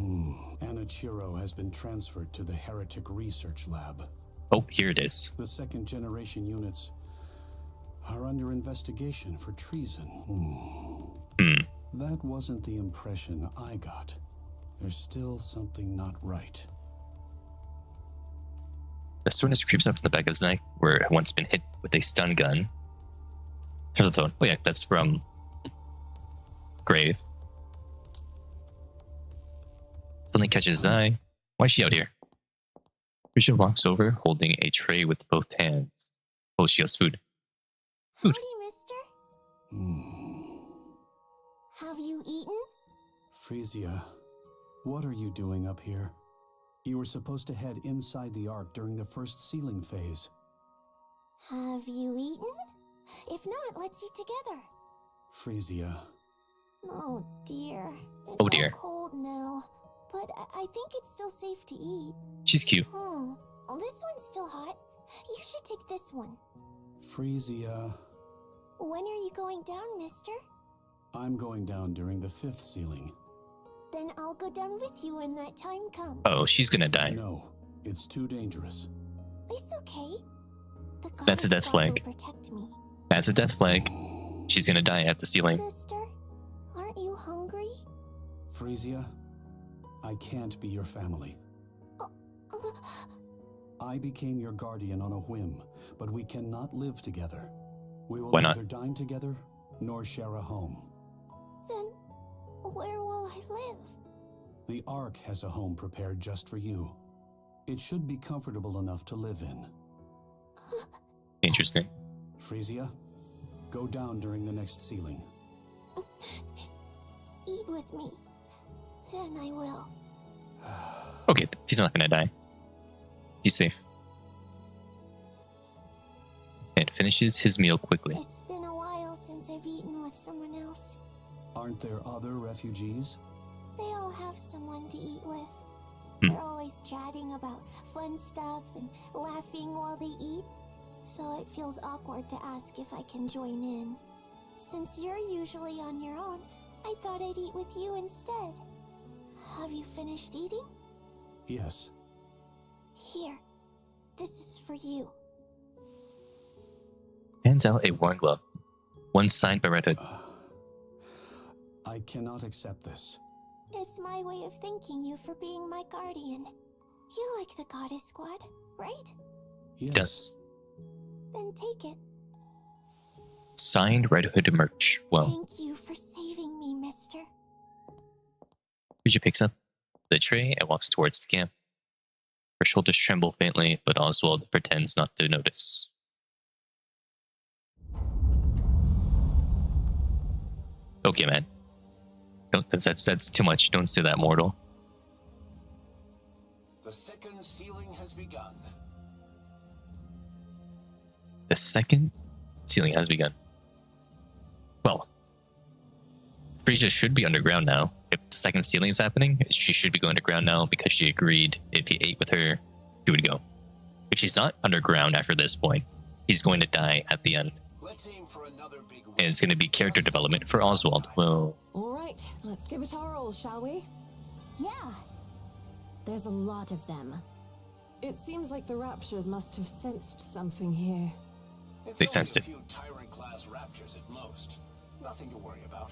Anachiro has been transferred to the Heretic Research Lab. Oh, here it is. The second generation units are under investigation for treason. That wasn't the impression I got. There's still something not right. The soreness creeps up from the back of his neck, where it had once been hit with a stun gun. Oh yeah, that's from Grave. Suddenly catches his eye. Why is she out here? Richard walks over, holding a tray with both hands. Oh, she has food. Food. Howdy, mister. Have you eaten? Frisia, what are you doing up here? You were supposed to head inside the Ark during the first sealing phase. Have you eaten? If not, let's eat together. Frisia. Oh dear. It's Oh dear. all cold now, but I think it's still safe to eat. She's cute. Oh, this one's still hot. You should take this one. Frisia. When are you going down, mister? I'm going down during the 5th sealing. Then I'll go down with you when that time comes. Oh, she's gonna die. No, it's too dangerous. It's okay. The That's a goddess death God flag. will protect me. That's a death flag. She's gonna die at the ceiling. Mister, aren't you hungry? Frisia, I can't be your family. I became your guardian on a whim, but we cannot live together. We will Why not? neither dine together nor share a home. Then, where will I live? The Ark has a home prepared just for you. It should be comfortable enough to live in. Interesting. Frisia, go down during the next sealing. Eat with me. Then I will. Okay, she's not gonna die. He's safe. And finishes his meal quickly. It's been a while since I've eaten with someone else. Aren't there other refugees? They all have someone to eat with. They're always chatting about fun stuff and laughing while they eat. So it feels awkward to ask if I can join in. Since you're usually on your own, I thought I'd eat with you instead. Have you finished eating? Yes. Here. This is for you. Hands out a worn glove. One signed by Red Hood. I cannot accept this. It's my way of thanking you for being my guardian. You like the Goddess Squad, right? Yes. Does. Then take it. Signed Red Hood merch. Well, Thank you for saving me, mister. Bridget picks up the tray and walks towards the camp. Her shoulders tremble faintly, but Oswald pretends not to notice. Okay, man. That's too much. Don't say that, mortal. The second sealing has begun. The second sealing has begun. Well, Frisia should be underground now. If the second sealing is happening, she should be going underground now because she agreed if he ate with her he would go. If she's not underground after this point, he's going to die at the end. Let's aim for another big win. And it's going to be character development for Oswald. Well, All right, let's give it our all, shall we? Yeah. There's a lot of them. It seems like the Raptures must have sensed something here. It's They only sensed a it. few Tyrant-class Raptures at most. Nothing to worry about.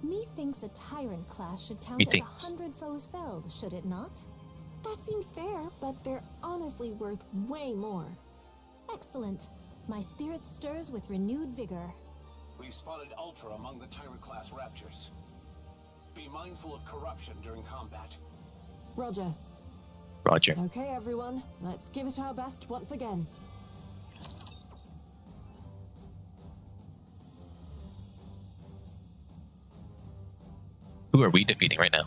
Methinks a tyrant class should count Methinks. as 100 foes felled, should it not? That seems fair, but they're honestly worth way more. Excellent. My spirit stirs with renewed vigor. We've spotted Ultra among the Tyrant-class Raptures. Be mindful of corruption during combat. Roger. Roger. Okay, everyone, let's give it our best once again. Who are we defeating right now?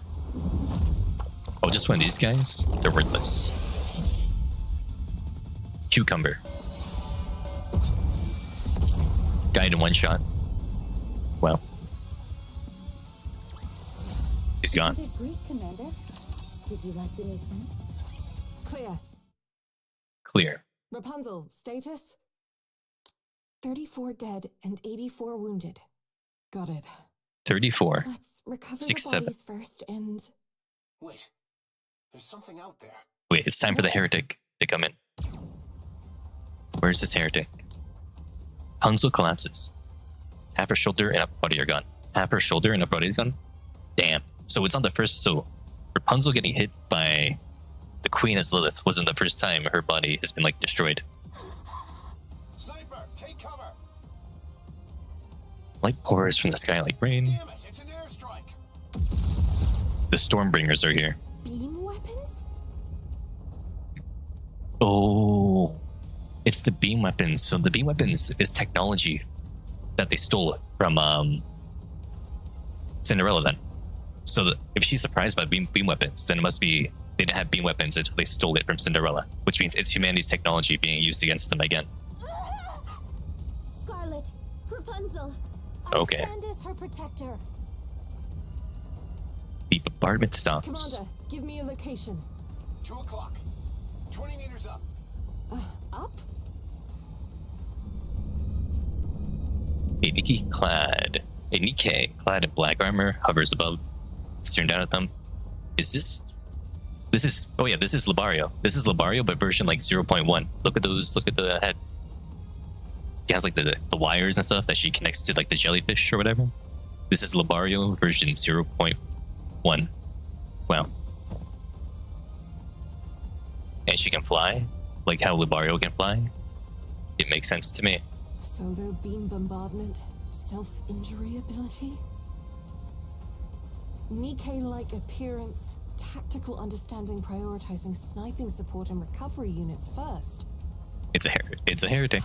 Oh, just one of these guys? They're worthless. Cucumber. Died in one shot. Well. He's gone. Did Greek, Commander? Did you like the new scent? Clear. Clear. Rapunzel, status? 34 dead and 84 wounded. Got it. 34. Let's recover 6, the 7. bodies first and... Wait, there's something out there. Wait, it's time for the heretic to come in. Where's this heretic? Rapunzel collapses. Half her shoulder and upper body are gone. Half her shoulder and upper body is gone? Damn. So it's not the first. So Rapunzel getting hit by the Queen as Lilith wasn't the first time her body has been like destroyed. Sniper, take cover! Light pours from the sky like rain. Damn it, it's an airstrike! The Stormbringers are here. beam weapons? Oh, it's the beam weapons. So the beam weapons is technology that they stole from Cinderella then. So if she's surprised by beam weapons, then it must be they didn't have beam weapons until they stole it from Cinderella, which means it's humanity's technology being used against them again. Scarlet, Rapunzel, Okay. I stand as her protector. The bombardment stops. Commander, give me a location. 2 o'clock. 20 meters up. Up? A Nikke clad in black armor hovers above, staring down at them. This is Labario. This is Labario, but version like 0.1. Look at those, look at the head. She has like the wires and stuff that she connects to like the jellyfish or whatever. This is Labario version 0.1. Wow. And she can fly, like how Labario can fly. It makes sense to me. Solo beam bombardment, self-injury ability? Nikke-like appearance, tactical understanding prioritizing sniping support and recovery units first. It's a heretic. It's a heretic.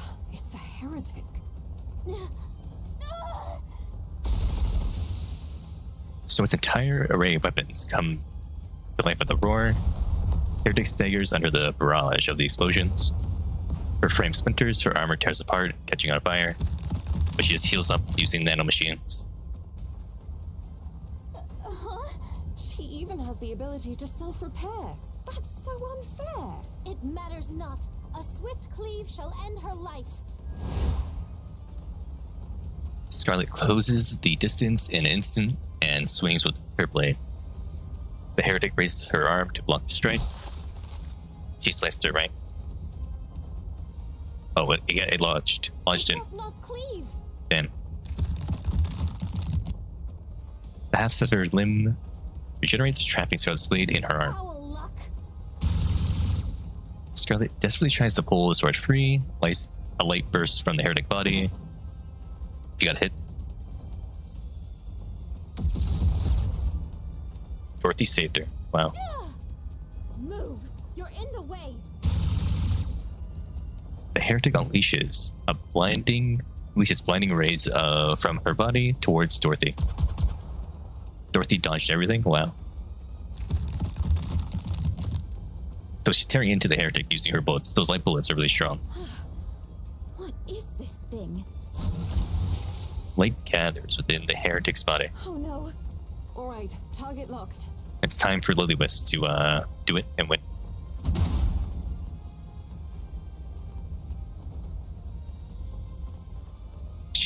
So its entire array of weapons come to life with a roar. Heretic staggers under the barrage of the explosions. Her frame splinters, her armor tears apart, catching on fire. But she just heals up using nanomachines. She even has the ability to self-repair. That's so unfair. It matters not. A swift cleave shall end her life. Scarlet closes the distance in an instant and swings with her blade. The heretic raises her arm to block the strike. She sliced her right. Oh, it lodged in. Doth not cleave. Damn. The half-severed limb regenerates, trapping Scarlet's blade in her arm. Foul luck. Scarlet desperately tries to pull the sword free. A light bursts from the heretic body. She got hit. Dorothy saved her. Wow. Move. You're in the way. The heretic unleashes blinding rays from her body towards Dorothy. Dorothy dodged everything. Wow. So she's tearing into the heretic using her bullets. Those light bullets are really strong. What is this thing? Light gathers within the heretic's body. Oh no. All right, target locked. It's time for Lilywist to do it and win.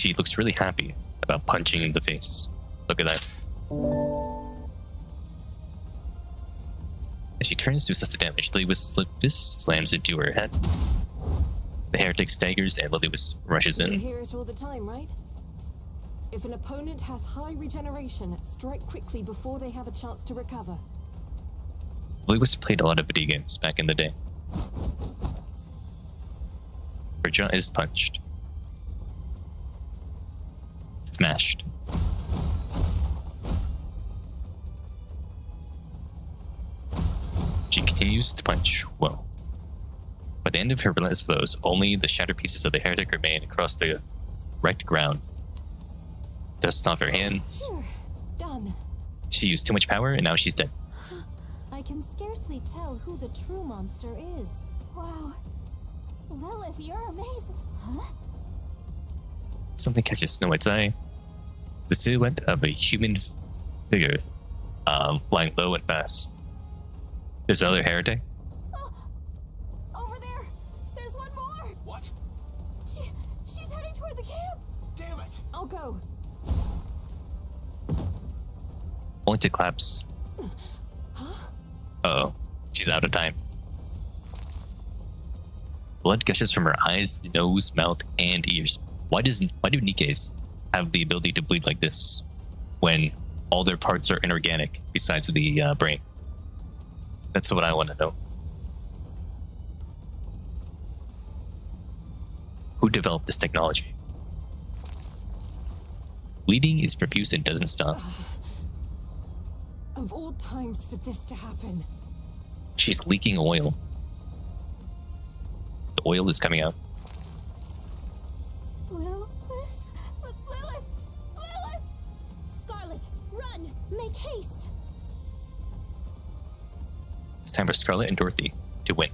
she looks really happy about punching in the face. Look at that. As she turns to assess the damage, Lily slip fist slams into her head. The heretic staggers and Lily rushes You in. hear it all the time, right? If an opponent has high regeneration, strike quickly before they have a chance to recover. Lily played a lot of video games back in the day. Her jaw is punched. Smashed. She continues to punch. Whoa. By the end of her relentless blows, only the shattered pieces of the heretic remain across the wrecked ground. Dust off her hands. Done. She used too much power and now she's dead. I can scarcely tell who the true monster is. Wow. Lilith, you're amazing. Huh? Something catches Snow White's eye. The silhouette of a human figure, flying low and fast. There's another heretic. Over there! There's one more! What? She's heading toward the camp! Damn it! I'll go. Only to collapse. Huh? Uh-oh. She's out of time. Blood gushes from her eyes, nose, mouth, and ears. Why do Nikke's have the ability to bleed like this when all their parts are inorganic besides the brain? That's what I want to know. Who developed this technology? Bleeding is profuse and doesn't stop. Of all times for this to happen. She's leaking oil. The oil is coming out. Lilith? Scarlet, run! Make haste! It's time for Scarlet and Dorothy to win.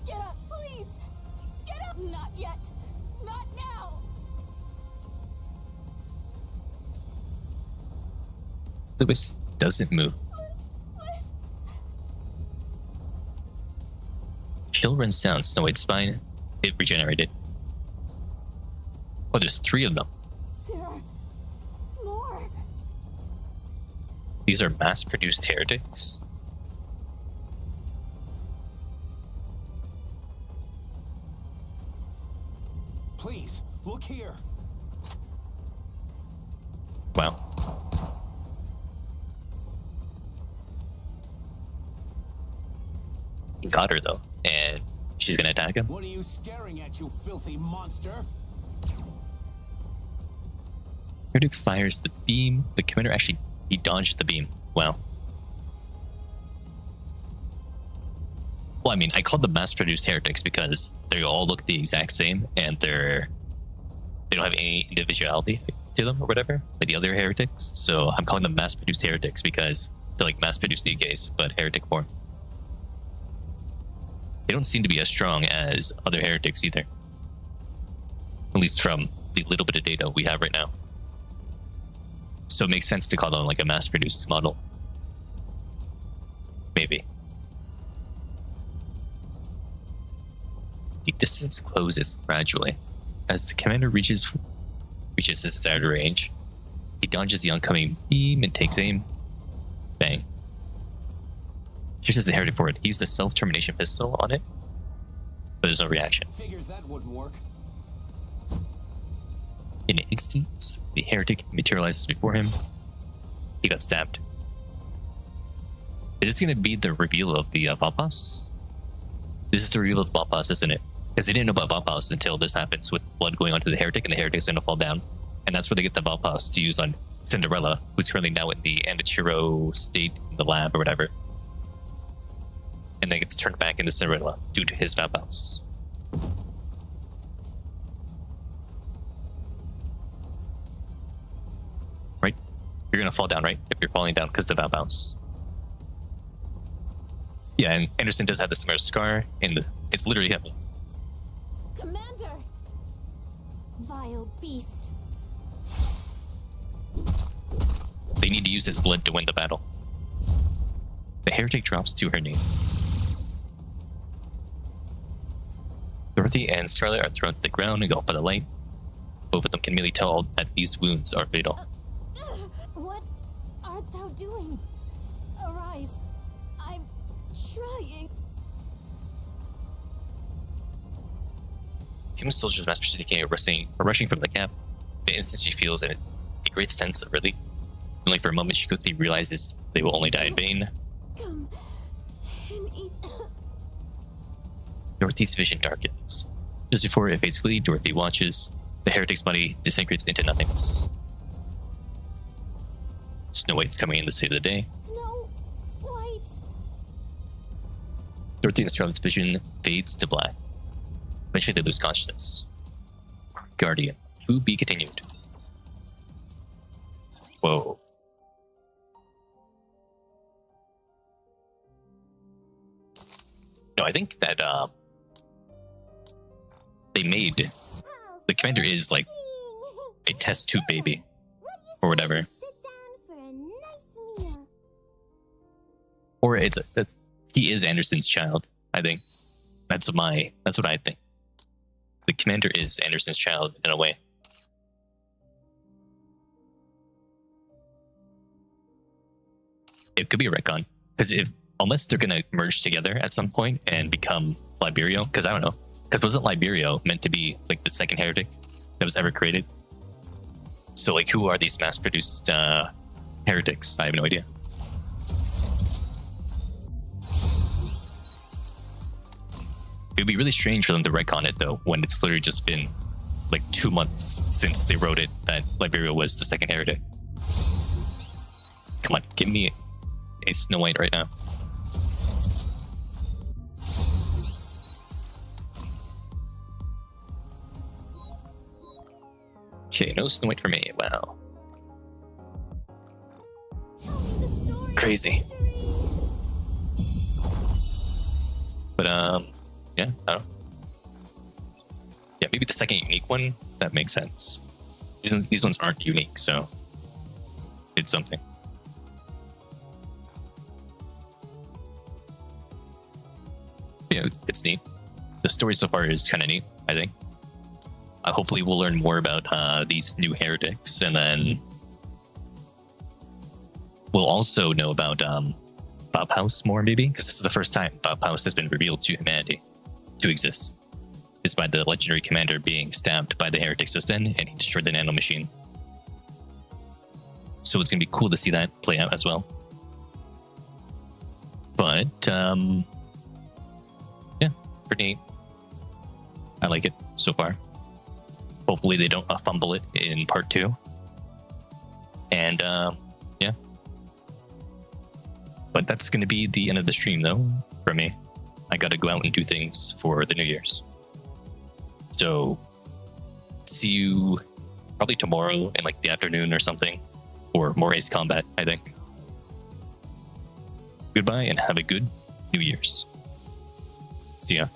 Get up, please! Get up! Not yet! Not now! Lewis doesn't move. Chill runs down Snow White's spine. It regenerated. Oh, there's 3 of them. There are more! These are mass-produced heretics. Please, look here. Wow. He got her though, and she's gonna attack him. What are you staring at, you filthy monster? Heretic fires the beam. The commander he dodged the beam. Wow. Well, I mean, I called them mass-produced heretics because they all look the exact same, and they don't have any individuality to them or whatever, like the other heretics. So I'm calling them mass-produced heretics because they're like mass-produced DKs, but heretic form. They don't seem to be as strong as other heretics either. At least from the little bit of data we have right now. So it makes sense to call them like a mass-produced model. Maybe. The distance closes gradually. As the commander reaches his desired range, he dodges the oncoming beam and takes aim. Bang. Here's the heretic for it. He used a self-termination pistol on it, but there's no reaction. Figures that wouldn't work. In an instant, the heretic materializes before him. He got stabbed. Is this going to be the reveal of the Valpas? This is the reveal of Valpas, isn't it? Because they didn't know about Valpas until this happens with blood going onto the heretic, and the heretic's going to fall down. And that's where they get the Valpas to use on Cinderella, who's currently now in the Anichiro state in the lab or whatever. And then gets turned back into Cinderella due to his Valpas. Right? You're going to fall down, right? If you're falling down because of the Valpas. Yeah, and Anderson does have the similar scar, and it's literally him. Commander! Vile beast. They need to use his blood to win the battle. The heretic drops to her knees. The Dorothy and Scarlet are thrown to the ground and engulfed by the light. Both of them can immediately tell that these wounds are fatal. What art thou doing? Arise. I'm trying. Human soldiers master Nikke are rushing from the camp. The instant she feels a great sense of relief. Only for a moment she quickly realizes they will only die in vain. Come and eat. Dorothy's vision darkens. Just before it fades quickly, Dorothy watches. The heretic's body disintegrates into nothingness. Snow White's coming in to save the day. Snow White. Dorothy and Scarlet's vision fades to black. Eventually they lose consciousness. Guardian. To be continued. Whoa. No, I think that they made the commander is like a test tube baby or whatever, Sit down for a nice meal. or he is Anderson's child. I think that's what I think. The commander is Anderson's child in a way. It could be a retcon because unless they're gonna merge together at some point and become Liberio, because I don't know. Because wasn't Liberio meant to be like the second heretic that was ever created? So like, who are these mass-produced heretics? I have no idea. It would be really strange for them to retcon it though, when it's literally just been like 2 months since they wrote it that Liberio was the second heretic. Come on, give me a Snow White right now. Okay, no Snow White for me. Wow. Crazy. But yeah, I don't know. Yeah, maybe the second unique one, that makes sense. These ones aren't unique, so it's something. Yeah, it's neat. The story so far is kind of neat, I think. Hopefully we'll learn more about these new heretics, and then we'll also know about Bob House more, maybe, because this is the first time Bob House has been revealed to humanity to exist. Is by the legendary commander being stabbed by the heretics just then, and he destroyed the nano machine. So it's gonna be cool to see that play out as well. But yeah, pretty neat. I like it so far. Hopefully they don't fumble it in part 2. And yeah. But that's going to be the end of the stream though, for me. I got to go out and do things for the New Year's. So see you probably tomorrow in like the afternoon or something, or more Ace Combat, I think. Goodbye and have a good New Year's. See ya.